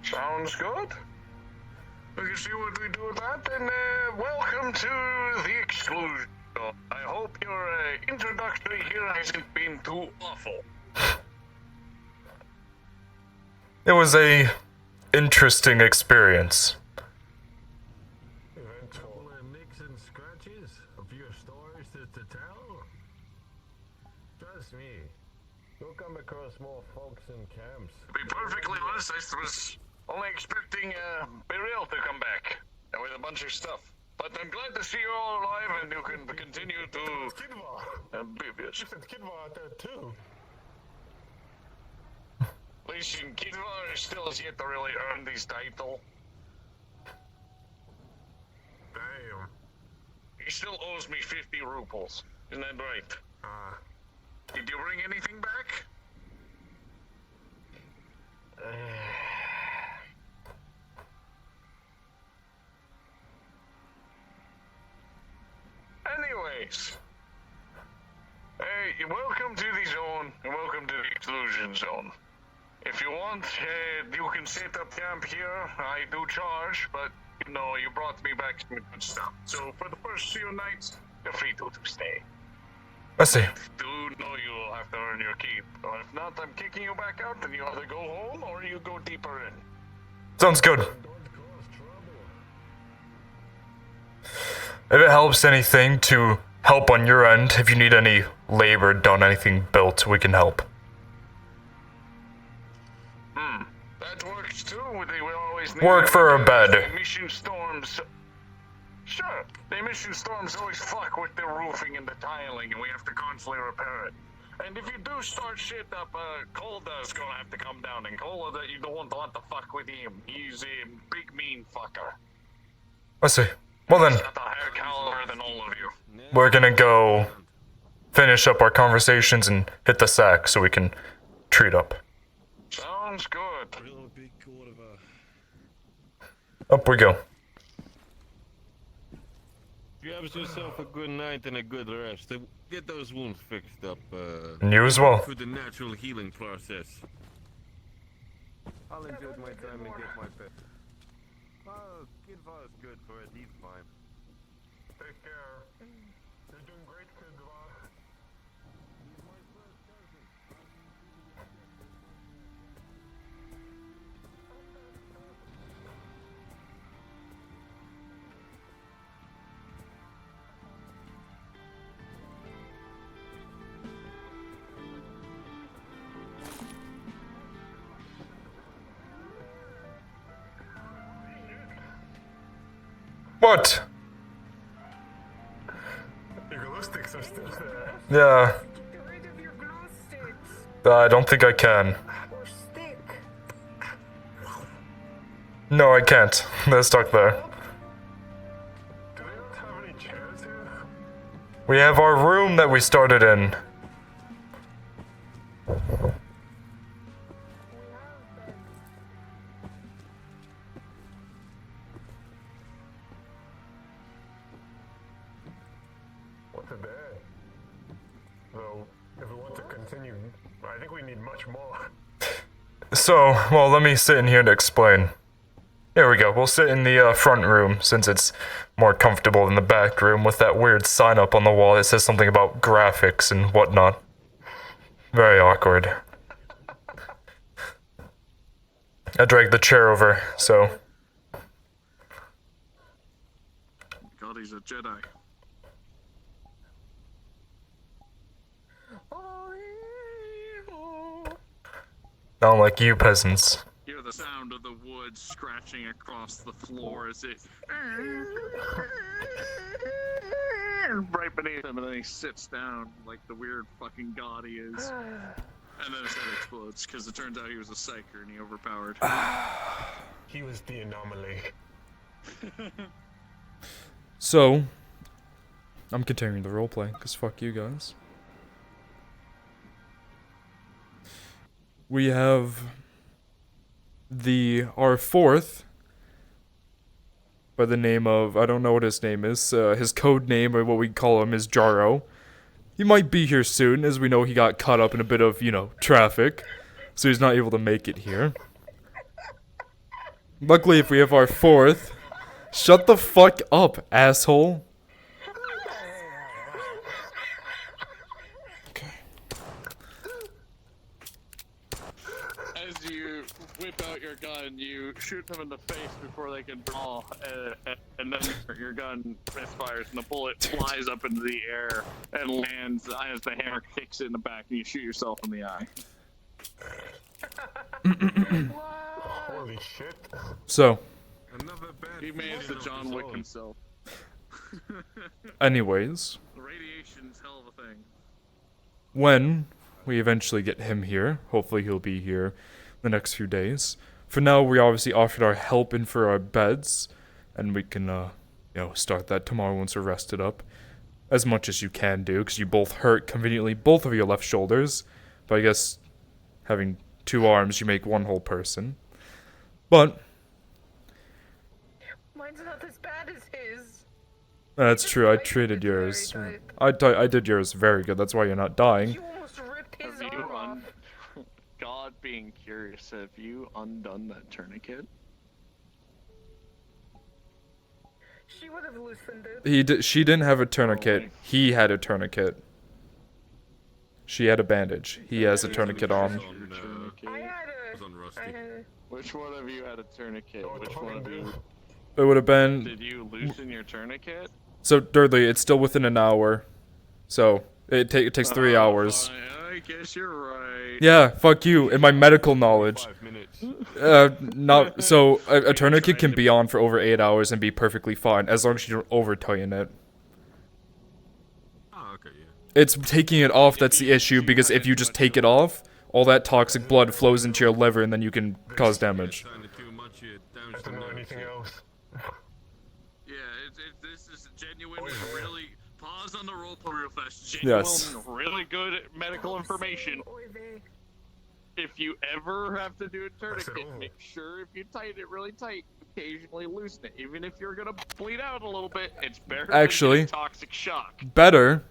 Sounds good. We can see what we do with that, and welcome to the exclusion. I hope your introductory here hasn't been too awful. It was a interesting experience. Couple of nicks and scratches, a few stories to tell. Trust me, you'll come across more folks in camps. To be perfectly honest, I was only expecting Beryl to come back with a bunch of stuff. But I'm glad to see you all alive and you can continue to be You said Kidwa out there too. Listen, Kidvar still has yet to really earn this title. Damn. He still owes me 50 rubles. Isn't that right? Did you bring anything back? Anyways. Hey, welcome to the zone, and welcome to the exclusion zone. If you want, you can set up camp here. I do charge, but, you know, you brought me back some good stuff. So for the first few nights, you're free to stay. I see. Do know you'll have to earn your keep. Or if not, I'm kicking you back out, and you either go home or you go deeper in. Sounds good. Don't cause trouble. If it helps anything to help on your end, if you need any labor done, anything built, we can help. That works too. They will always need Work for a bed. The emission storms. Sure, the emission storms always fuck with the roofing and the tiling, and we have to constantly repair it. And if you do start shit up, Kolda's gonna have to come down, and Kolda, that you don't want to fuck with him. He's a big mean fucker. I see. Well then, He's got a higher caliber than all of you. we're gonna go finish up our conversations and hit the sack so we can treat up. Sounds good. Up we go. You have yourself a good night and a good rest. Get those wounds fixed up. And you as well. For the natural healing process. I'll enjoy my time and get my pet. Oh, Kidvar is good for it. He's fine. Take care. You're doing great, Kidwa. What? Your glow sticks are still there. Yeah, Get rid of your glow sticks. I don't think I can. Or stick. No, I can't. They're stuck there. Do they not have any chairs here? We have our room that we started in. I need much more. So, well, let me sit in here to explain. Here we go. We'll sit in the front room since it's more comfortable than the back room with that weird sign up on the wall that says something about graphics and whatnot. Very awkward. I dragged the chair over, so. God, he's a Jedi. Not like you peasants. Hear the sound of the wood scratching across the floor as it right beneath him, and then he sits down like the weird fucking god he is. And then his head explodes because it turns out he was a psyker and he overpowered. He was the anomaly. So, I'm continuing the roleplay, because fuck you guys. We have our fourth, by the name of, I don't know what his name is, his code name, or what we call him, is Jaro. He might be here soon, as we know he got caught up in a bit of, traffic, so he's not able to make it here. Luckily, if we have our fourth, shut the fuck up, asshole. As you whip out your gun, you shoot them in the face before they can draw, and then your gun misfires, and the bullet flies up into the air and lands as the hammer kicks it in the back, and you shoot yourself in the eye. Holy shit. So, Another bad He managed the fusion of John his Wick own. himself. anyways, The radiation's hell of a thing. when we eventually get him here, hopefully he'll be here the next few days. For now, we obviously offered our help in for our beds, and we can, start that tomorrow once we're rested up. As much as you can do, because you both hurt conveniently both of your left shoulders. But I guess having two arms, you make one whole person. But Mine's not as bad as his. that's true, I It's treated very yours. tight. I did yours very good, that's why you're not dying. You almost ripped his Have you arm off. God being curious, have you undone that tourniquet? She would have loosened it. She didn't have a tourniquet, he had a tourniquet. She had a bandage, he has a tourniquet on. I had was on Rusty. a. Which one of you had a tourniquet? Oh, Which one of you? It would have been... Did you loosen your tourniquet? So, Dudley, it's still within an hour. So, it takes 3 hours. Fine, I guess you're right. Yeah, fuck you, in my medical knowledge. 5 minutes. A tourniquet can be on for over 8 hours and be perfectly fine, as long as you don't over-tighten it. Oh, okay, yeah. It's taking it off that's the issue, because if you just take it off, all that toxic blood flows into your liver and then you can cause damage. Kinda too much, you damage I the don't know nerves, anything yeah. else. Yeah, this is genuine, really. Pause on the roleplay real fast. Yes. Genuine, really good medical information. Oy vey. If you ever have to do a tourniquet, Oh. make sure if you tighten it really tight, occasionally loosen it. Even if you're gonna bleed out a little bit, it's better Actually- than getting toxic shock. Better,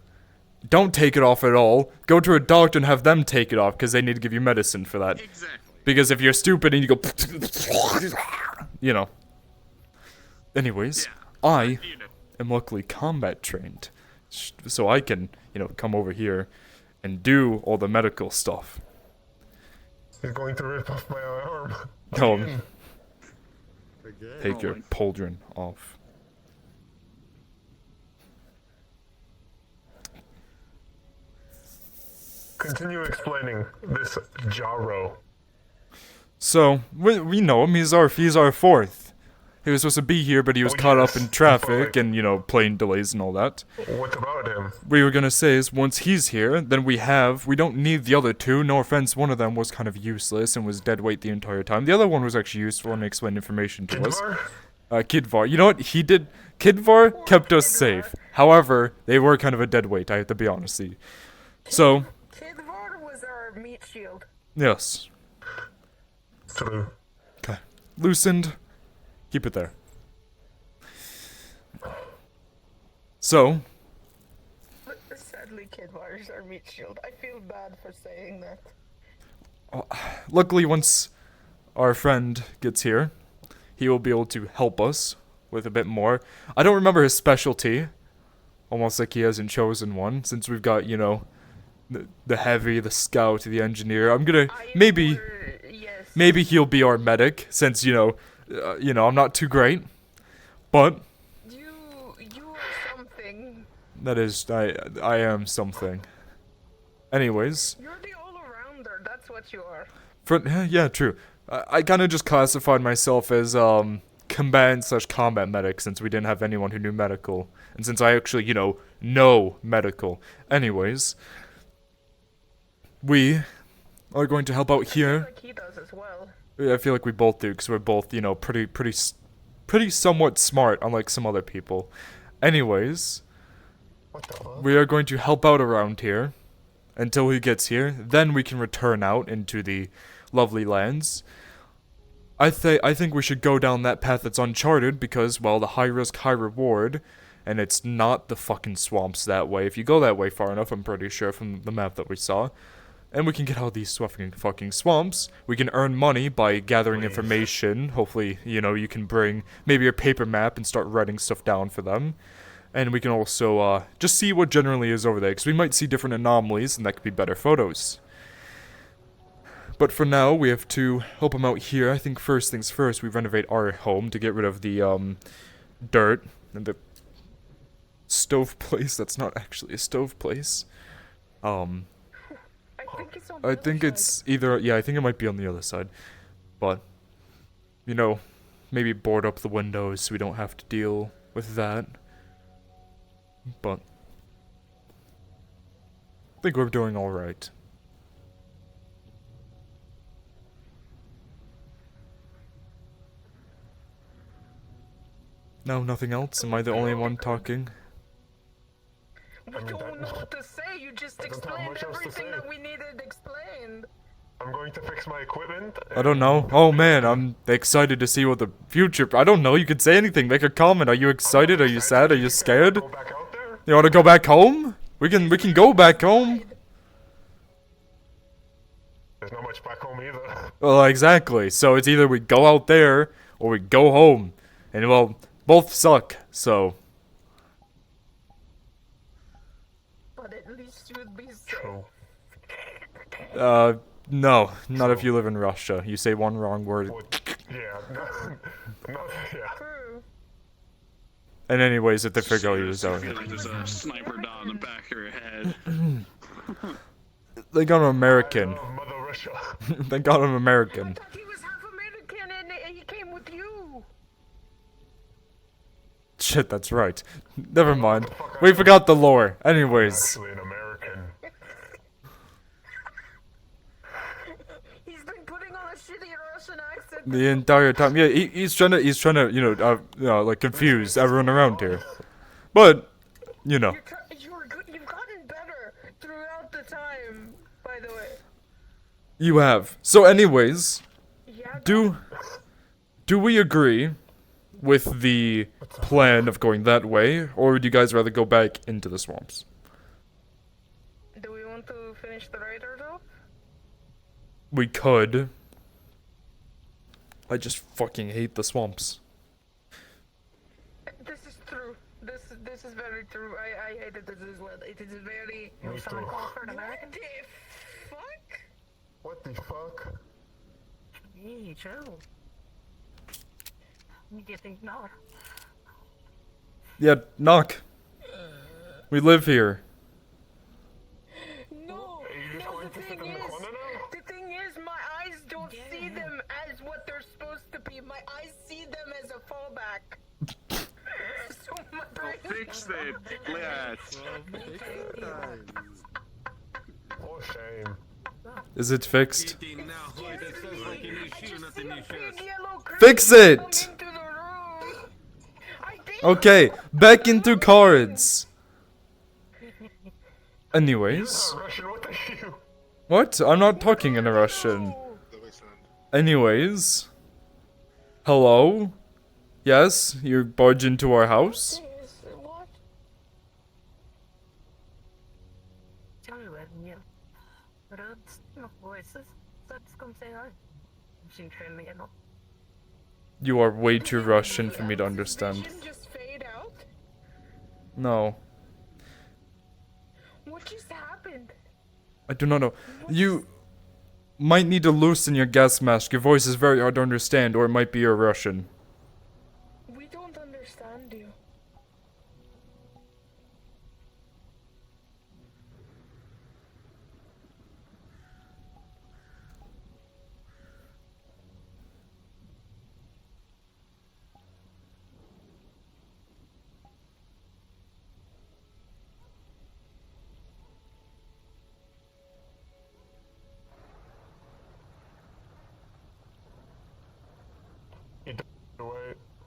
don't take it off at all. Go to a doctor and have them take it off, because they need to give you medicine for that. Exactly. Because if you're stupid and you go... Anyways, Yeah. I You know. am luckily combat trained. So I can, come over here and do all the medical stuff. He's going to rip off my arm. No, Again. take your Oh my- pauldron off. Continue explaining this Jaro. So, we know him, he's our fourth. He was supposed to be here, but he was Oh, caught up yes, in traffic but- and, plane delays and all that. What about him? We were gonna say is, once he's here, then we don't need the other two. No offense, one of them was kind of useless and was dead weight the entire time. The other one was actually useful and explained information to us. Kidvar? Kidvar. You know what he did? Kidvar kept us safe. However, they were kind of a dead weight, I have to be honest. So, Kidvar was our meat shield. yes. True. Okay. Loosened. Keep it there. So, Sadly, Kidvar is our meat shield. I feel bad for saying that. luckily, once our friend gets here, he will be able to help us with a bit more. I don't remember his specialty. Almost like he hasn't chosen one, since we've got, you know, the heavy, the scout, the engineer. I'm gonna maybe he'll be our medic, since you know, I'm not too great, but You are something. that is I am something. Anyways, You're the all-arounder. That's what you are. yeah, true. I kind of just classified myself as combatant/combat medic, since we didn't have anyone who knew medical, and since I actually, you know medical. Anyways, we are going to help out here. Like he does as well. I feel like we both do, because we're both, you know, pretty somewhat smart, unlike some other people. Anyways, What the fuck? we are going to help out around here until he gets here. Then we can return out into the lovely lands. I think we should go down that path that's uncharted, because, well, the high risk, high reward, and it's not the fucking swamps that way. If you go that way far enough, I'm pretty sure from the map that we saw. And we can get out of these fucking swamps. We can earn money by gathering information. Hopefully, you know, you can bring maybe a paper map and start writing stuff down for them. And we can also just see what generally is over there, because we might see different anomalies, and that could be better photos. But for now, we have to help him out here. I think first things first, we renovate our home to get rid of the dirt and the stove place. That's not actually a stove place. I think it's on the I other think side. it's either, yeah, I think it might be on the other side. But, you know, maybe board up the windows so we don't have to deal with that. But, I think we're doing alright. No, nothing else? Am I the only one talking? We mean, don't know what to say. You just I don't have explained much else to everything say. that we needed explained. I'm going to fix my equipment. I don't know. Oh man, I'm excited to see what the future. I don't know. You could say anything. Make a comment. Are you excited? Are you sad? Are you scared? Go back out there? You want to go back home? We can go back home. There's not much back home either. Well, exactly. So it's either we go out there or we go home, and well, both suck. So But at least you would be safe. True. no, not if you live in Russia. You say one wrong word. Yeah. Yeah. True. And anyways, if they figure out you're out here, There's a sniper dot in the back of your head. they got an American. Mother Russia. They got an I American. thought he was half American and he came with you. Shit, that's right. Never mind. We forgot the lore. Anyways. Actually, an American. He's been putting on a shitty Russian accent. The entire time, yeah, he's trying to, you know, like confuse everyone around here. But, you know, You've gotten better throughout the time, by the way. you have. So, anyways, Yeah. do we agree with the plan of going that way, or would you guys rather go back into the swamps? Do we want to finish the writer though? We could. I just fucking hate the swamps. This is true. This is very true. I hated this as well. It is very. Me too. For an American. Fuck. What the fuck? Hey, chill. Me getting ignored. Yeah, knock. We live here. No. Are you just No, going the to sit thing in the is, corner now? the thing is, my eyes don't see them as what they're supposed to be. My eyes see them as a fallback. So my brain. Fix it, let's. For shame. Is it fixed? Eating now, boy, that sounds like a new I shoe, just not a see new a big shirt. yellow Fix creature come it! into the room. I did. Okay, back into cards. Anyways. Russian, what the hell? What? I'm not talking in a Russian. Anyways. Hello? Yes, you barge into our house? What? Tell me when you roads, no voices, that's come say hi. Sin training and all. You are way too Russian for me to Alex's understand. vision just fade out? No. What just happened? I do not know. You might need to loosen your gas mask. Your voice is very hard to understand, or it might be your Russian. We don't understand you.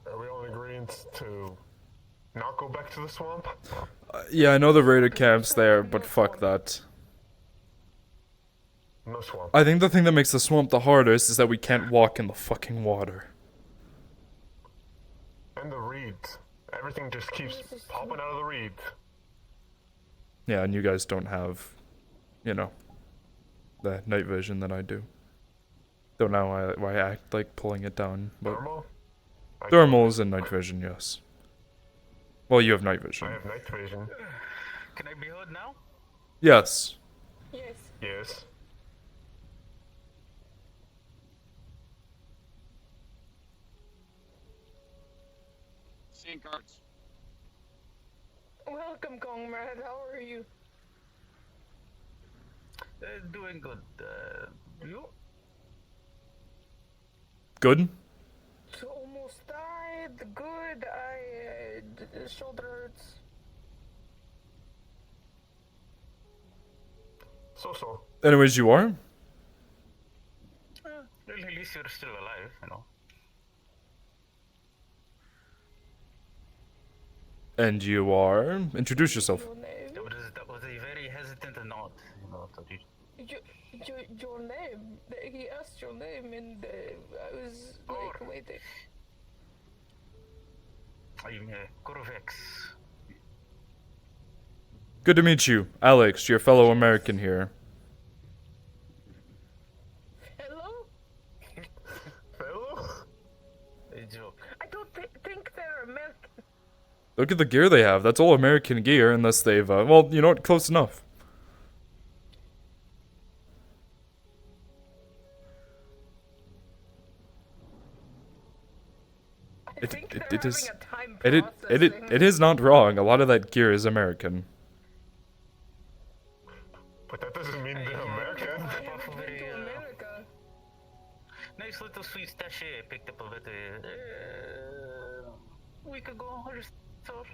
Are we all in agreement to not go back to the swamp? Yeah, I know the raider camp's there, but fuck that. No swamp. I think the thing that makes the swamp the hardest is that we can't walk in the fucking water. And the reeds. Everything just keeps popping out of the reeds. Yeah, and you guys don't have, you know, the night vision that I do. Don't know why I act like pulling it down, but Thermal? thermals and night vision, yes. Well, you have night vision. I have night vision. Can I be heard now? Yes. Yes. Yes. Seeing cards. Welcome, comrade. How are you? Doing good. You? Good? Almost died. Good. Shoulder hurts. So. Anyways, you are? Well, at least you're still alive, you know. And you are? Introduce yourself. Your name? That was a very hesitant nod, you know. Your name? He asked your name, and I was like, waiting. I'm Korvex. Good to meet you. Alex, your fellow American here. Hello? Hello? A joke. I don't think they're American. Look at the gear they have. That's all American gear, unless they've, well, you know what? Close enough. It is not wrong. A lot of that gear is American. But that doesn't mean they're American. Nice little sweet stash picked up a bit a week ago or so.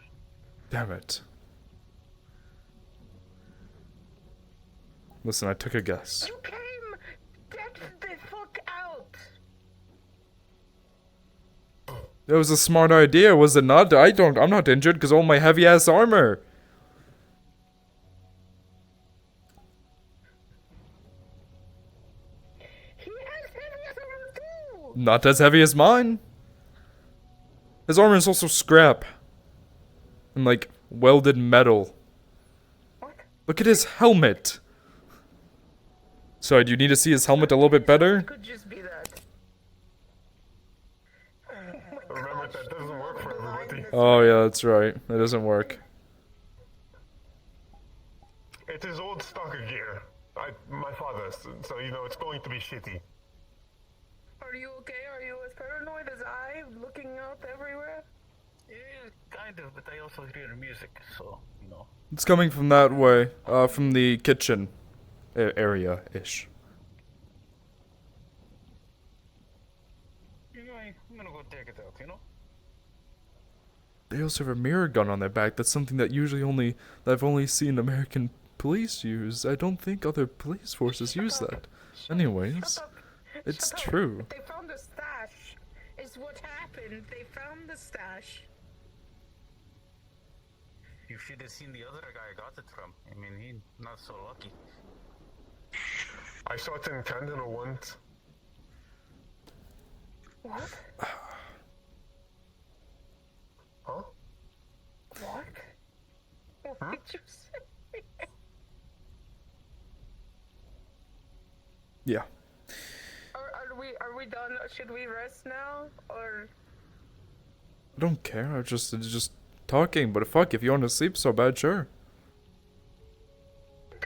Damn it. Listen, I took a guess. You came! Get the fuck out! That was a smart idea, was it not? I'm not injured because all my heavy ass armor. He has heavy armor too! Not as heavy as mine. His armor is also scrap. And like, welded metal. What? Look at his helmet. Sorry, do you need to see his helmet a little bit better? It could just be that. Remember, that doesn't work for everybody. Oh yeah, that's right. That doesn't work. It is old stock gear. My father's, so you know it's going to be shitty. Are you okay? Are you as paranoid as I, looking out everywhere? Yeah, kind of, but I also hear music, so, you know. It's coming from that way, from the kitchen area-ish. You know, I'm gonna go take it out, you know? They also have a mirror gun on their back. That's something that I've only seen American police use. I don't think other police forces use that. Anyways, it's true. They found the stash. Is what happened. They found the stash. You should have seen the other guy I got it from. I mean, he's not so lucky. I saw it in Canada once. What? Huh? What? What did you say? Yeah. are we done? Should we rest now, or? I don't care. I'm just talking. But fuck, if you want to sleep so bad, sure.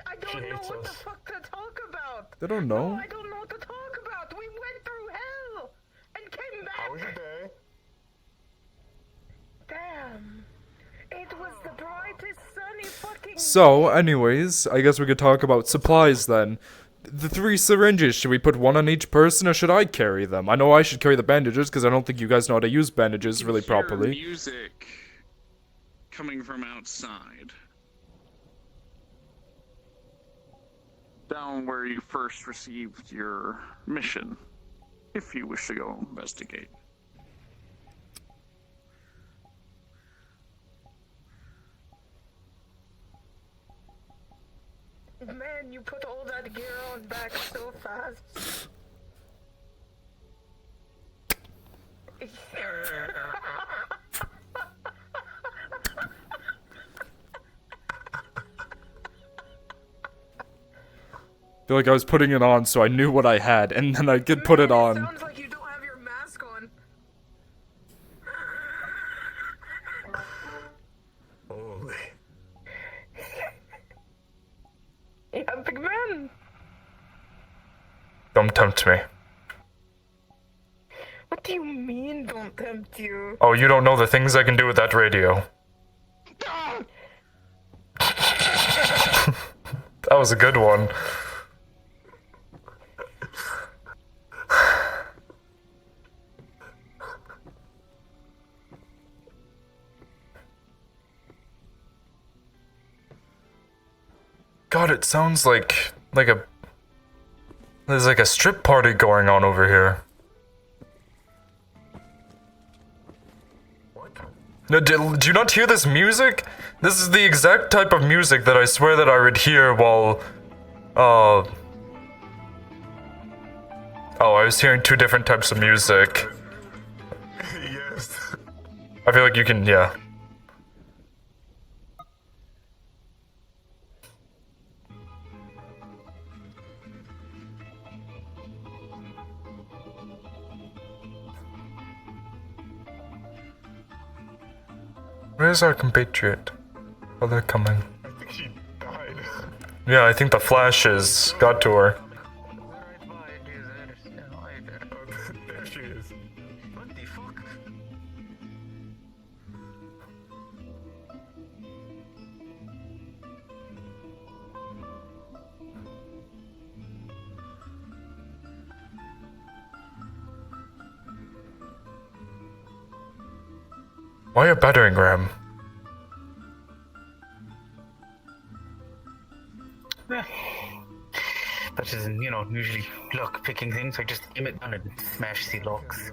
I She don't know hates what the us. fuck to talk about. They don't know. No, I don't know what to talk about. We went through hell and came back. How was your day? Damn. It was the brightest sunny fucking. So, anyways, I guess we could talk about supplies then. The 3 syringes, should we put 1 on each person or should I carry them? I know I should carry the bandages because I don't think you guys know how to use bandages really Hear properly. Music coming from outside. Down where you first received your mission, if you wish to go investigate. Man, you put all that gear on back so fast. I feel like I was putting it on so I knew what I had, and then I could put it on. Sounds like you don't have your mask on. Holy. Yeah, big man. Don't tempt me. What do you mean, don't tempt you? Oh, you don't know the things I can do with that radio. That was a good one. God, it sounds like there's like a strip party going on over here. What? No, do you not hear this music? This is the exact type of music that I swear that I would hear while, oh, I was hearing 2 different types of music. Yes. I feel like you can, yeah. Where's our compatriot? Oh, they're coming. I think she died. Yeah, I think the flashes got to her. There she is. What the fuck? Why a battering ram? That isn't, usually lock picking things. I just aim it down and smash the locks.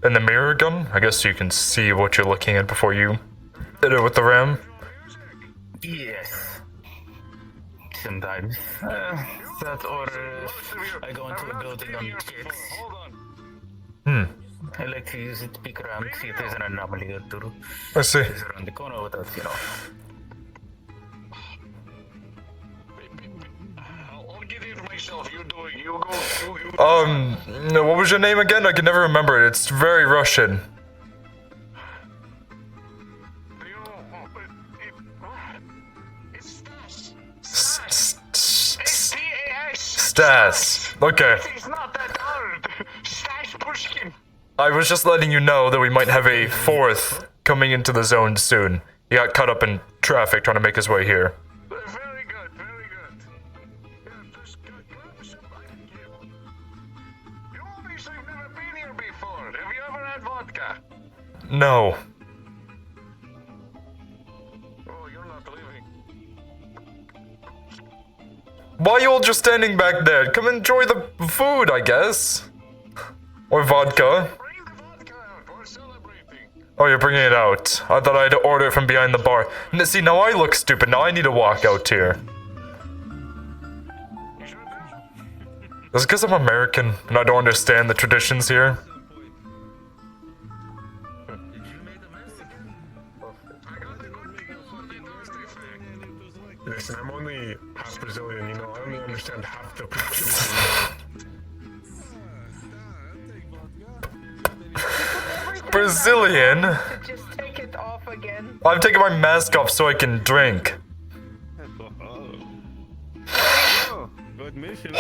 And the mirror gun? I guess you can see what you're looking at before you hit it with the ram. Yes. Sometimes. That or I go into a building on jets. I like to use it to peek around, see if there's an anomaly or two. I see. Is around the corner without, I'll get it myself. You do it. You go. No, what was your name again? I can never remember it. It's very Russian. It's Stas. Okay. It's not that hard. Stash Pushkin. I was just letting you know that we might have a 4th coming into the zone soon. He got caught up in traffic trying to make his way here. Very good. Very good. Yeah, just grab some I can give. You obviously have never been here before. Have you ever had vodka? No. Oh, you're not leaving. Why are you all just standing back there? Come enjoy the food, I guess. Or vodka. Bring the vodka out. We're celebrating. Oh, you're bringing it out. I thought I had to order it from behind the bar. See, now I look stupid. Now I need to walk out here. You sure do? Is it because I'm American and I don't understand the traditions here? I got the good deal on the birthday thing. Listen, I'm only half Brazilian, I only understand half the Brazilian? To just take it off again. I'm taking my mask off so I can drink. Oh, good mission.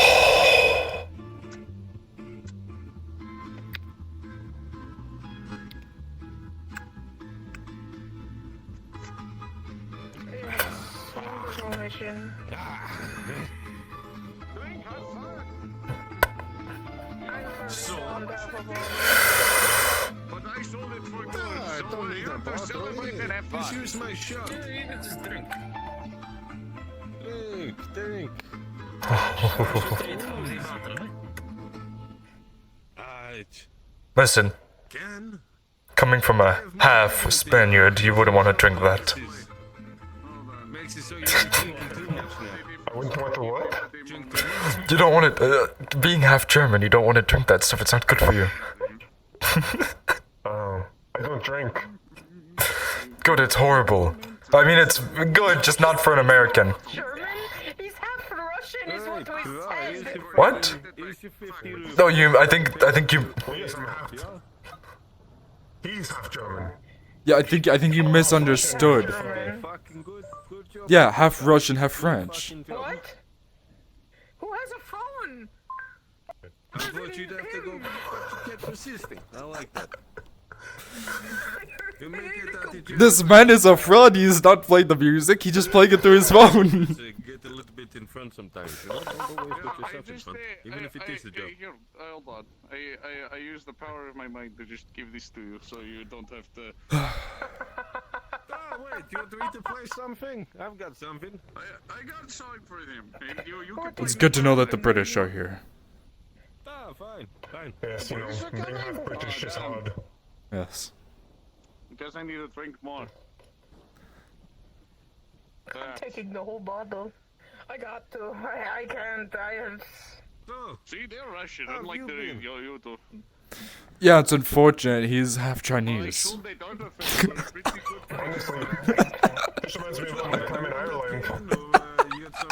Mission. So, but I sold it for good. I So don't we're need here a to bottle. celebrate and have Just fun. use my shot. Yeah, you can just drink. Drink. Straight from the bottle, right? Alright. Listen, Can? coming from a half Spaniard, you wouldn't want to drink that. Makes it so you don't drink too much now. I wouldn't want to what? Drink too much. You don't want to, being half German, you don't want to drink that stuff, it's not good for you. I don't drink. Good, it's horrible. I mean, it's good, just not for an American. German? He's half Russian, is what we said. What? Here's your 50 rupees. No, I think you... Well, yes, I'm half. He's half German. Yeah, I think you misunderstood. German. Fucking good. Good job. Yeah, half Russian, half French. Fucking job. What? Who has a phone? I thought you'd have to go back, but you kept persisting. I like that. You make it that you just This man is a fraud. He's not playing the music. He just playing it through his phone. get a little bit in front sometimes. You know? Don't always put yourself in front, even if it is a joke. Here, hold on. I use the power of my mind to just give this to you, so you don't have to. Oh wait, you want me to play something? I've got something. I got something for them. And you It's good to know that the British are here. Ah, fine, fine. Yes, you know, being half British is hard. Yes. Guess I need to drink more. Taking the whole bottle. I got to. I can't. I have. So, See, they're Russian, How have unlike you the been? you two. Yeah, it's unfortunate. He's half I Chinese. assume they don't offend you. Pretty good price. Honestly, this reminds me of my time in Ireland. you got some,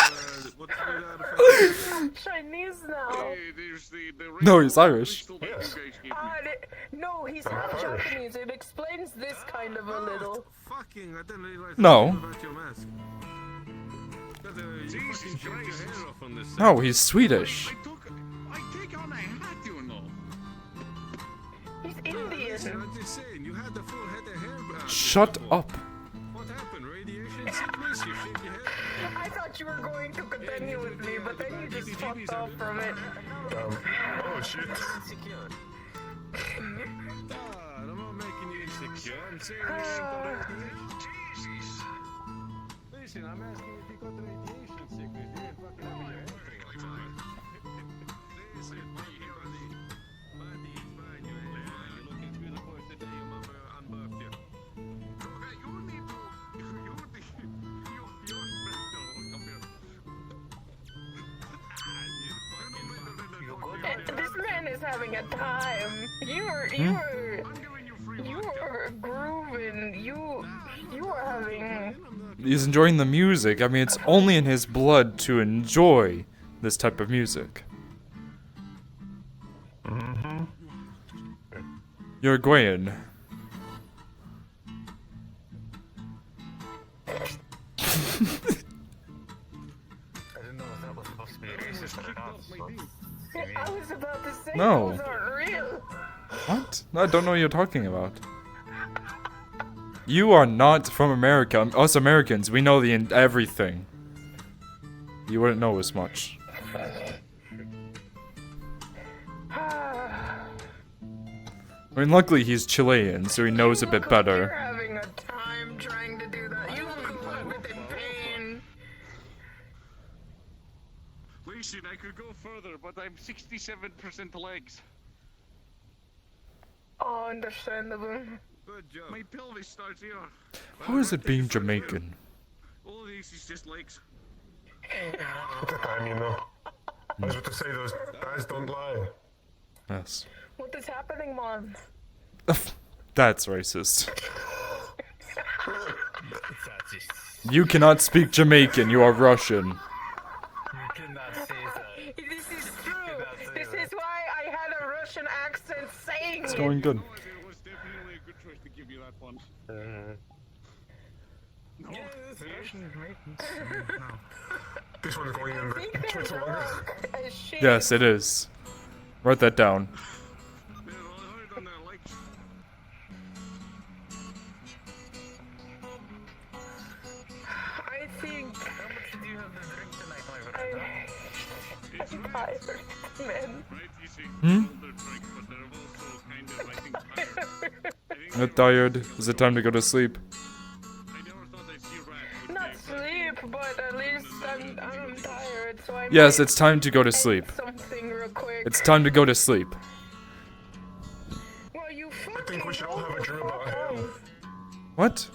what's the Chinese now. There's the No, he's Irish. crystal that Yes. you guys gave me. No, he's half Japanese. It explains this kind of a little. Fucking, I didn't realize No. about your mask. Got, you Jesus fucking shaved Christ. your hair off on this side. No, he's Swedish. I take on a hat, you know. He's Listen, Indian. I'm just saying, you had the full head of hair. Shut before. up. What happened? Radiation sickness? You shaved your head? I thought you were going to continue with me, but then you just fucked off from it. Oh shit. Ah, I'm not making you insecure. I'm saying you ain't got radiation. Jesus. Listen, I'm asking if you got radiation sickness. You ain't fucking having your head thrown out. Listen, buddy, buddy, it's fine. You're looking beautiful today. Your mother unbirthed you. Okay, you need to. This man is having a time. You were grooving. You were having. He's enjoying the music. I mean, it's only in his blood to enjoy this type of music. You're Gwayan. I didn't know if that was supposed to be racist or not. I was about to say No. those aren't real. What? I don't know what you're talking about. You are not from America. Us Americans, we know everything. You wouldn't know as much. I mean, luckily he's Chilean, so he knows a bit You're better. having a time trying to do that. You look a bit in pain. Listen, I could go further, but I'm 67% legs. Oh, understandable. Good job. My pelvis starts here. How is it being Jamaican? All this is just legs. At the time, you know. I was about to say those guys don't lie. Yes. What is happening, Mom? That's racist. That's just. You cannot speak Jamaican, you are Russian. You cannot say that. This is true. This is why I had a Russian accent saying It's it. going good. It was definitely that one. No. Yes, Russian maidens. This one's going in I think the they're drunk as shit. Yes, it is. Write that down. Yeah, well, I heard on that, like, I think How much do you have to drink tonight, my friend? I'm tired, man. right? You see, Hmm? older drink, but they're also kind of, I think, tired. I think Not tired. Is it time to go to sleep? I never thought I'd see Rat would Not be- sleep, but at least I'm tired, so I Yes, might it's time to go to end sleep. something real quick. It's time to go to sleep. Well, you I think we should all have a dream about hell. What?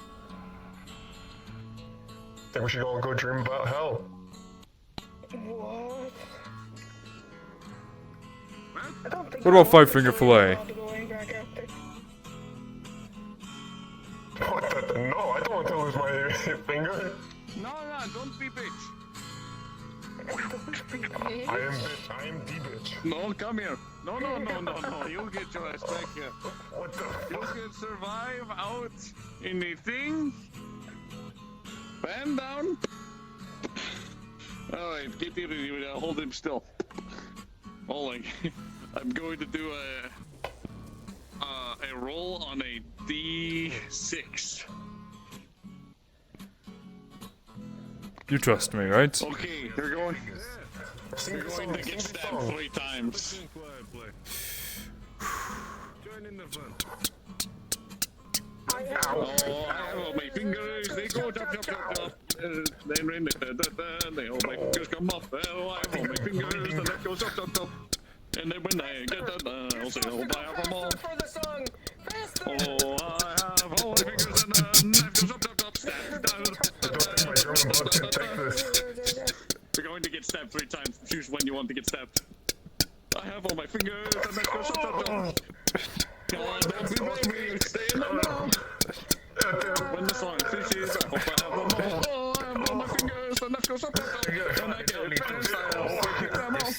I think we should all go dream about hell. What? I don't think What I about want five-finger to fillet? go going back out there. What the? No, I don't want to lose my finger. No, don't be bitch. I am the bitch. No, come here. No, you'll get your ass back here. What the You fuck? can survive out in the thing. Bend down. Alright, get in here. Hold him still. Holding. I'm going to do a roll on a D6. You trust me, right? Okay, you're going Sing to the song, get sing the stabbed song. 3 times. Think quiet play. Join in the fun. Oh, I have all my fingers, they go chop, chop, chop, chop. They ring, they all my fingers come up. Oh, I have all my fingers, and that goes chop, chop, chop. And then when I get that, I'll say, oh, I have them all. For the song! Faster! Oh, I have all my fingers, and then that goes chop, chop, chop. My German blood can take this. You're going to get stabbed 3 times. Choose when you want to get stabbed. I have all my fingers, and that goes chop, chop, chop. Come on, don't be baby, stay in the now. When the song finishes, I hope I have them all. Oh, I have all my fingers, and that goes up, up, up. And I get finished, I'll pick them all.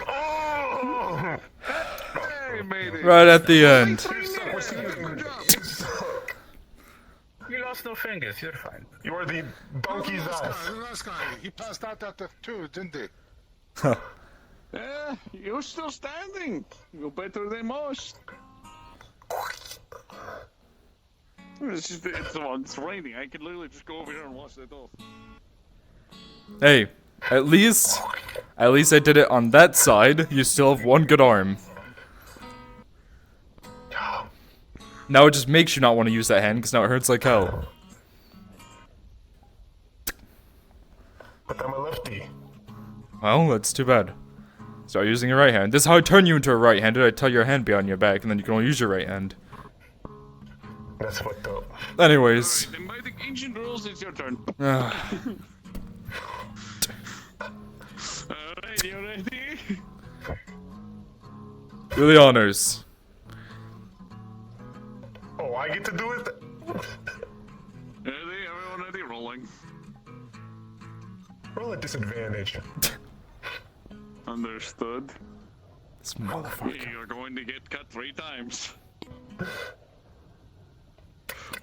Oh! Hey, matey. Right at the end. Good job. You lost no fingers, you're fine. You are the donkey's ass. The last guy, he passed out after 2, didn't he? Yeah, you're still standing. You're better than most. It's raining. I can literally just go over here and wash that off. Hey, at least I did it on that side. You still have 1 good arm. Now it just makes you not want to use that hand, because now it hurts like hell. But I'm a lefty. Well, that's too bad. Start using your right hand. This is how I turn you into a right-handed. I tie your hand behind your back, and then you can only use your right hand. That's fucked up. Anyways. Then by the ancient rules, it's your turn. Uh, Alright, you ready? do the honors. Oh, I get to do it? Ready? Everyone ready? Rolling. Roll at disadvantage. Understood. This motherfucker. You're going to get cut 3 times.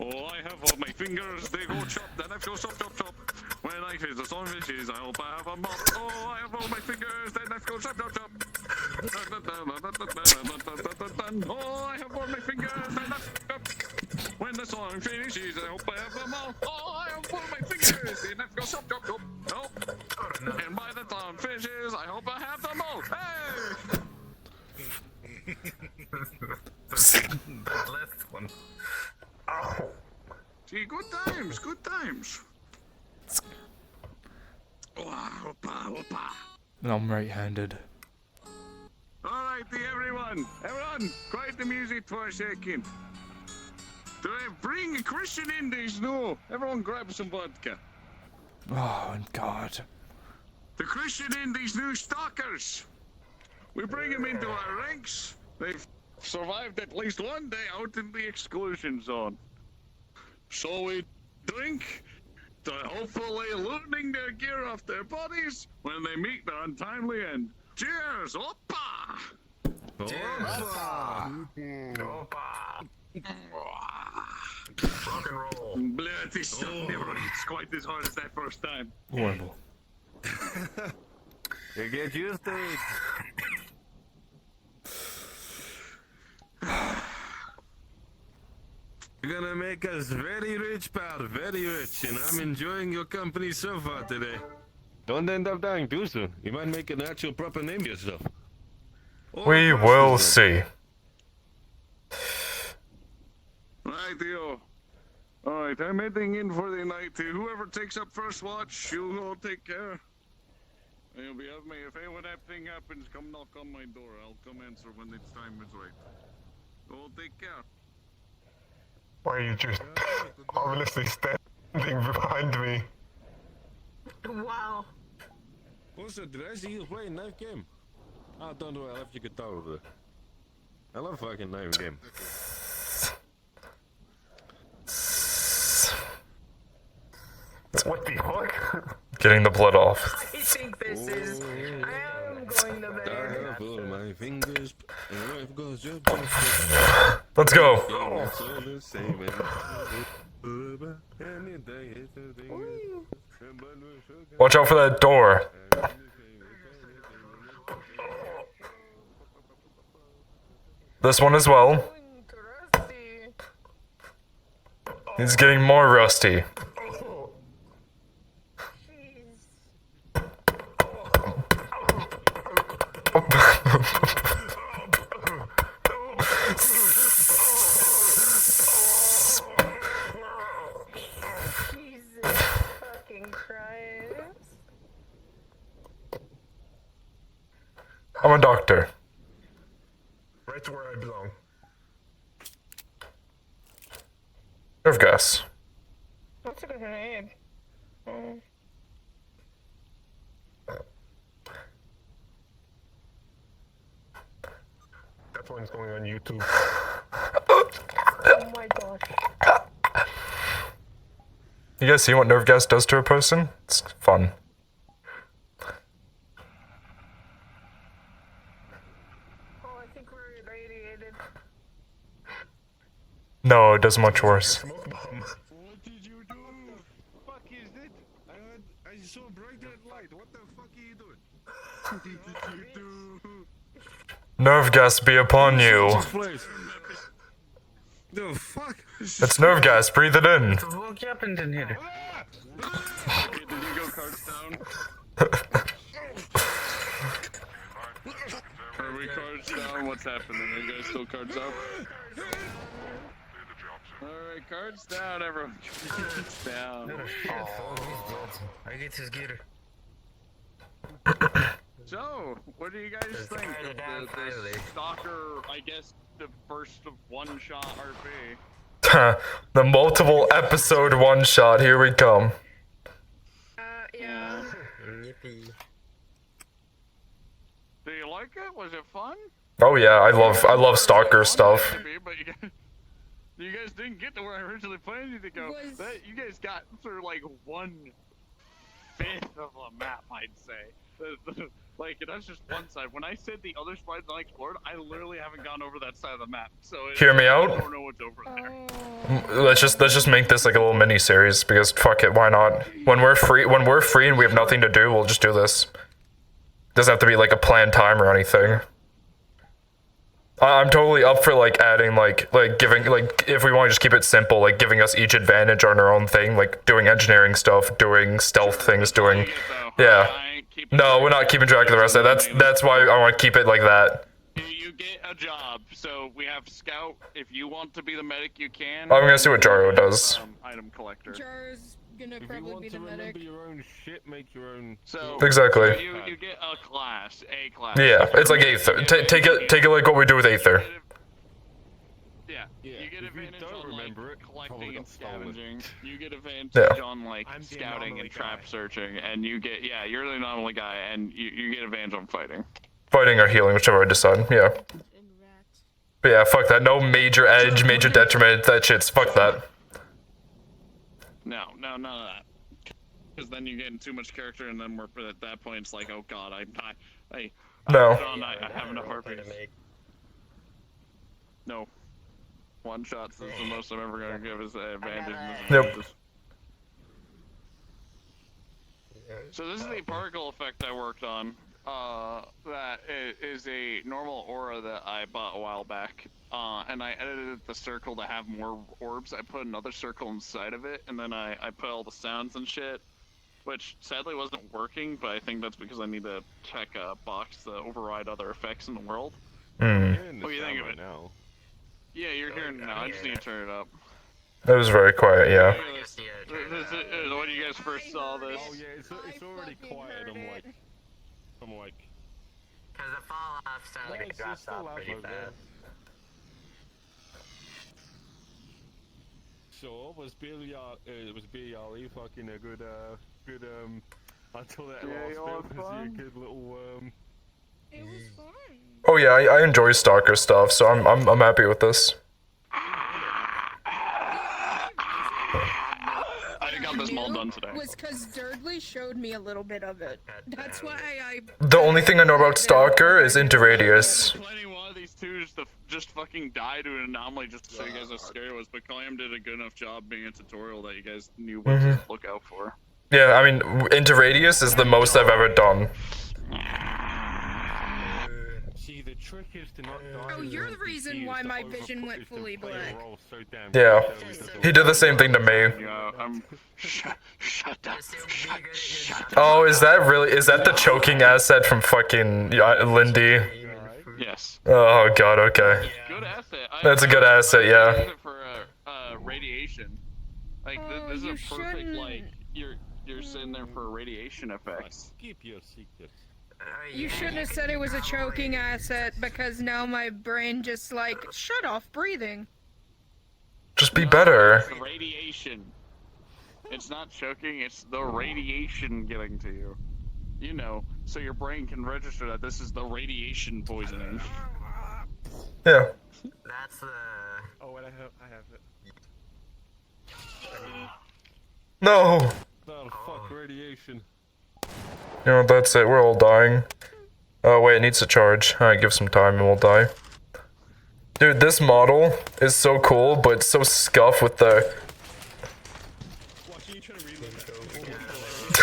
Oh, I have all my fingers, they go chop, then I go chop, chop, chop. When I finish the song finishes, I hope I have a mop. Oh, I have all my fingers, then I go chop, chop, chop. Oh, I have all my fingers, then I chop. When the song finishes, I hope I have them all. Oh, I have all my fingers, then I go chop, chop, chop. Nope. And by the time finishes, I hope I have them all. Hey! That last one. Ow. See, good times, good times. Oh, opa, opa. And I'm right-handed. Alrighty, everyone, quiet the music for a second. Do I bring a Christian Indies? No. Everyone grab some vodka. Oh, God. The Christian Indies new stalkers. We bring them into our ranks. They've survived at least 1 day out in the exclusion zone. So we drink to hopefully looting their gear off their bodies when they meet their untimely end. Cheers! Opa! Opa! Opa! Opa! Rock and roll. Bloody stuff never hits quite as hard as that first time. Horrible. You get used to it. You're gonna make us very rich, pal, very rich, and I'm enjoying your company so far today. Don't end up dying too soon. You might make an actual proper name yourself. Or We cross will yourself. see. Right, Theo. Alright, I'm heading in for the night. Whoever takes up first watch, you'll all take care. And you'll be of me. If any that thing happens, come knock on my door. I'll come answer when its time is right. All take care. Why are you just ominously standing behind me? Wow. Also, did I see you playing knife game? Oh, don't worry, I left your guitar over there. I love fucking knife game. What the fuck? Getting the blood off. I think this is. I am going to I bed. have all my fingers, and life goes just Let's go. it's all the same. Any day, it's a thing. Watch out for that door. This one as well. Rusty. He's getting more rusty. Jesus fucking Christ. I'm a doctor. Right to where I belong. Nerve gas. That's a good grenade. That one's going on YouTube. Oh my gosh. You guys see what nerve gas does to a person? It's fun. Oh, I think we're irradiated. No, it does much worse. Smoke bomb. What did you do? Fuck is it? I saw bright red light. What the fuck are you doing? What did you do? Nerve gas be upon you. This place. The fuck? It's nerve gas, breathe it in. What happened in here? Okay, did you go cards down? Are we cards down? What's happening? Are you guys still cards up? Alright, cards down, everyone. Cards down. I get his gear. So, what do you guys think of the Stalker, I guess, the first of one-shot RP? The multiple episode one shot, here we come. Yeah. Do you like it? Was it fun? Oh yeah, I love stalker stuff. But you guys didn't get to where I originally planned you to go. You guys got through like 1/5 of a map, I'd say. Like, that's just one side. When I said the other side's unexplored, I literally haven't gone over that side of the map. So Hear me out? I don't know what's over there. Let's just make this like a little mini series because fuck it, why not? When we're free and we have nothing to do, we'll just do this. Doesn't have to be like a planned time or anything. I'm totally up for like adding like giving like if we want to just keep it simple, like giving us each advantage on our own thing, like doing engineering stuff, doing stealth things, doing yeah. No, we're not keeping track of the rest of that. That's why I want to keep it like that. You get a job. So we have Scout. If you want to be the medic, you can. I'm gonna see what Jaro does. Item collector. Jar's gonna If you probably want be to the remember medic. your own shit, make your own. So Exactly. so you get a class. Yeah, it's like Aether. Take it like what we do with Aether. Yeah. Yeah, You get if you advantage don't on remember like it, probably collecting got and stolen. scavenging. You get advantage Yeah. on like I'm the scouting anomaly and trap guy. searching, and you get you're the anomaly guy, and you get advantage on fighting. Fighting or healing, whichever I decide. Yeah. But yeah, fuck that. No major edge, major detriment. That shit's fuck that. No, none of that. Because then you get in too much character, and then we're at that point. It's like, oh god, No. John, I have enough RPs. No. One shots is the most I'm ever gonna give as an advantage. Yep. So this is the particle effect I worked on. That is a normal aura that I bought a while back. And I edited the circle to have more orbs. I put another circle inside of it, and then I put all the sounds and shit, which sadly wasn't working, but I think that's because I need to check a box to override other effects in the world. Hmm. What do you think of it? Now. Yeah, you're hearing it now. I just need to turn it up. That was very quiet, yeah. When you guys first saw this. Oh yeah, it's already quiet. I'm like. Cause the fall off sound like it drops off pretty fast. So was Billy fucking a good until that last bit was he a good little It was fun. Oh yeah, I enjoy Stalker stuff, so I'm happy with this. I got this all done today. Was because Durdley showed me a little bit of it. That's why I. The only thing I know about Stalker is Interradius. Planning one of these two to just fucking die to an anomaly just to show you guys how scary it was, but Kaliam did a good enough job being a tutorial that you guys knew what to look out for. Yeah, I mean, Interradius is the most I've ever done. See, the trick is to not die. Oh, you're the reason why my vision went fully black. Yeah, he did the same thing to me. Shut up. Oh, is that the choking asset from fucking Lindy? Yes. Oh god, okay. Good asset. That's a good asset, yeah. Use it for radiation. Like this is a perfect like you're sitting there for radiation effects. Keep your secrets. You shouldn't have said it was a choking asset because now my brain just like shut off breathing. Just be better. It's the radiation. It's not choking, it's the radiation getting to you. You know, so your brain can register that this is the radiation poisoning. Yeah. That's the. Oh, wait, I have it. No. Oh, fuck radiation. You know, that's it. We're all dying. Oh, wait, it needs to charge. Alright, give some time and we'll die. Dude, this model is so cool, but it's so scuffed with the...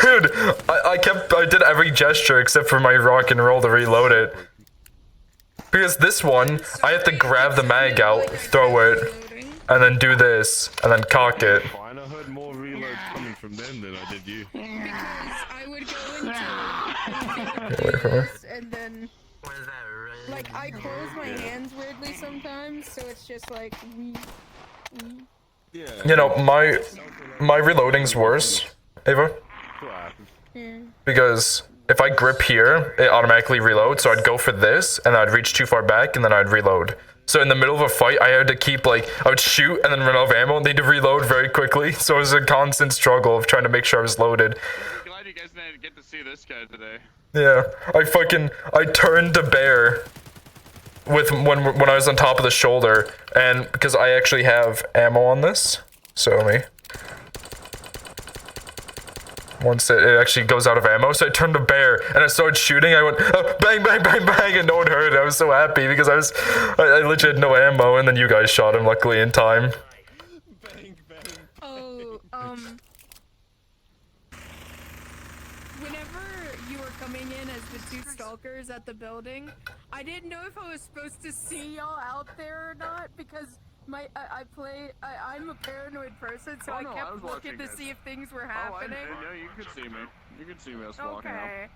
Dude, I did every gesture except for my rock and roll to reload it. Because this one, I have to grab the mag out, throw it, and then do this, and then cock it. Fine, I heard more reloads coming from them than I did you. Because I would go into this and then like I close my hands weirdly sometimes, so it's just like Yeah. You know, my reloading's worse, Ava. Because if I grip here, it automatically reloads, so I'd go for this, and I'd reach too far back, and then I'd reload. So in the middle of a fight, I had to keep, like, I would shoot and then run out of ammo, and need to reload very quickly, so it was a constant struggle of trying to make sure I was loaded. I'm glad you guys didn't get to see this guy today. Yeah, I turned to bear with when I was on top of the shoulder, and because I actually have ammo on this, so let me... Once it actually goes out of ammo, so I turned to bear and I started shooting. I went oh, bang, bang, bang, bang, and no one heard it. I was so happy because I legit had no ammo, and then you guys shot him luckily in time. oh, whenever you were coming in as the two stalkers at the building, I didn't know if I was supposed to see y'all out there or not because I'm a paranoid person, so I kept looking to see if things were happening. Oh, you could see me. You could see me us walking up. Okay.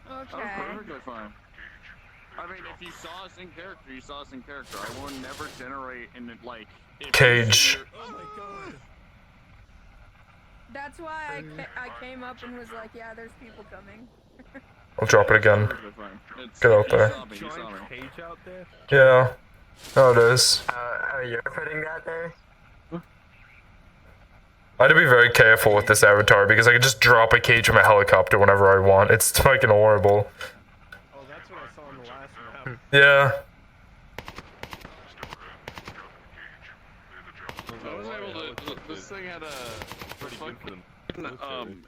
That was perfectly fine. I mean, if you saw us in character, you saw us in character. I will never generate in like... Cage. Oh my god. That's why I came up and was like, yeah, there's people coming. I'll drop it again. Get out there. Giant cage out there? Yeah. Oh, it is. You're putting that there? I had to be very careful with this avatar because I could just drop a cage from a helicopter whenever I want. It's fucking horrible. Oh, that's what I saw in the last map. Yeah. I was able to. This thing had a.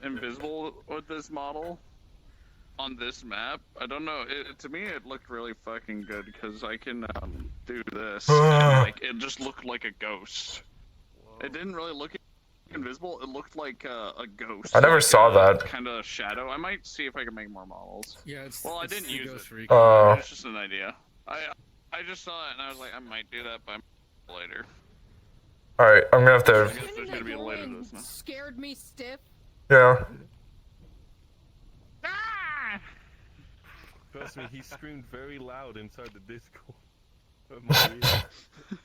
Invisible with this model. on this map, I don't know. To me, it looked really fucking good because I can do this, and like it just looked like a ghost. It didn't really look invisible. It looked like a ghost. I never like saw that. Kind of shadow. I might see if I can make more models. Yeah, it's. Well, I it's didn't the use Ghost it. Recon. It's just an idea. I just saw it and I was like, I might do that, but later. Alright, I'm gonna have I to. guess there's gonna be a later to this now. Scared me stiff. Yeah. Trust me, he screamed very loud inside the Discord. My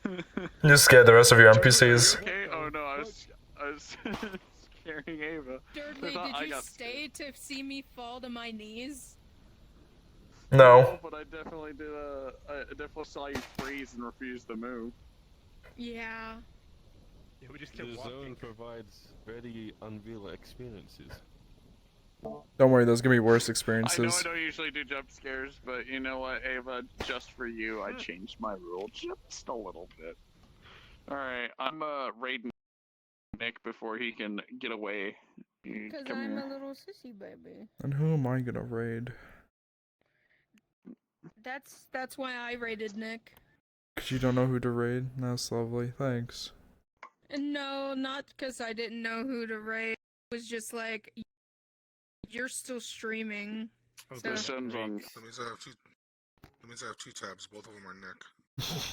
ears. You scared the rest of your NPCs. Okay. Oh no, I was scaring Ava. Dudley, did you stay to see me fall to my knees? No. But I definitely did. I definitely saw you freeze and refuse to move. Yeah. Yeah, we just kept the zone provides very unreal experiences. Don't worry, those gonna be worse I experiences. know I don't usually do jump scares, but you know what, Ava? Just for you, I changed my rule just a little bit. Alright, I'm raiding Nick before he can get away. Because Come I'm here. a little sissy baby. And who am I gonna raid? That's why I raided Nick. Cause you don't know who to raid? That's lovely, thanks. No, not because I didn't know who to raid. It was just like, you're still streaming. So. Depends on That means I have two tabs. Both of them are Nick.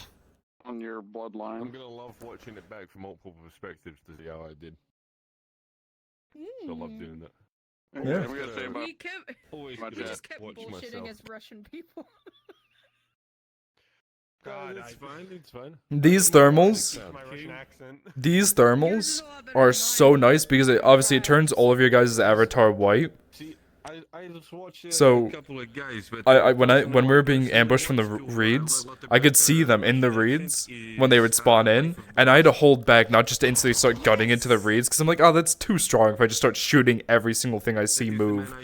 on your bloodline. I'm gonna love watching it back from multiple perspectives to see how I did. I love doing that. Yeah. We gotta say about We kept, Always we good just to kept watch bullshitting myself. as Russian people. God, it's fine. It's fine. These thermals, My Russian accent. these thermals are so nice because it turns all of your guys' avatar white. See, I just watched So, a couple of guys, but when we were being ambushed from the reeds, I could see them in the reeds when they would spawn in, and I had to hold back not just to instantly start gutting into the reeds because I'm like, oh, that's too strong if I just start shooting every single thing I see move.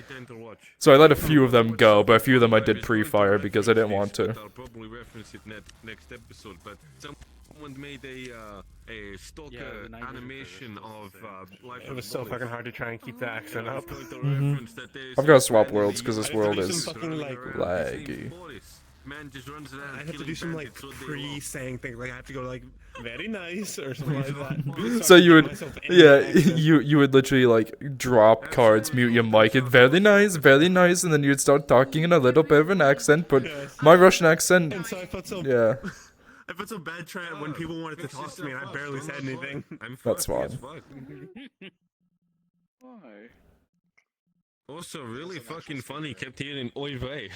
So I let a few of them go, but a few of them I did pre-fire because I didn't want to. I'll probably reference it next episode, but someone made a stalker animation of Life It was so fucking hard to try and keep the accent up. I've got to swap worlds because this world do is some fucking, like, laggy. Man just runs around I have to killing do some like bandits all day long. pre-saying things. Like I have to go like very nice or something like that. So you would, Myself in yeah, the accent. you would literally like drop cards, mute your mic, and very nice, and then you'd start talking in a little bit of an accent, but Yes. my Russian accent, And so I felt so yeah, I felt so bad trying when people wanted to talk to me and I barely said anything. I'm That's fucking as fine. fuck. why? Also, really fucking funny. Kept hearing "Oy vey."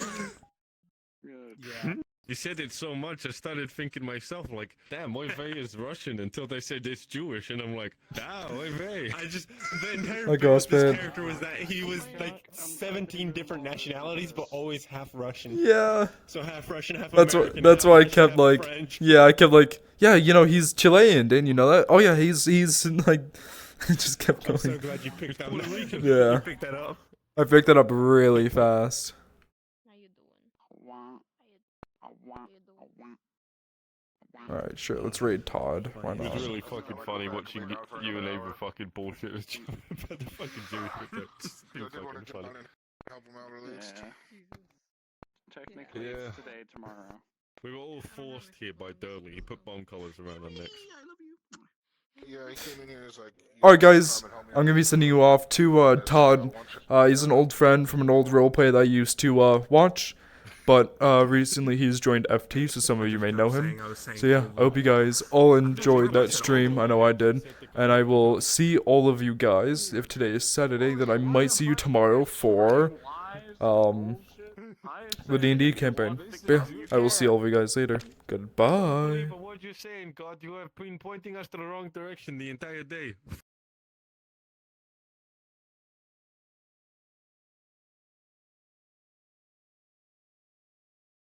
Good. Yeah. You said it so much, I started thinking myself, like, damn, Oy vey is Russian until they said it's Jewish, and I'm like, ah, Oy vey. I just the entire Like bit with this Ghostbed. character was that he was like 17 different nationalities, but always half Russian. yeah. So half Russian, half That's American. that's half why I Russian, kept half like, French. yeah, I kept like, yeah, you know, he's Chilean, didn't you know that? Oh yeah, he's like, I just kept I'm so going. glad you picked that Puerto up. Rican. Yeah. You picked that up. I picked it up really fast. How you doing? Alright, sure, let's raid Todd. Why It was not? really fucking funny watching you and Ava fucking bullshit each other about the fucking Jewish bit. It's been I did want fucking to funny. jump on and help him out at least. Yeah. Technically, Yeah. it's today, tomorrow. We were all forced here by Durley. He put bomb collars around our necks. Yeah, he came in here and was like, Alright guys, I'm gonna be sending you off to Todd. He's an old friend from an old roleplay that I used to watch. But recently he's joined FT, so some of you may know him. So yeah, I hope you guys all enjoyed that stream. I know I did. And I will see all of you guys. If today is Saturday, then I might see you tomorrow for the D&D campaign. But yeah, I will see all of you guys later. Goodbye. But what you saying, God? You have been pointing us to the wrong direction the entire day.